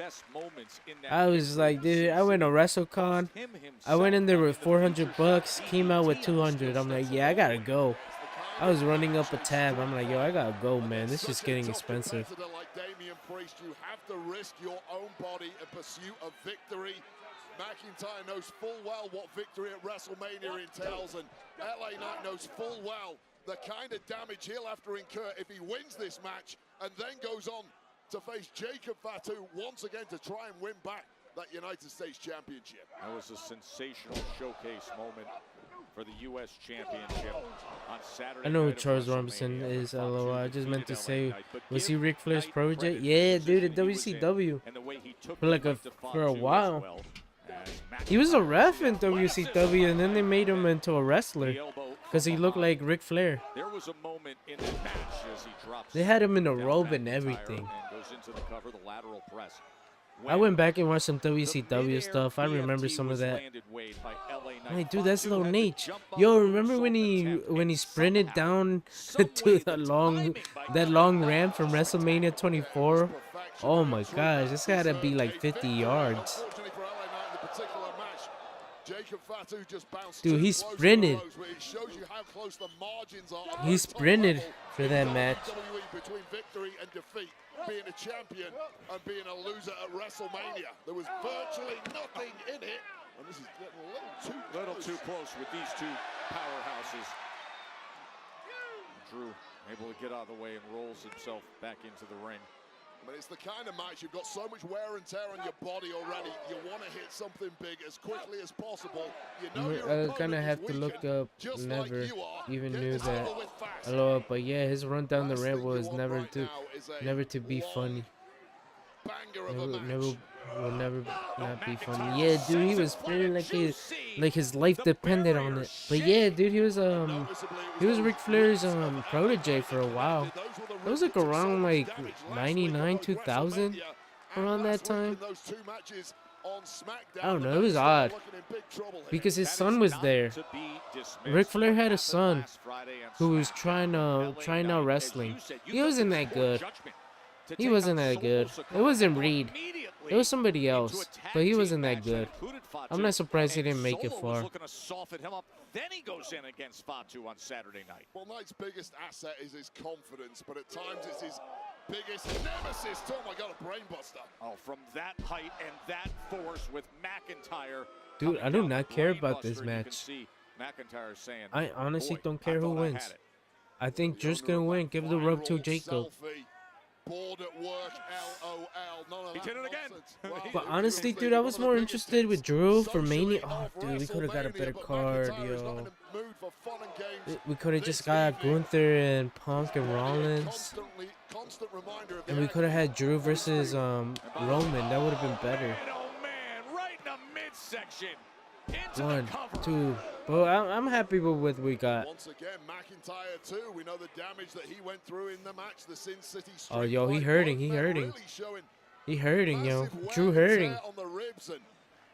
I was like, dude, I went to WrestleCon. I went in there with $400, came out with 200. I'm like, yeah, I gotta go. I was running up a tab. I'm like, yo, I gotta go, man. This is getting expensive. Like Damian Priest, you have to risk your own body in pursuit of victory. McIntyre knows full well what victory at WrestleMania entails, and LA Knight knows full well the kind of damage he'll have to incur if he wins this match and then goes on to face Jacob Fatu once again to try and win back that United States Championship. That was a sensational showcase moment for the U.S. Championship on Saturday. I know who night of Charles WrestleMania, Robinson where is, Fatu LOL. I just meant to defeated say, LA Knight. But was he give Ric Flair's Knight protege? credit for Yeah, the dude, at position he was in WCW. and the way he took For the like fight to for a Fatu as while. well, as He was a McIntyre ref was in WCW, and then they made him into a wrestler because he looked like Ric Flair. There was a moment in that match as he drops. They had him in a down robe and McIntyre everything. and goes into the cover, the lateral press. I went back and watched some WCW stuff. I remember some of that. Hey, dude, that's Lil Nate. Yo, remember when he sprinted down to that long ramp from WrestleMania 24? Oh my gosh, this had to be like 50 yards. Dude, he sprinted. He sprinted for that match. Between victory and defeat, being a champion and being a loser at WrestleMania. There was virtually nothing in it, and this is getting a little too close with these two powerhouses. Drew able to get out of the way and rolls himself back into the ring. But it's the kind of match, you've got so much wear and tear on your body already. You want to hit something big as quickly as possible. You know your I kind of have to look up. Never even knew that. Hello, but yeah, his run down the ramp was never to be funny. Will never not be funny. Yeah, dude, he was spinning like his life depended on it. But yeah, dude, he was Ric Flair's protege for a while. It was like around like 99, 2000, around that time. I don't know, it was odd because his son was there. Ric Flair had a son who was trying out wrestling. He wasn't that good. He wasn't that good. It wasn't Reed. It was somebody else, but he wasn't that good. I'm not surprised he didn't make it far. Then he goes in against Fatu on Saturday night. Well, Knight's biggest asset is his confidence, but at times it's his biggest nemesis. Oh my God, a brainbuster. Oh, from that height and that force with McIntyre. Dude, I do not care about this match. McIntyre saying, I honestly don't care who wins. I think Drew's gonna win. Give the rub to Jacob. Bored at work, LOL. None of he did it again. But honestly, dude, I was more interested with Drew for Mania. Oh, dude, we could have got a better card, yo. We could have just got Gunther and Punk and Rollins. And we could have had Drew versus Roman. That would have been better. Oh man, right in the midsection. 1, 2. But I'm happy with what we got. Once again, McIntyre too. We know the damage that he went through in the match. The Sin City oh, yo, he hurting. He hurting. He hurting, yo. Drew hurting. On the ribs, and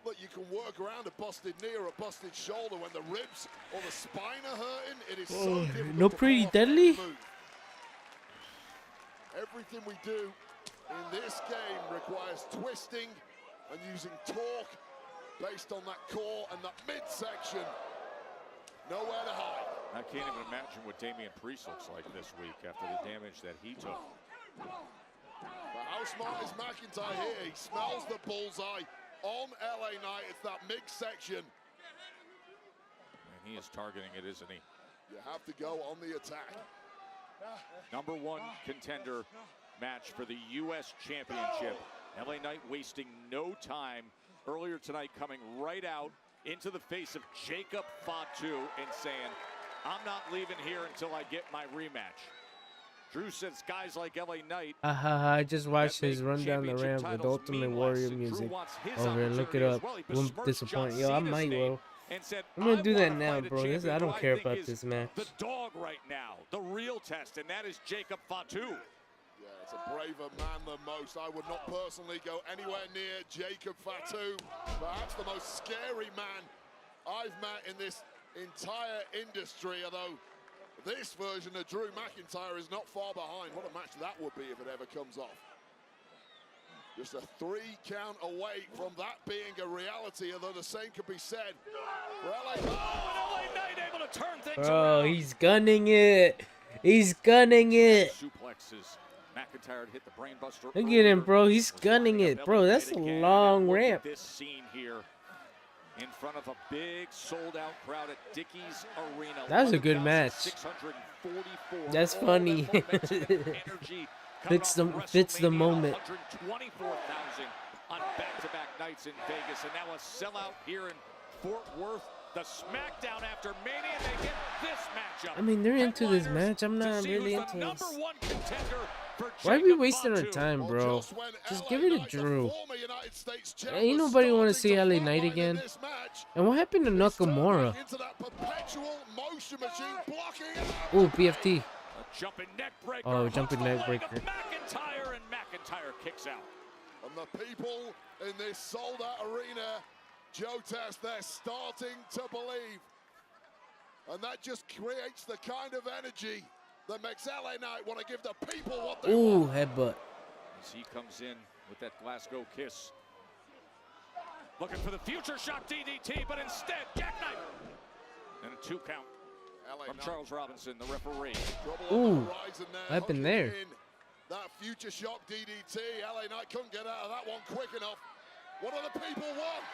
look, you can work around a busted knee or a busted shoulder when the ribs or the spine are hurting. It is so difficult. No pretty deadly. Everything we do in this game requires twisting and using torque based on that core and that midsection. Nowhere to hide. I can't even imagine what Damian Priest looks like this week after the damage that he took. But how smart is McIntyre here? He smells the bullseye on LA Knight. It's that midsection. And he is targeting it, isn't he? You have to go on the attack. Number 1 contender match for the U.S. Championship. LA Knight wasting no time earlier tonight, coming right out into the face of Jacob Fatu and saying, I'm not leaving here until I get my rematch. Drew says guys like LA Knight. I just watched his run down the ramp with Ultimate Warrior music over and look it up. Won't disappoint. Yo, I might, bro. I'm gonna do that now, bro. I don't care about this match. The dog right now, the real test, and that is Jacob Fatu. Yeah, it's a braver man than most. I would not personally go anywhere near Jacob Fatu. Perhaps the most scary man I've met in this entire industry, although this version of Drew McIntyre is not far behind. What a match that would be if it ever comes off. Just a 3 count away from that being a reality, although the same could be said for LA. Oh, and LA Knight able to turn things around. He's gunning it. Suplexes. McIntyre hit the brainbuster. Look at him, bro. He's gunning it, bro. That's a long ramp. This scene here in front of a big sold-out crowd at Dickies Arena. That was a good match. 644. That's All funny. that momentum and energy fits coming the off fits the WrestleMania, moment. 124,000 on back-to-back nights in Vegas, and now a sellout here in Fort Worth. The Smackdown after Mania, they get this matchup. I mean, they're into this match. I'm not really into this. Why are we wasting our time, bro? Just give it to Drew. Ain't nobody want to see LA Knight again. And what happened to Nakamura? Oh, BFT. Oh, jumping neck breaker. McIntyre, and McIntyre kicks out. And the people in this sold-out arena, Joe Test, they're starting to believe. And that just creates the kind of energy that makes LA Knight want to give the people what they Ooh, want. headbutt. As he comes in with that Glasgow kiss. Looking for the future shock DDT, but instead, jackknife. And a 2 count from Charles Robinson, the referee. Ooh, what happened there? That future shock DDT, LA Knight couldn't get out of that one quick enough. What do the people want?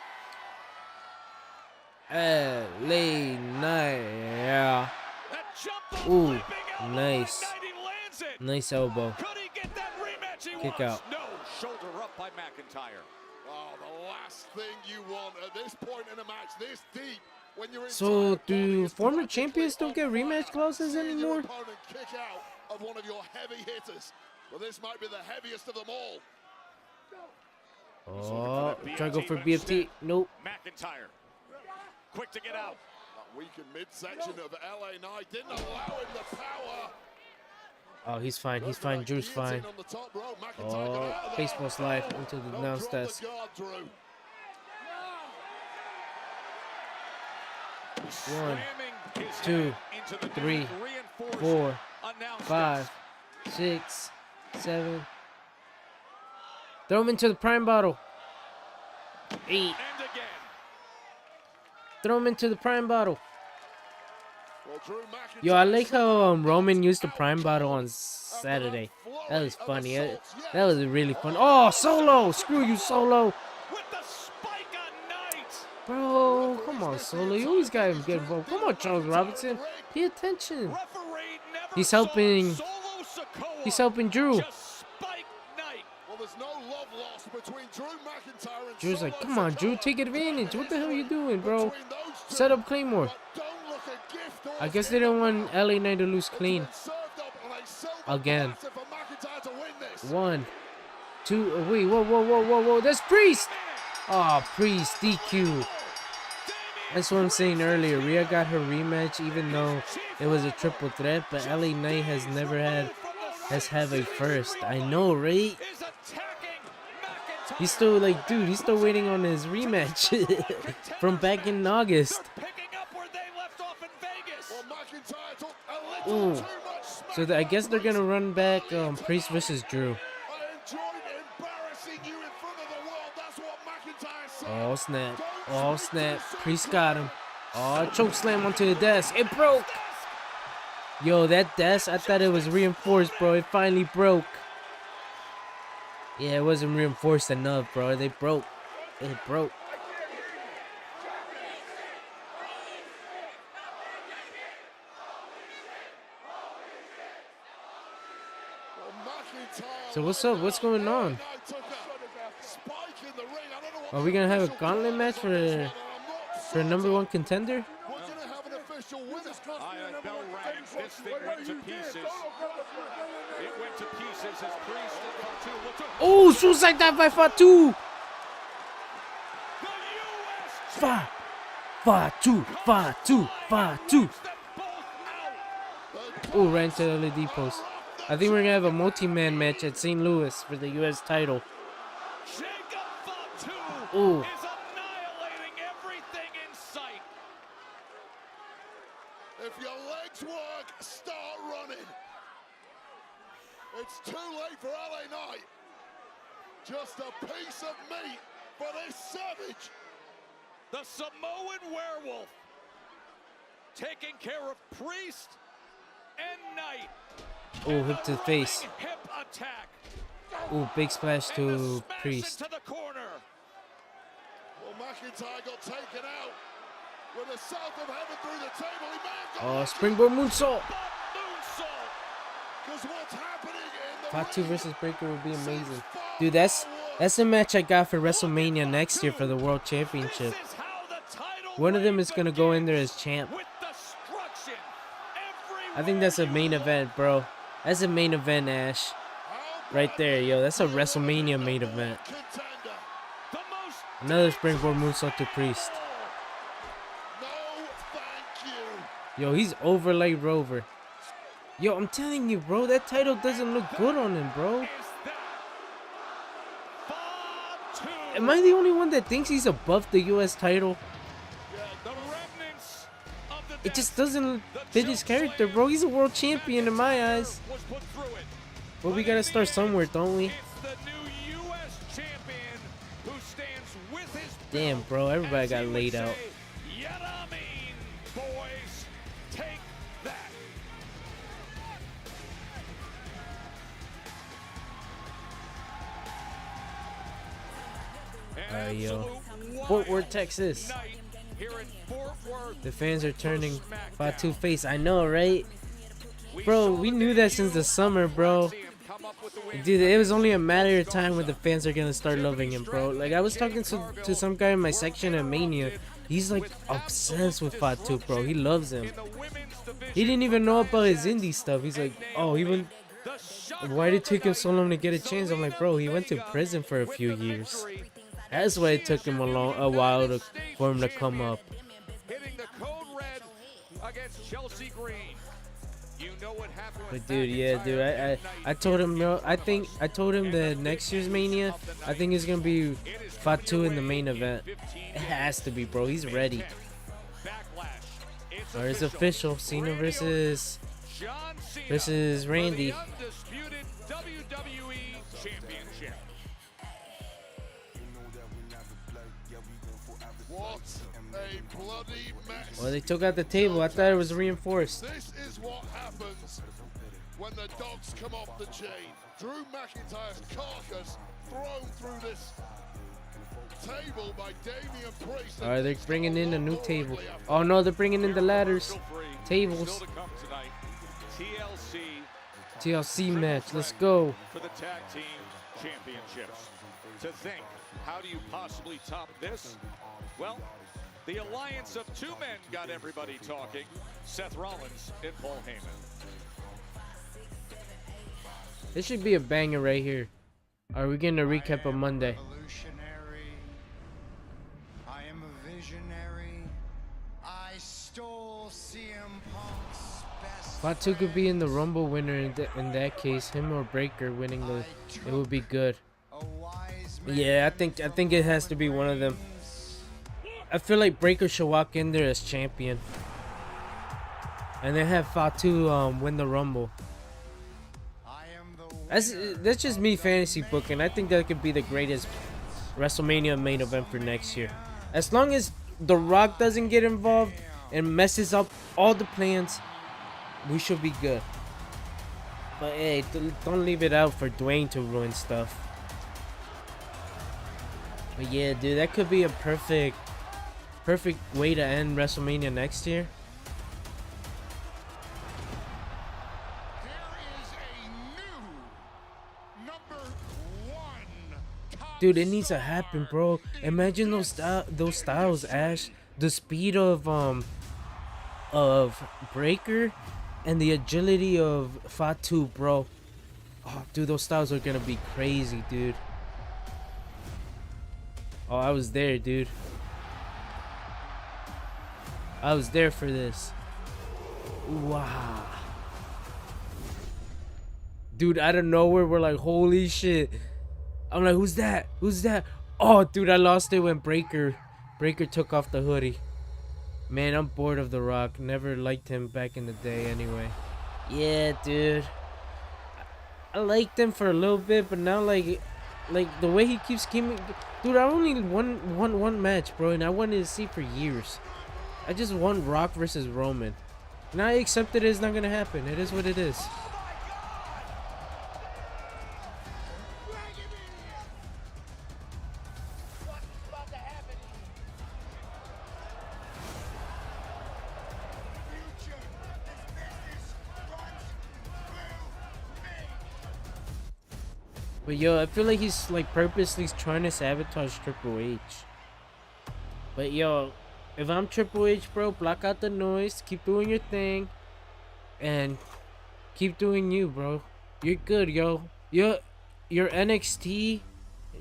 LA Knight, yeah. Ooh, nice. Nice elbow. Kick out. No, shoulder up by McIntyre. Oh, the last thing you want at this point in a match this deep, when you're in So, do former champions don't get rematch clauses anymore? opponent kick out of one of your heavy hitters. Well, this might be the heaviest of them all. Oh, try to go for BFT. Nope. McIntyre, quick to get out. That weakened midsection of LA Knight didn't allow him the power. Oh, he's fine. He's fine. Drew's fine. Oh, baseball slide into the announce desk. 1, 2, 3, 4, 5, 6, 7. Throw him into the prime bottle. 8. Throw him into the prime bottle. Yo, I like how Roman used the prime bottle on Saturday. That was funny. That was really fun. Oh, Solo! Screw you, Solo! Bro, come on, Solo. You always got him get involved. Come on, Charles Robinson. Pay attention. He's helping. He's helping Drew. Drew's like, come on, Drew, take advantage. What the hell are you doing, bro? Set up Claymore. I guess they don't want LA Knight to lose clean. Again. 1, 2. Oh, wait, whoa. That's Priest. Oh, Priest, DQ. That's what I'm saying earlier. Rhea got her rematch even though it was a triple threat, but LA Knight has never had a first. I know, right? He's still like, dude, he's still waiting on his rematch from back in August. Ooh. So I guess they're gonna run back Priest versus Drew. Oh snap! Oh snap! Priest got him. Oh, choke slam onto the desk. It broke. Yo, that desk, I thought it was reinforced, bro. It finally broke. Yeah, it wasn't reinforced enough, bro. They broke. It broke. So what's up? What's going on? Are we gonna have a gauntlet match for a #1 contender? This thing went to pieces. It went to pieces as Priest and Fatu. Oh, suicide dive by Fatu. Fatu. Oh, ran to the LED post. I think we're gonna have a multi-man match at St. Louis for the U.S. title. Oh. If your legs work, start running. It's too late for LA Knight. Just a piece of meat for this savage. The Samoan werewolf taking care of Priest and Knight. Oh, hip to the face. Hip attack. Oh, big splash to Priest. Well, McIntyre got taken out with a south of heaven through the table. He may have gone Springboard moonsault. because what's happening in the Fatu versus Breaker would be amazing. Dude, that's a match I got for WrestleMania next year for the World Championship. One of them is going to go in there as champ. I think that's a main event, bro. That's a main event, Ash. Right there, yo. That's a WrestleMania main event. Another springboard moonsault to Priest. Yo, he's over like Rover. Yo, I'm telling you, bro, that title doesn't look good on him, bro. Am I the only one that thinks he's above the US title? It just doesn't fit his character, bro. He's a world champion in my eyes. But we gotta start somewhere, don't we? Damn, bro, everybody got laid out. Yo. Fort Worth, Texas. The fans are turning Fatu face. I know, right? Bro, we knew that since the summer, bro. Dude, it was only a matter of time when the fans are gonna start loving him, bro. Like, I was talking to some guy in my section at Mania. He's like obsessed with Fatu, bro. He loves him. He didn't even know about his indie stuff. He's like, oh, he went. Why did it take him so long to get a chance? I'm like, bro, he went to prison for a few years. That's why it took him a while for him to come up. But dude, yeah, dude, I told him, bro. I told him that next year's Mania, I think it's gonna be Fatu in the main event. It has to be, bro. He's ready. Or it's official. Cena versus Randy. Well, they took out the table. I thought it was reinforced. This is what happens when the dogs come off the chain. Drew McIntyre's carcass thrown through this table by Damian Priest. Alright, they're bringing in a new table. Oh no, they're bringing in the ladders. Tables. TLC match. Let's go. For the tag team championships. To think, how do you possibly top this? Well, the alliance of two men got everybody talking. Seth Rollins and Paul Heyman. This should be a banger right here. Are we getting a recap on Monday? I am a visionary. I stole CM Punk's best. Fatu could be in the Rumble winner in that case. Him or Breaker winning it would be good. Yeah, I think it has to be one of them. I feel like Breaker should walk in there as champion, and then have Fatu win the Rumble. That's just me fantasy booking. I think that could be the greatest WrestleMania main event for next year. As long as The Rock doesn't get involved and messes up all the plans, we should be good. But hey, don't leave it out for Dwayne to ruin stuff. But yeah, dude, that could be a perfect way to end WrestleMania next year. Dude, it needs to happen, bro. Imagine those styles, Ash. The speed of Breaker and the agility of Fatu, bro. Oh, dude, those styles are gonna be crazy, dude. Oh, I was there, dude. I was there for this. Wow. Dude, out of nowhere, we're like, holy shit. I'm like, who's that? Who's that? Oh, dude, I lost it when Breaker took off the hoodie. Man, I'm bored of The Rock. Never liked him back in the day anyway. Yeah, dude. I liked him for a little bit, but now, like the way he keeps coming. Dude, I only won one match, bro, and I wanted to see for years. I just won Rock versus Roman. Now I accept it is not gonna happen. It is what it is. But yo, I feel like he's like purposely trying to sabotage Triple H. But yo, if I'm Triple H, bro, block out the noise, keep doing your thing, and keep doing you, bro. You're good, yo. Your NXT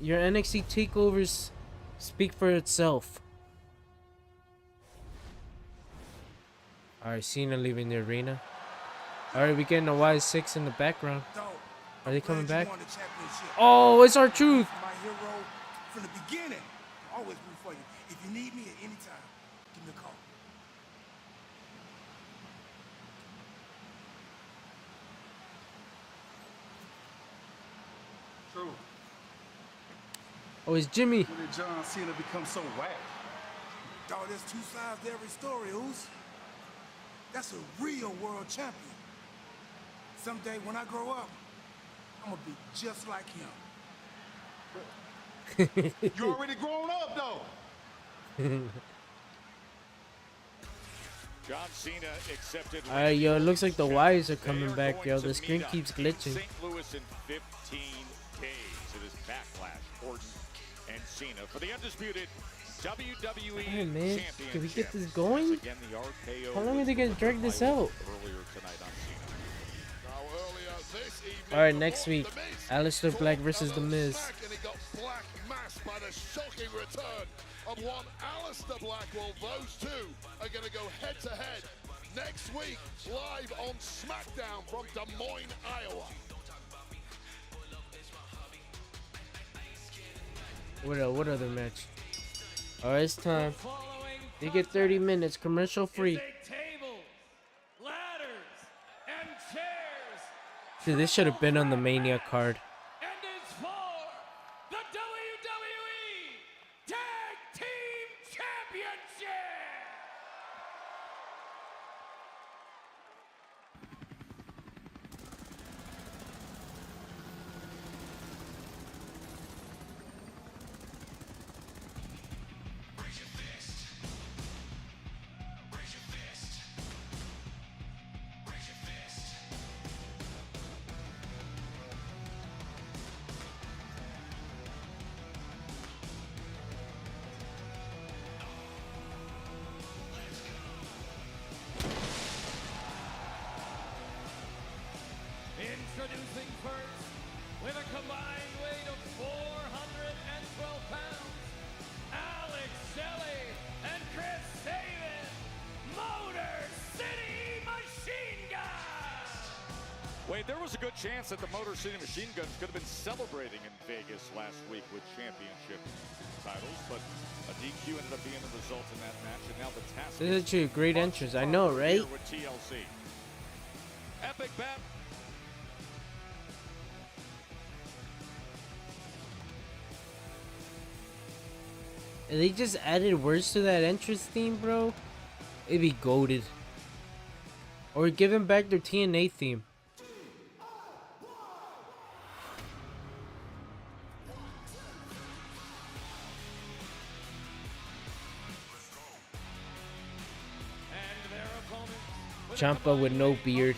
takeovers speak for itself. Alright, Cena leaving the arena. Alright, we getting a Y6 in the background. Are they coming back? Oh, it's R-Truth. My hero from the beginning. Always root for you. If you need me at any time, give me a call. True. Oh, it's Jimmy. When did John Cena become so whack? Dog, there's two sides to every story, Oos. That's a real world champion. Someday when I grow up, I'm gonna be just like him. You already grown up, though. John Cena accepted. Alright, yo, it looks like the wires are coming back, yo. The screen keeps glitching. St. Louis in 15 days. It is Backlash, Orton and Cena for the undisputed WWE Alright, man. Championship. Can we get this going? Again, the RKO How long are they gonna drag this out? earlier tonight on Cena. Alright, next week, Aleister Black versus The Miz. And he got black masked by the shocking return of one Aleister Black. Well, those two are going to go head to head next week, live on Smackdown from Des Moines, Iowa. What other match? Alright, it's time. They get 30 minutes, commercial free. Dude, this should have been on the Mania card. The WWE Tag Team Championship! Introducing first, with a combined weight of 412 pounds, Alex Shelley and Chris Sabin, Motor City Machine Guns! Wait, there was a good chance that the Motor City Machine Guns could have been celebrating in Vegas last week with championship titles, but a DQ ended up being the result in that match, and now the task This is actually a great entrance, I know, right? with TLC. Epic bat. If they just added words to that entrance theme, bro, it'd be goated. Or give them back their TNA theme. Ciampa with no beard,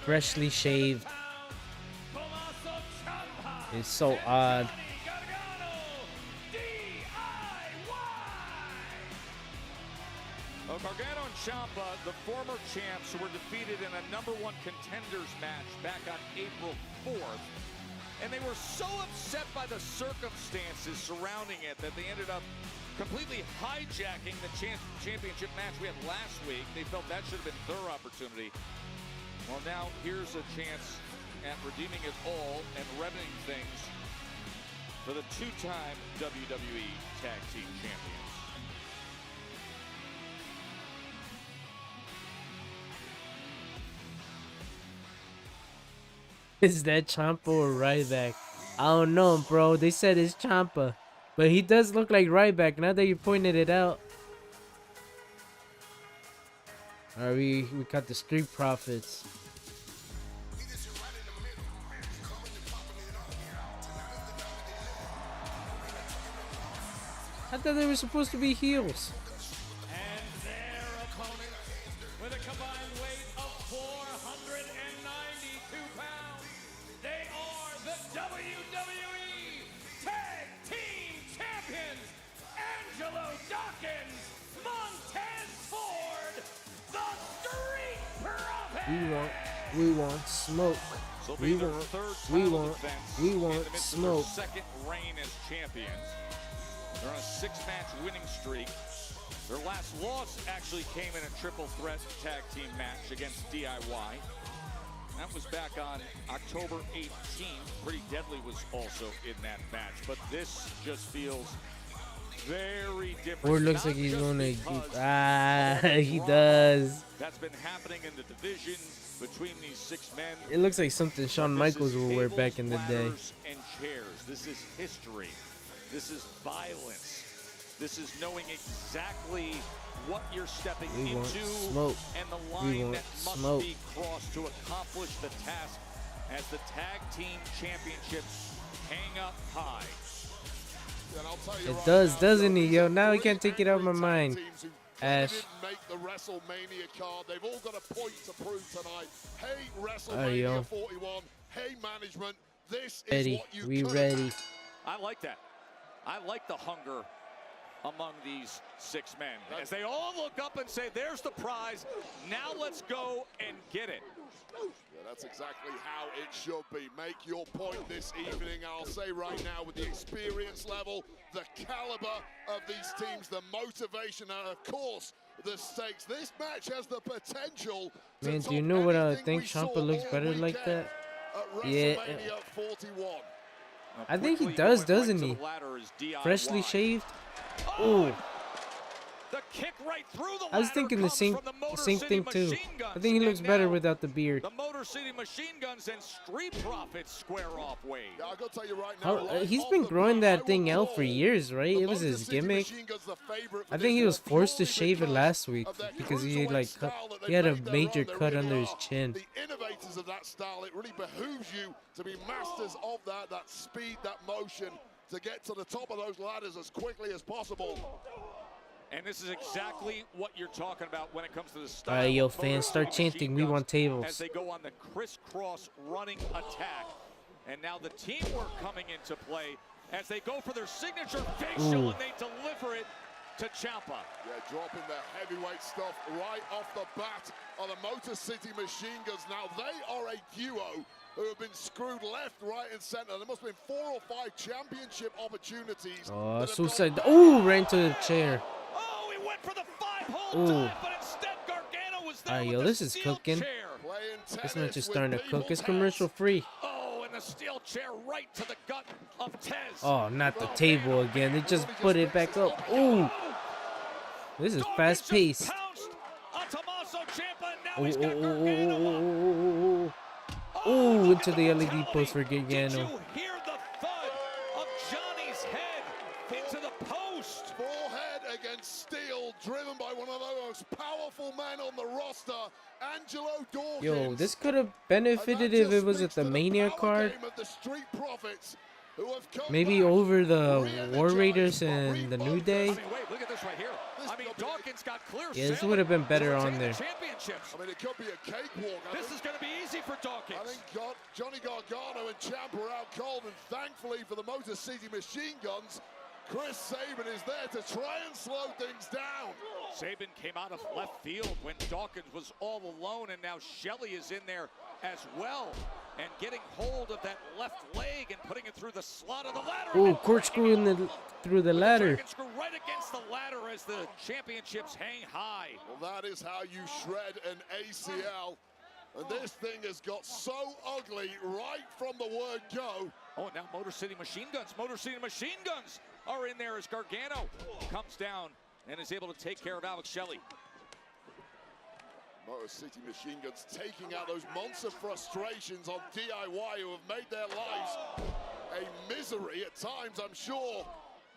freshly shaved. It's so odd. Gargano and Ciampa, the former champs who were defeated in a #1 contenders match back on April 4th. And they were so upset by the circumstances surrounding it that they ended up completely hijacking the championship match we had last week. They felt that should have been their opportunity. Well, now here's a chance at redeeming it all and remedying things for the two-time WWE Tag Team Champions. Is that Ciampa or Ryback? I don't know, bro. They said it's Ciampa. But he does look like Ryback now that you pointed it out. Alright, we got the Street Profits. I thought they were supposed to be heels. And their opponents, with a combined weight of 492 pounds, they are the WWE Dawkins, Montez Ford, the Street Profit. We want smoke. We want smoke. Second reign as champions. They're on a 6-match winning streak. Their last loss actually came in a triple threat tag team match against DIY. That was back on October 18th. Pretty Deadly was also in that match, but this just feels very different. Or it looks like he's going to. He does. That's been happening in the division between these 6 men. It looks like something Shawn Michaels would wear back in the day. And chairs. This is history. This is violence. This is knowing exactly what you're stepping into and the line that must be crossed to accomplish the task as the tag team championships hang up high. It does, doesn't he, yo? Now he can't take it out of my mind. Ash. Make the WrestleMania card. They've all got a point to prove tonight. Hey, WrestleMania 41. Hey, management. This is what you we ready. I like that. I like the hunger among these 6 men as they all look up and say, there's the prize. Now let's go and get it. Yeah, that's exactly how it should be. Make your point this evening. I'll say right now, with the experience level, the caliber of these teams, the motivation, and of course, the stakes. This match has the potential to Man, do you know what I think Ciampa looks better like that? Yeah. 41. I think he does, doesn't he? Freshly shaved. Oh. The kick right through the I was thinking the same thing too. I think he looks better without the beard. The Motor City Machine Guns and Street Profits square off, Wade. Yeah, I gotta tell you right now, he's been growing that thing out for years, right? It was his gimmick. I think he was forced to shave it last week because he had a major cut under his chin. The innovators of that style, it really behooves you to be masters of that speed, that motion, to get to the top of those ladders as quickly as possible. And this is exactly what you're talking about when it comes to the style. All right, yo, fans, start chanting. We want tables. As they go on the crisscross running attack. And now the teamwork coming into play as they go for their signature facial and they deliver it to Ciampa. Yeah, dropping the heavyweight stuff right off the bat on the Motor City Machine Guns. Now, they are a duo who have been screwed left, right, and center. There must have been 4 or 5 championship opportunities. Oh, suicide. Oh, ran to the chair. Oh, he went for the 5-hole dive, but instead Gargano was there. Yo, this is cooking. This match is starting to cook. It's commercial free. Oh, and the steel chair right to the gut of Tez. Oh, not the table again. They just put it back up. Oh, this is fast paced. Oh, into the LED post for Gargano. Did you hear the thud of Johnny's head into the post? Forehead against steel, driven by one of the most powerful men on the roster, Angelo Dawkins. Yo, this could have benefited if it was at the Mania card. Maybe over the War Raiders and the New Day. I mean, wait, look at this right here. I mean, Dawkins got clear. Yeah, this would have been better on there. Championships. I mean, it could be a cakewalk. This is going to be easy for Dawkins. I think Johnny Gargano and Ciampa are out cold, and thankfully for the Motor City Machine Guns, Chris Sabin is there to try and slow things down. Sabin came out of left field when Dawkins was all alone, and now Shelley is in there as well. And getting hold of that left leg and putting it through the slot of the ladder. Oh, corkscrew through the ladder. Screw right against the ladder as the championships hang high. Well, that is how you shred an ACL. And this thing has got so ugly right from the word go. Oh, now Motor City Machine Guns. Motor City Machine Guns are in there as Gargano comes down and is able to take care of Alex Shelley. Motor City Machine Guns taking out those monster frustrations on DIY, who have made their lives a misery at times. I'm sure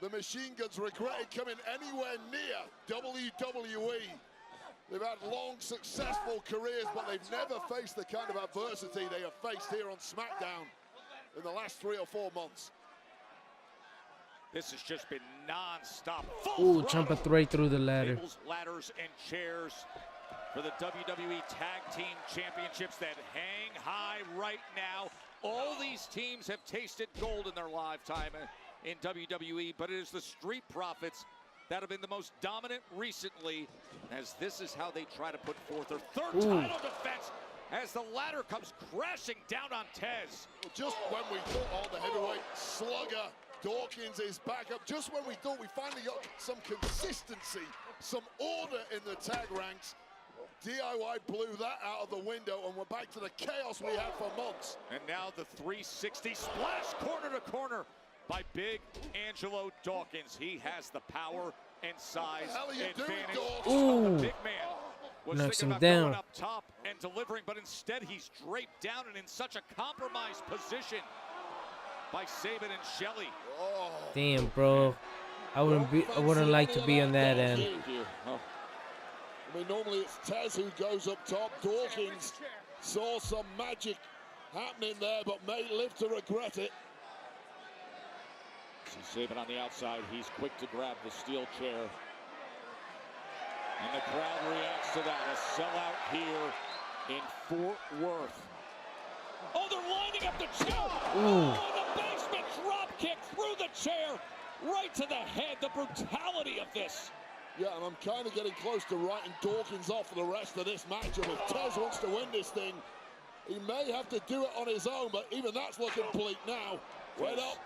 the Machine Guns regretted coming anywhere near WWE. They've had long, successful careers, but they've never faced the kind of adversity they have faced here on Smackdown in the last 3 or 4 months. This has just been non-stop. Oh, Ciampa right through the ladder. Tables, ladders, and chairs for the WWE Tag Team Championships that hang high right now. All these teams have tasted gold in their lifetime in WWE, but it is the Street Profits that have been the most dominant recently, as this is how they try to put forth their third Ooh. title defense as the ladder comes crashing down on Tez. Just when we thought, the heavyweight slugger Dawkins is back up. Just when we thought we finally got some consistency, some order in the tag ranks, DIY blew that out of the window, and we're back to the chaos we had for months. And now the 360 splash corner to corner by big Angelo Dawkins. He has the power and size advantage. Ooh. The big man was Knocks thinking him about down. going up top and delivering, but instead he's draped down and in such a compromised position by Saban and Shelley. Damn, bro. I wouldn't like to be on that end. I mean, normally it's Tez who goes up top. Dawkins saw some magic happening there, but may live to regret it. See Saban on the outside. He's quick to grab the steel chair. And the crowd reacts to that. A sellout here in Fort Worth. Oh, they're lining up the chair. Ooh. Oh, the basement drop kick through the chair. Right to the head. The brutality of this. Yeah, and I'm kind of getting close to writing Dawkins off for the rest of this matchup. If Tez wants to win this thing, he may have to do it on his own, but even that's looking bleak now. Right up.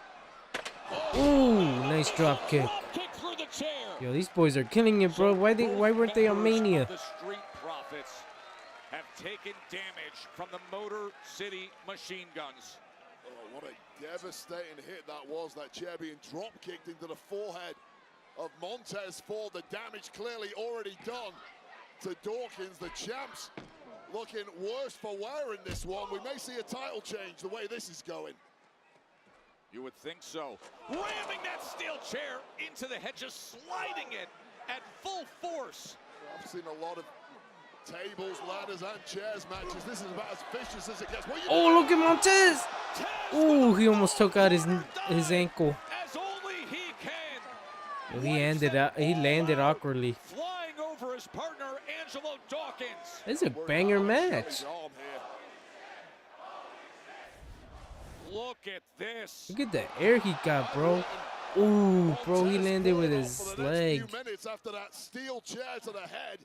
Ooh, nice drop kick. Through the chair. Yo, these boys are killing it, bro. Why weren't they on Mania? The Street Profits have taken damage from the Motor City machine guns. Oh, what a devastating hit that was. That chair being drop kicked into the forehead of Montez Ford. The damage clearly already done to Dawkins. The champs looking worse for wear in this one. We may see a title change the way this is going. You would think so. Ramming that steel chair into the head, just sliding it at full force. I've seen a lot of tables, ladders, and chairs matches. This is about as vicious as it gets. Oh, look at Montez! Ooh, he almost took out his ankle. As only he can. Well, he landed awkwardly. Flying over his partner, Angelo Dawkins. This is a banger match. Look at this. Look at the air he got, bro. Ooh, bro, he landed with his leg. Few minutes after that steel chair to the head,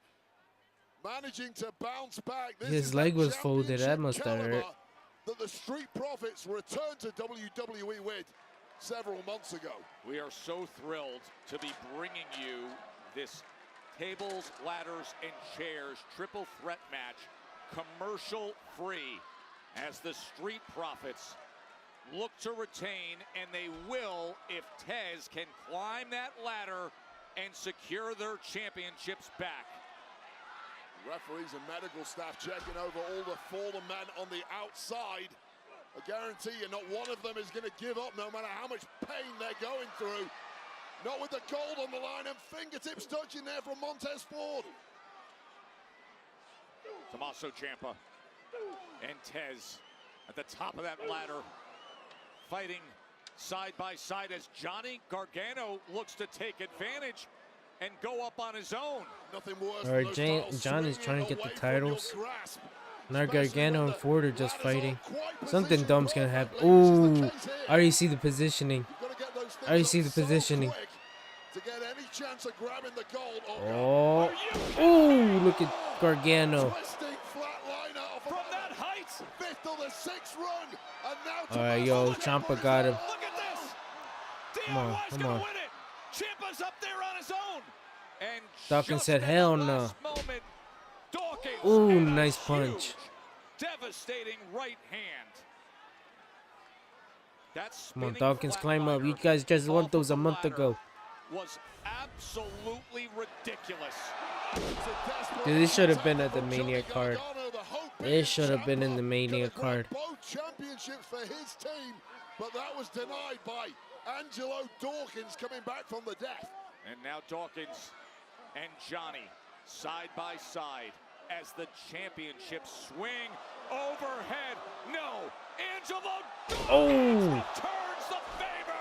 managing to bounce back. This His is leg the was folded. That must have caliber hurt. that the Street Profits returned to WWE with several months ago. We are so thrilled to be bringing you this tables, ladders, and chairs triple threat match, commercial free, as the Street Profits look to retain, and they will if Tez can climb that ladder and secure their championships back. Referees and medical staff checking over all the fallen men on the outside. I guarantee you not one of them is going to give up no matter how much pain they're going through. Not with the gold on the line and fingertips touching there from Montez Ford. Tommaso Ciampa and Tez at the top of that ladder, fighting side by side as Johnny Gargano looks to take advantage and go up on his own. Nothing worse All right, John is trying to get the titles. Now Gargano and Ford are just fighting. Something dumb's gonna happen. Ooh, I already see the positioning. I already see the positioning. To get any chance of grabbing the gold. Oh, ooh, look at Gargano. From that height, fifth of the sixth run, and now All right, yo, Ciampa got him. Look at this. Come on, DIY's come gonna on. win it. Ciampa's up there on his own. And Dawkins just said, at hell the no. last moment, Dawkins Ooh, and a nice punch. huge, devastating right hand. That's Come on, Dawkins, climb up. You guys just won those a month ago. was absolutely ridiculous. Dude, this should have been at the Mania card. This should have been in the Mania card. both championships for his team, but that was denied by Angelo Dawkins coming back from the death. And now Dawkins and Johnny side by side as the championships swing overhead. No, Angelo Dawkins returns the favor.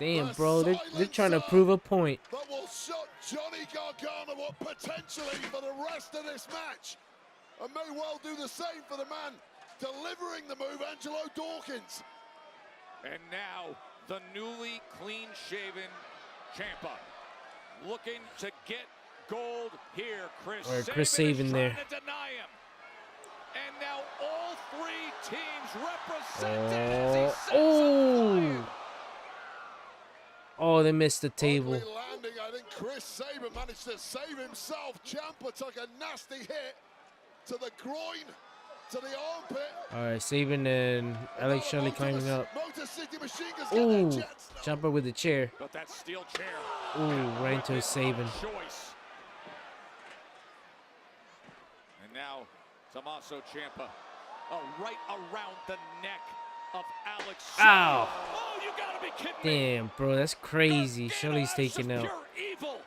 Damn, bro, they're trying to prove a point. That will shut Johnny Gargano up potentially for the rest of this match. And may well do the same for the man delivering the move, Angelo Dawkins. And now the newly clean-shaven Ciampa looking to get gold here. Or Chris Sabin there. To deny him. And now all three teams represented. Oh, they missed the table. Landing, I think Chris Sabin managed to save himself. Ciampa took a nasty hit to the groin, to the armpit. All right, Sabin and Alex Shelley climbing up. Ooh, Ciampa with the chair. But that steel chair. Ooh, right into his Sabin. And now Tommaso Ciampa, right around the neck of Alex Shelley. Ow! Oh, you gotta be kidding me. Damn, bro, that's crazy. Shelley's taken out. Pure evil,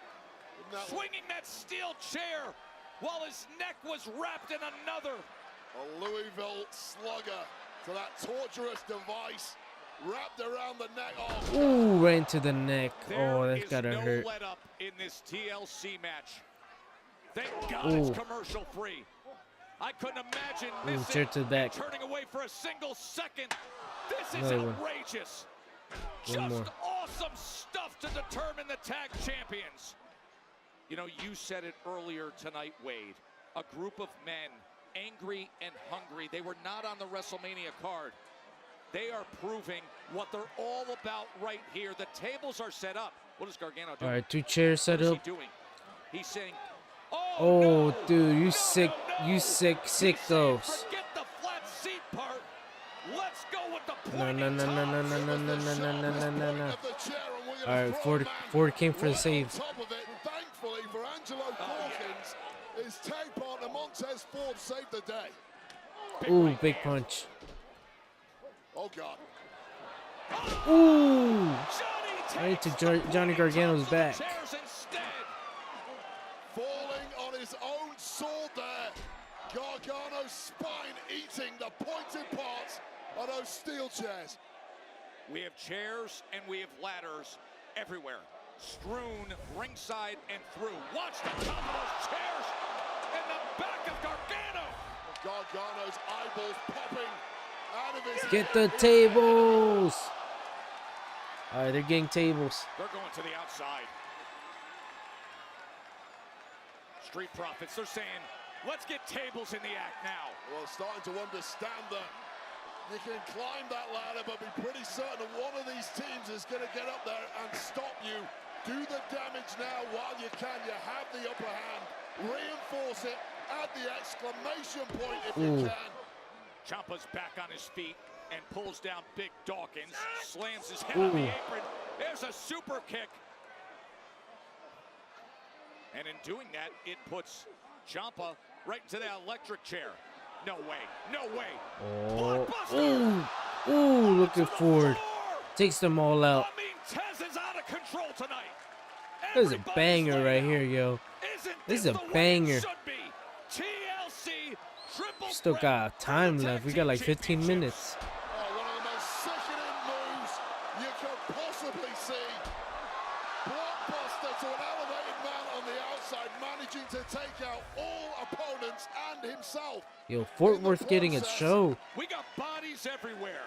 swinging that steel chair while his neck was wrapped in another. A Louisville slugger to that torturous device wrapped around the neck. Oh, ooh, right into the neck. Oh, that's gotta no hurt. let up in this TLC match. Thank God it's commercial free. I couldn't imagine missing to the back. turning away for a single second. This is Another one. outrageous. One more. Just awesome stuff to determine the tag champions. You know, you said it earlier tonight, Wade. A group of men, angry and hungry. They were not on the WrestleMania card. They are proving what they're all about right here. The tables are set up. What is Gargano doing? All right, 2 chairs set What is up. he doing? He's saying, Oh, dude, you sick. You sick those. forget the flat seat part. Let's go with the No. All right, Ford came for the save. thankfully for Angelo Dawkins, his tag partner Montez Ford saved the day. Ooh, big punch. Oh, God. Ooh. Right to Johnny Gargano's back. Falling on his own sword there. Gargano's spine eating the pointed parts of those steel chairs. We have chairs and we have ladders everywhere, strewn ringside and through. Watch the top of those chairs and the back of Gargano. Gargano's eyeballs popping out of his Get the tables. All right, they're getting tables. They're going to the outside. Street Profits, they're saying, let's get tables in the act now. Well, starting to understand that you can climb that ladder, but be pretty certain one of these teams is going to get up there and stop you. Do the damage now while you can. You have the upper hand. Reinforce it. Add the exclamation point if you can. Ciampa's back on his feet and pulls down Big Dawkins. Slams his head on the apron. There's a super kick. And in doing that, it puts Ciampa right into that electric chair. No way. No way. Oh. Ooh, looking forward. Takes them all out. I mean, Tez is out of control tonight. This is a banger right here, yo. This is a banger. TLC triple Still got time left. We got like 15 minutes. One of the most sickening moves you could possibly see. Blockbuster to an elevated man on the outside, managing to take out all opponents and himself. Yo, Fort Worth getting its show. We got bodies everywhere.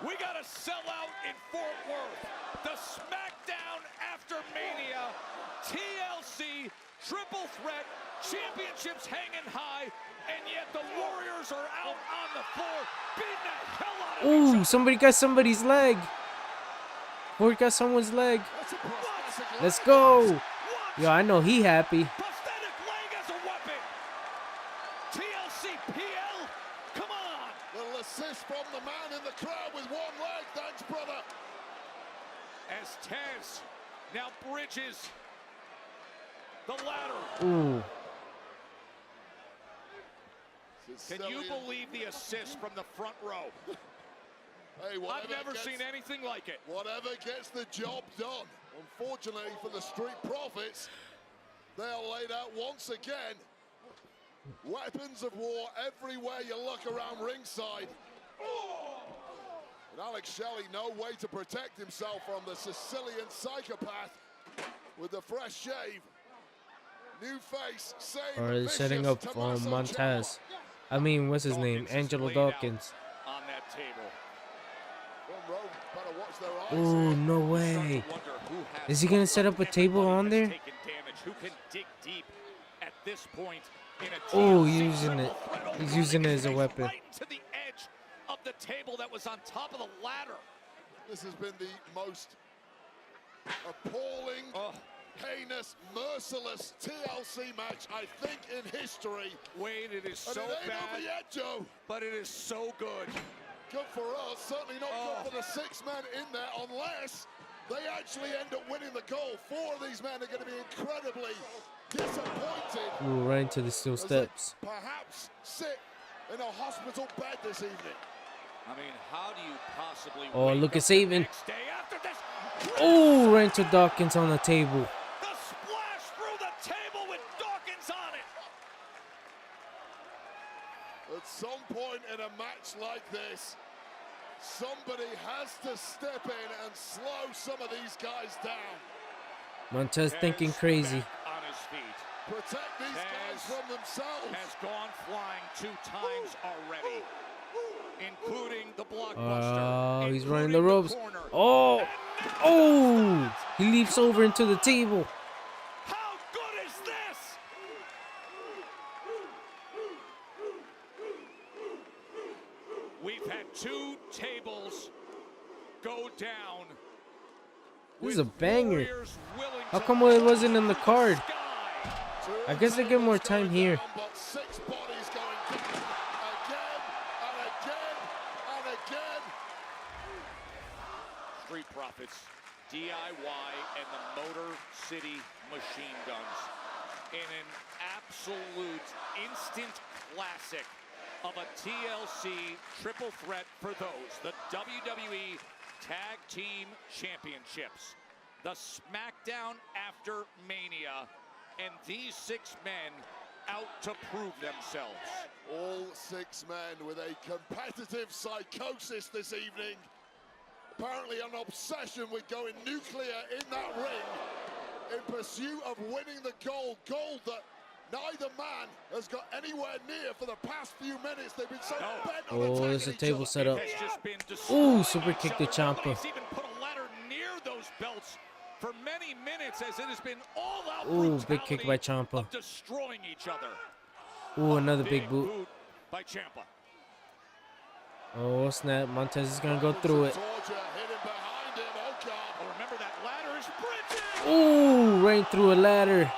We got a sellout in Fort Worth. The Smackdown after Mania. TLC triple threat. Championships hanging high. And yet the Warriors are out on the floor. Beating the hell out of each Ooh, other. somebody got somebody's leg. Fort got someone's leg. Let's go. Yo, I know he happy. Prosthetic leg as a weapon. TLC PL. Come on. Little assist from the man in the crowd with one leg. Thanks, brother. As Tez now bridges the ladder. Ooh. Can you believe the assist from the front row? Hey, I've never seen anything like it. Whatever gets the job done. Unfortunately for the Street Profits, they are laid out once again. Weapons of war everywhere you look around ringside. And Alex Shelley, no way to protect himself from the Sicilian psychopath with the fresh shave. New face, same. Or they're setting up Montez. I mean, what's his name? Angelo Dawkins. On that table. From Roman better watch their eyes. Oh, no way. Is he gonna set up a table on there? Who can dig deep at this point in a Oh, TLC he's using it. triple threat? He's using it as a weapon. Right to the edge of the table that was on top of the ladder. This has been the most appalling, heinous, merciless TLC match, I think, in history. Wade, it is And so it ain't bad, over yet, Joe. but it is so good. Good for us, certainly not good for the 6 men in there, unless they actually end up winning the gold. 4 of these men are going to be incredibly disappointed. Ooh, right into the steel as they steps. perhaps sit in a hospital bed this evening. I mean, how do you possibly Oh, wake look up at Saban. next day after this? Oh, right into Dawkins on the table. The splash through the table with Dawkins on it. At some point in a match like this, somebody has to step in and slow some of these guys down. Montez thinking crazy. On his feet. Protect these guys from themselves. Has gone flying 2 times already, including the blockbuster. Oh, he's running the ropes. Oh, oh, he leaps over into the table. How good is this? We've had 2 tables go down. This is a banger. How come it wasn't in the card? I guess they get more time here. But 6 bodies going down again and again and again. Street Profits, DIY, and the Motor City Machine Guns in an absolute instant classic of a TLC triple threat for those. The WWE Tag Team Championships, the Smackdown after Mania, and these 6 men out to prove themselves. All 6 men with a competitive psychosis this evening. Apparently an obsession with going nuclear in that ring in pursuit of winning the gold. Gold that neither man has got anywhere near for the past few minutes. They've been so bent on Oh, there's a attacking table each set other. up. Ooh, super kick to Ciampa. Nobody's even put a ladder near those belts for many minutes, as it has been all out Ooh, big kick by Ciampa. of destroying each other. Ooh, another big boot. By Ciampa. Oh, snap. Montez is going to go through it. Oh, remember that ladder is bridging. Ooh, right through a ladder.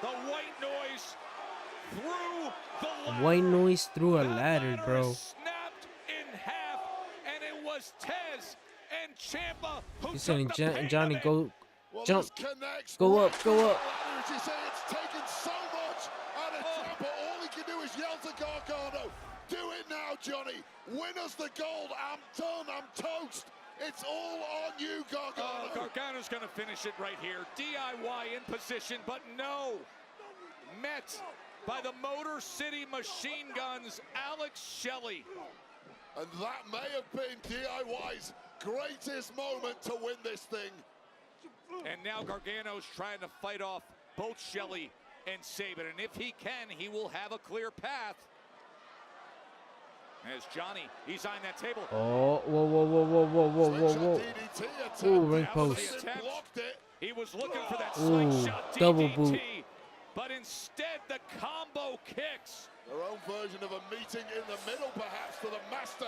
The white noise through the ladder. White noise through a ladder, bro. Snapped in half, and it was Tez and Ciampa who He's saying took the pain Johnny, of it. go jump. Connects Go right up, go up. As you say, it's taken so much out of Ciampa. All he can do is yell to Gargano, do it now, Johnny. Win us the gold. I'm done. I'm toast. It's all on you, Gargano. Gargano's going to finish it right here. DIY in position, but no. Met by the Motor City Machine Guns, Alex Shelley. And that may have been DIY's greatest moment to win this thing. And now Gargano's trying to fight off both Shelley and Saban. And if he can, he will have a clear path. As Johnny, he's on that table. Oh, whoa, whoa, whoa, whoa, whoa, whoa, whoa, whoa. Ooh, ring post. He was looking for that Ooh, slingshot double DDT, boot. but instead the combo kicks. Their own version of a meeting in the middle, perhaps, for the master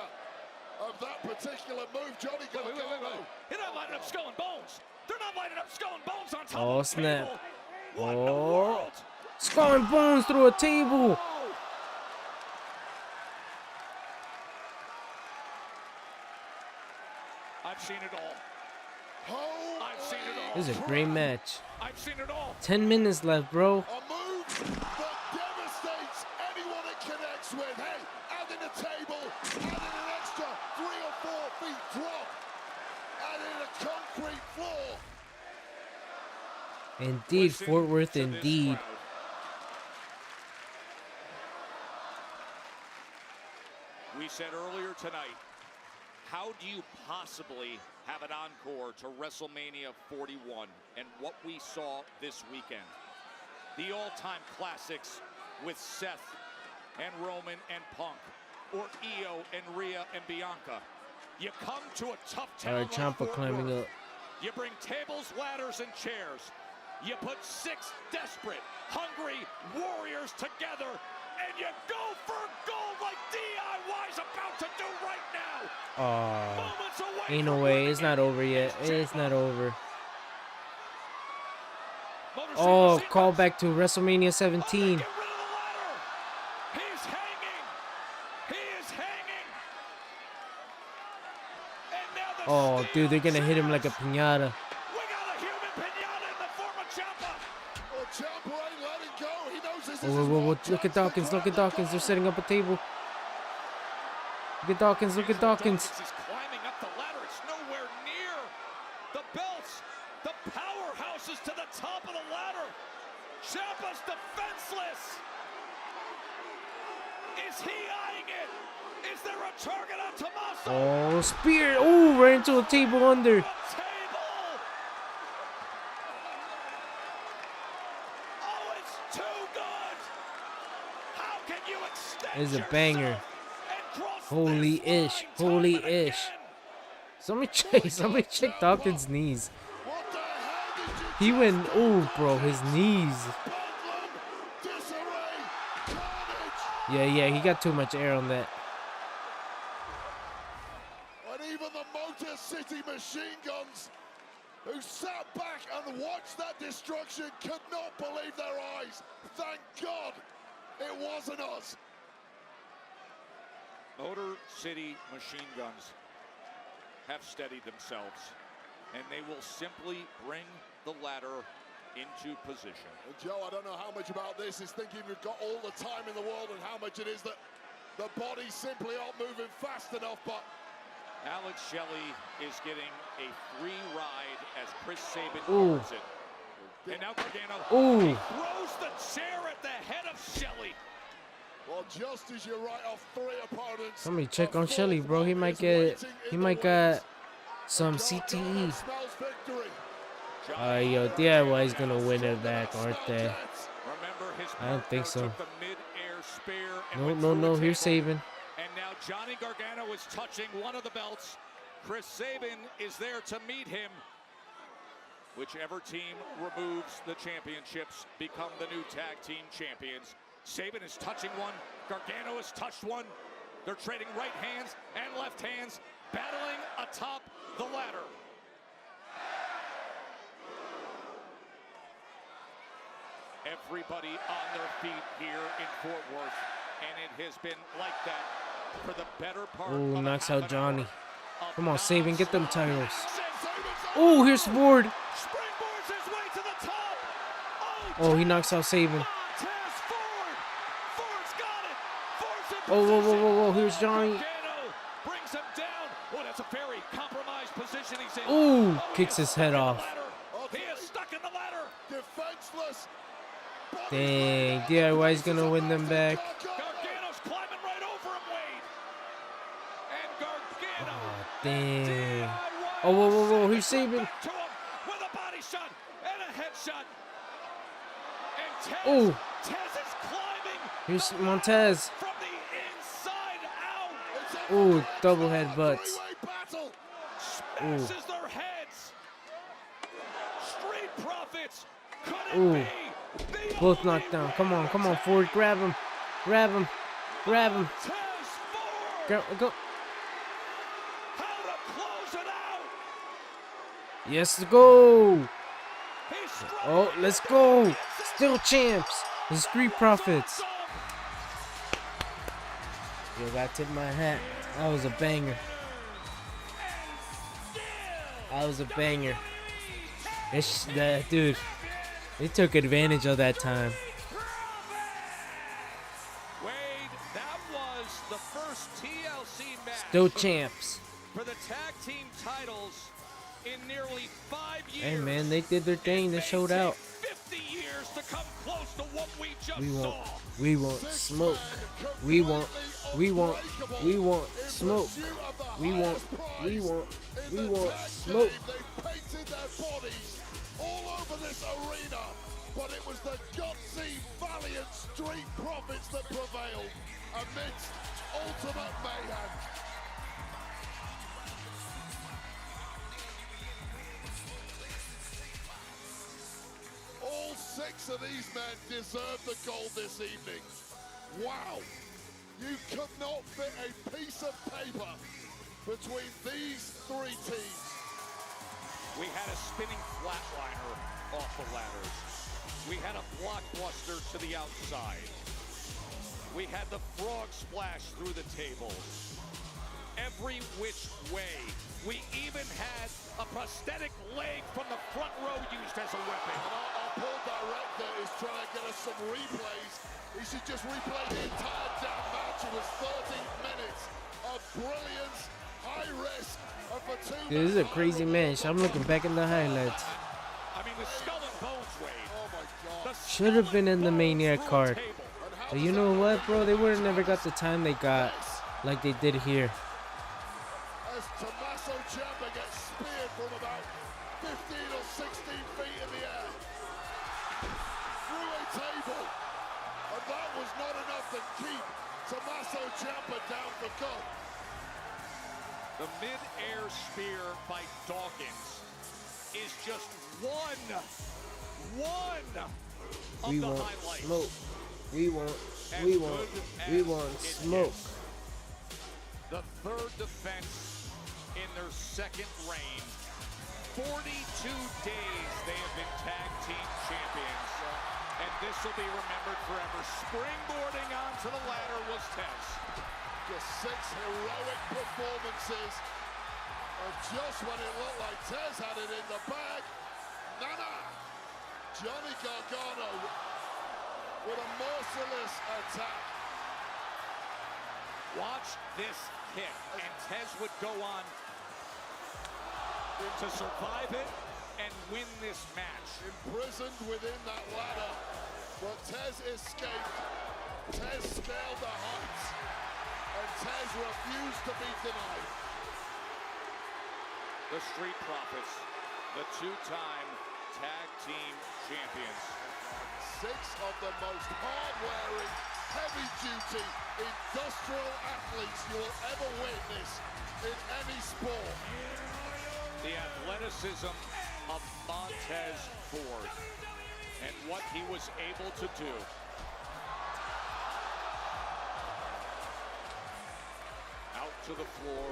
of that particular move, Johnny Gargano. They're not lining up Skull and Bones. They're not lining up Skull and Bones on top Oh, of the snap. table. What in the Oh, world? Skull and Bones through a table. I've seen it all. I've seen it all. This is a great match. I've seen it all. 10 minutes left, bro. A move that devastates anyone it connects with. Hey, adding a table, adding an extra 3 or 4 feet drop, adding a concrete floor. Indeed, Listen Fort Worth, to this indeed. crowd. We said earlier tonight, how do you possibly have an encore to WrestleMania 41 and what we saw this weekend? The all-time classics with Seth and Roman and Punk. or Io and Rhea and Bianca. You come to a tough All town right, like Ciampa Fort climbing Worth. up. You bring tables, ladders, and chairs. You put 6 desperate, hungry warriors together, and you go for gold like DIY's about to do right now. Moments away Ain't no from way. winning It's not over yet. is It's not over. Motor City Oh, Machine call Guns. back to WrestleMania 17. Get rid of the ladder. He's hanging. He is hanging. And now the Oh, dude, they're gonna hit him like a piñata. we got a human pinata in the form of Ciampa. Well, Ciampa ain't letting go. He knows this is Whoa, his whoa, whoa. one Look at chance to Dawkins. Look grab at the Dawkins. They're gold. setting up a table. Look at Dawkins. Look at Dawkins. He's climbing up the ladder. It's nowhere near the belts. The powerhouses to the top of the ladder. Ciampa's defenseless. Is he eyeing it? Is there a target on Tommaso? Oh, spear. Oh, right into a table under. Table. Oh, it's too good. How can you extend It's a yourself banger. and cross Holy this line ish. time Holy and again? ish. Somebody check Dawkins' knees. What the hell did you He just went, do? oh, bro, his knees. Bedlam, disarray, carnage. Yeah, he got too much air on that. And even the Motor City Machine Guns, who sat back and watched that destruction, could not believe their eyes. Thank God it wasn't us. Motor City Machine Guns have steadied themselves, and they will simply bring the ladder into position. And Joe, I don't know how much about this is thinking we've got all the time in the world and how much it is that the bodies simply aren't moving fast enough, but Alex Shelley is getting a free ride as Chris Sabin Ooh. guards it. And now Gargano Ooh. throws the chair at the head of Shelley. well, just as you write off 3 opponents. Somebody check on a Shelley, fourth bro. He one might is get, waiting he in might the got wings. some Gargano CTE. smells victory. Yo, DIY is gonna win it back, aren't they? Remember his I don't think partner so. took the mid-air spear and No, went no, through no. a Here's table. Sabin. And now Johnny Gargano is touching one of the belts. Chris Sabin is there to meet him. Whichever team removes the championships become the new tag team champions. Sabin is touching one. Gargano has touched one. They're trading right hands and left hands, battling atop the ladder. Everybody on their feet here in Fort Worth, and it has been like that for the better part Ooh, of knocks half out an hour Johnny. of Come on, Sabin, get them non-stop titles. action. Oh, here's Ford. Springboards his way to the top. Oh, he knocks out Sabin. Montez Ford. Ford's got it. Ford's in Oh, whoa, whoa, position. whoa, whoa. Here's Johnny. Gargano brings him down. Oh, that's a very compromised position he's in. Ooh, he kicks is his head stuck in the off. ladder. He is stuck in the ladder. Defenseless. Dang, DIY's gonna win them back. Gargano's climbing right over him, Wade. And Gargano. Dang. Oh, whoa, whoa, whoa. Here's Sabin. Back to him with a body shot and a headshot. And Tez, Ooh. Tez is climbing Here's Montez. from the inside out. Ooh, double headbutts. Three-way battle. Smashes their heads. Street Profits. Could it Ooh. be the Both only knocked down. Come on, come on, Ford. Grab him. Grab him. Grab him. Tez Ford? Go. How to close it out? Yes, go. He's struck. Oh, let's go. Still champs. The Street Profits. Yo, gotta tip my hat. That was a banger. That was a banger. It's that dude. They took advantage of that time. Wade, that was the first TLC match Still champs. for the tag team titles in nearly 5 years. Hey man, they did their thing. They showed out. 50 years to come close to what we just We want smoke. We want smoke. We want smoke. We want smoke. They painted their bodies all over this arena, but it was the gutsy, valiant Street Profits that prevailed. amidst ultimate mayhem. All 6 of these men deserve the gold this evening. Wow. You could not fit a piece of paper between these 3 teams. We had a spinning flatliner off the ladders. We had a blockbuster to the outside. We had the frog splash through the tables. Every which way. We even had a prosthetic leg from the front row used as a weapon. And our poor director is trying to get us some replays. He should just replay the entire damn match. It was 13 minutes of brilliance, high risk, and for 2 Dude, this is a crazy match. I'm looking back in the highlights. I mean, the skull and bones, Wade. Oh my God. Should have been in the Maniac card. But you know what, bro? They would have never got the time they got like they did here. As Tommaso Ciampa gets speared from about 15 or 16 feet in the air. Through a table. And that was not enough to keep Tommaso Ciampa down for good. The mid-air spear by Dawkins is just one of We the want highlights. smoke. We want smoke. The 3rd defense in their 2nd reign. 42 days they have been tag team champions. And this will be remembered forever. Springboarding onto the ladder was Tez. Just 6 heroic performances. And just when it looked like Tez had it in the bag, Johnny Gargano with a merciless attack. Watch this kick, and Tez would go on to survive it and win this match. Imprisoned within that ladder, but Tez escaped. Tez scaled the heights, and Tez refused to be denied. The Street Profits, the 2-time tag team champions. 6 of the most hard-wearing, heavy-duty, industrial athletes you will ever witness in any sport. The athleticism of Montez Ford and what he was able to do. Out to the floor,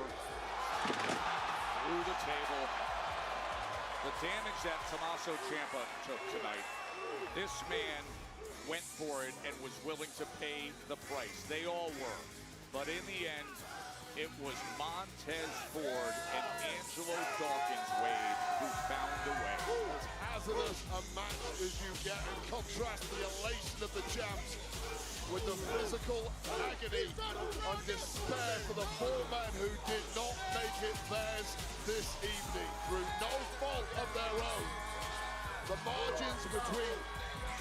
through the table. The damage that Tommaso Ciampa took tonight. This man went for it and was willing to pay the price. They all were. But in the end, it was Montez Ford and Angelo Dawkins Wade who found a way. As hazardous a match as you get, in contrast to the elation of the champs with the physical agony and despair for the 4 men who did not make it theirs this evening through no fault of their own. The margins between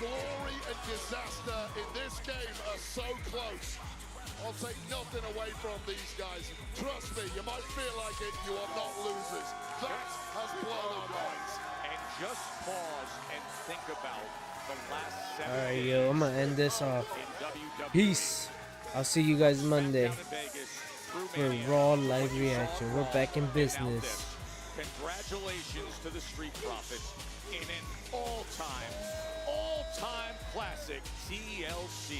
glory and disaster in this game are so close. I'll take nothing away from these guys. Trust me, you might feel like it, you are not losers. That has blown our minds. And just pause and think about the last 7 Alright, days yo, I'm gonna end this off. in WWE. Peace. I'll see you guys Monday Down in Vegas, through for Mania, Raw live which is reaction. on We're Raw, back in and now business. this. Congratulations to the Street Profits in an all-time classic TLC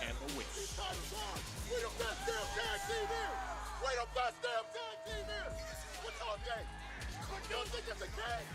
and the win. We the best damn tag team here! We the best damn tag team here! What's on game? You don't think it's a game?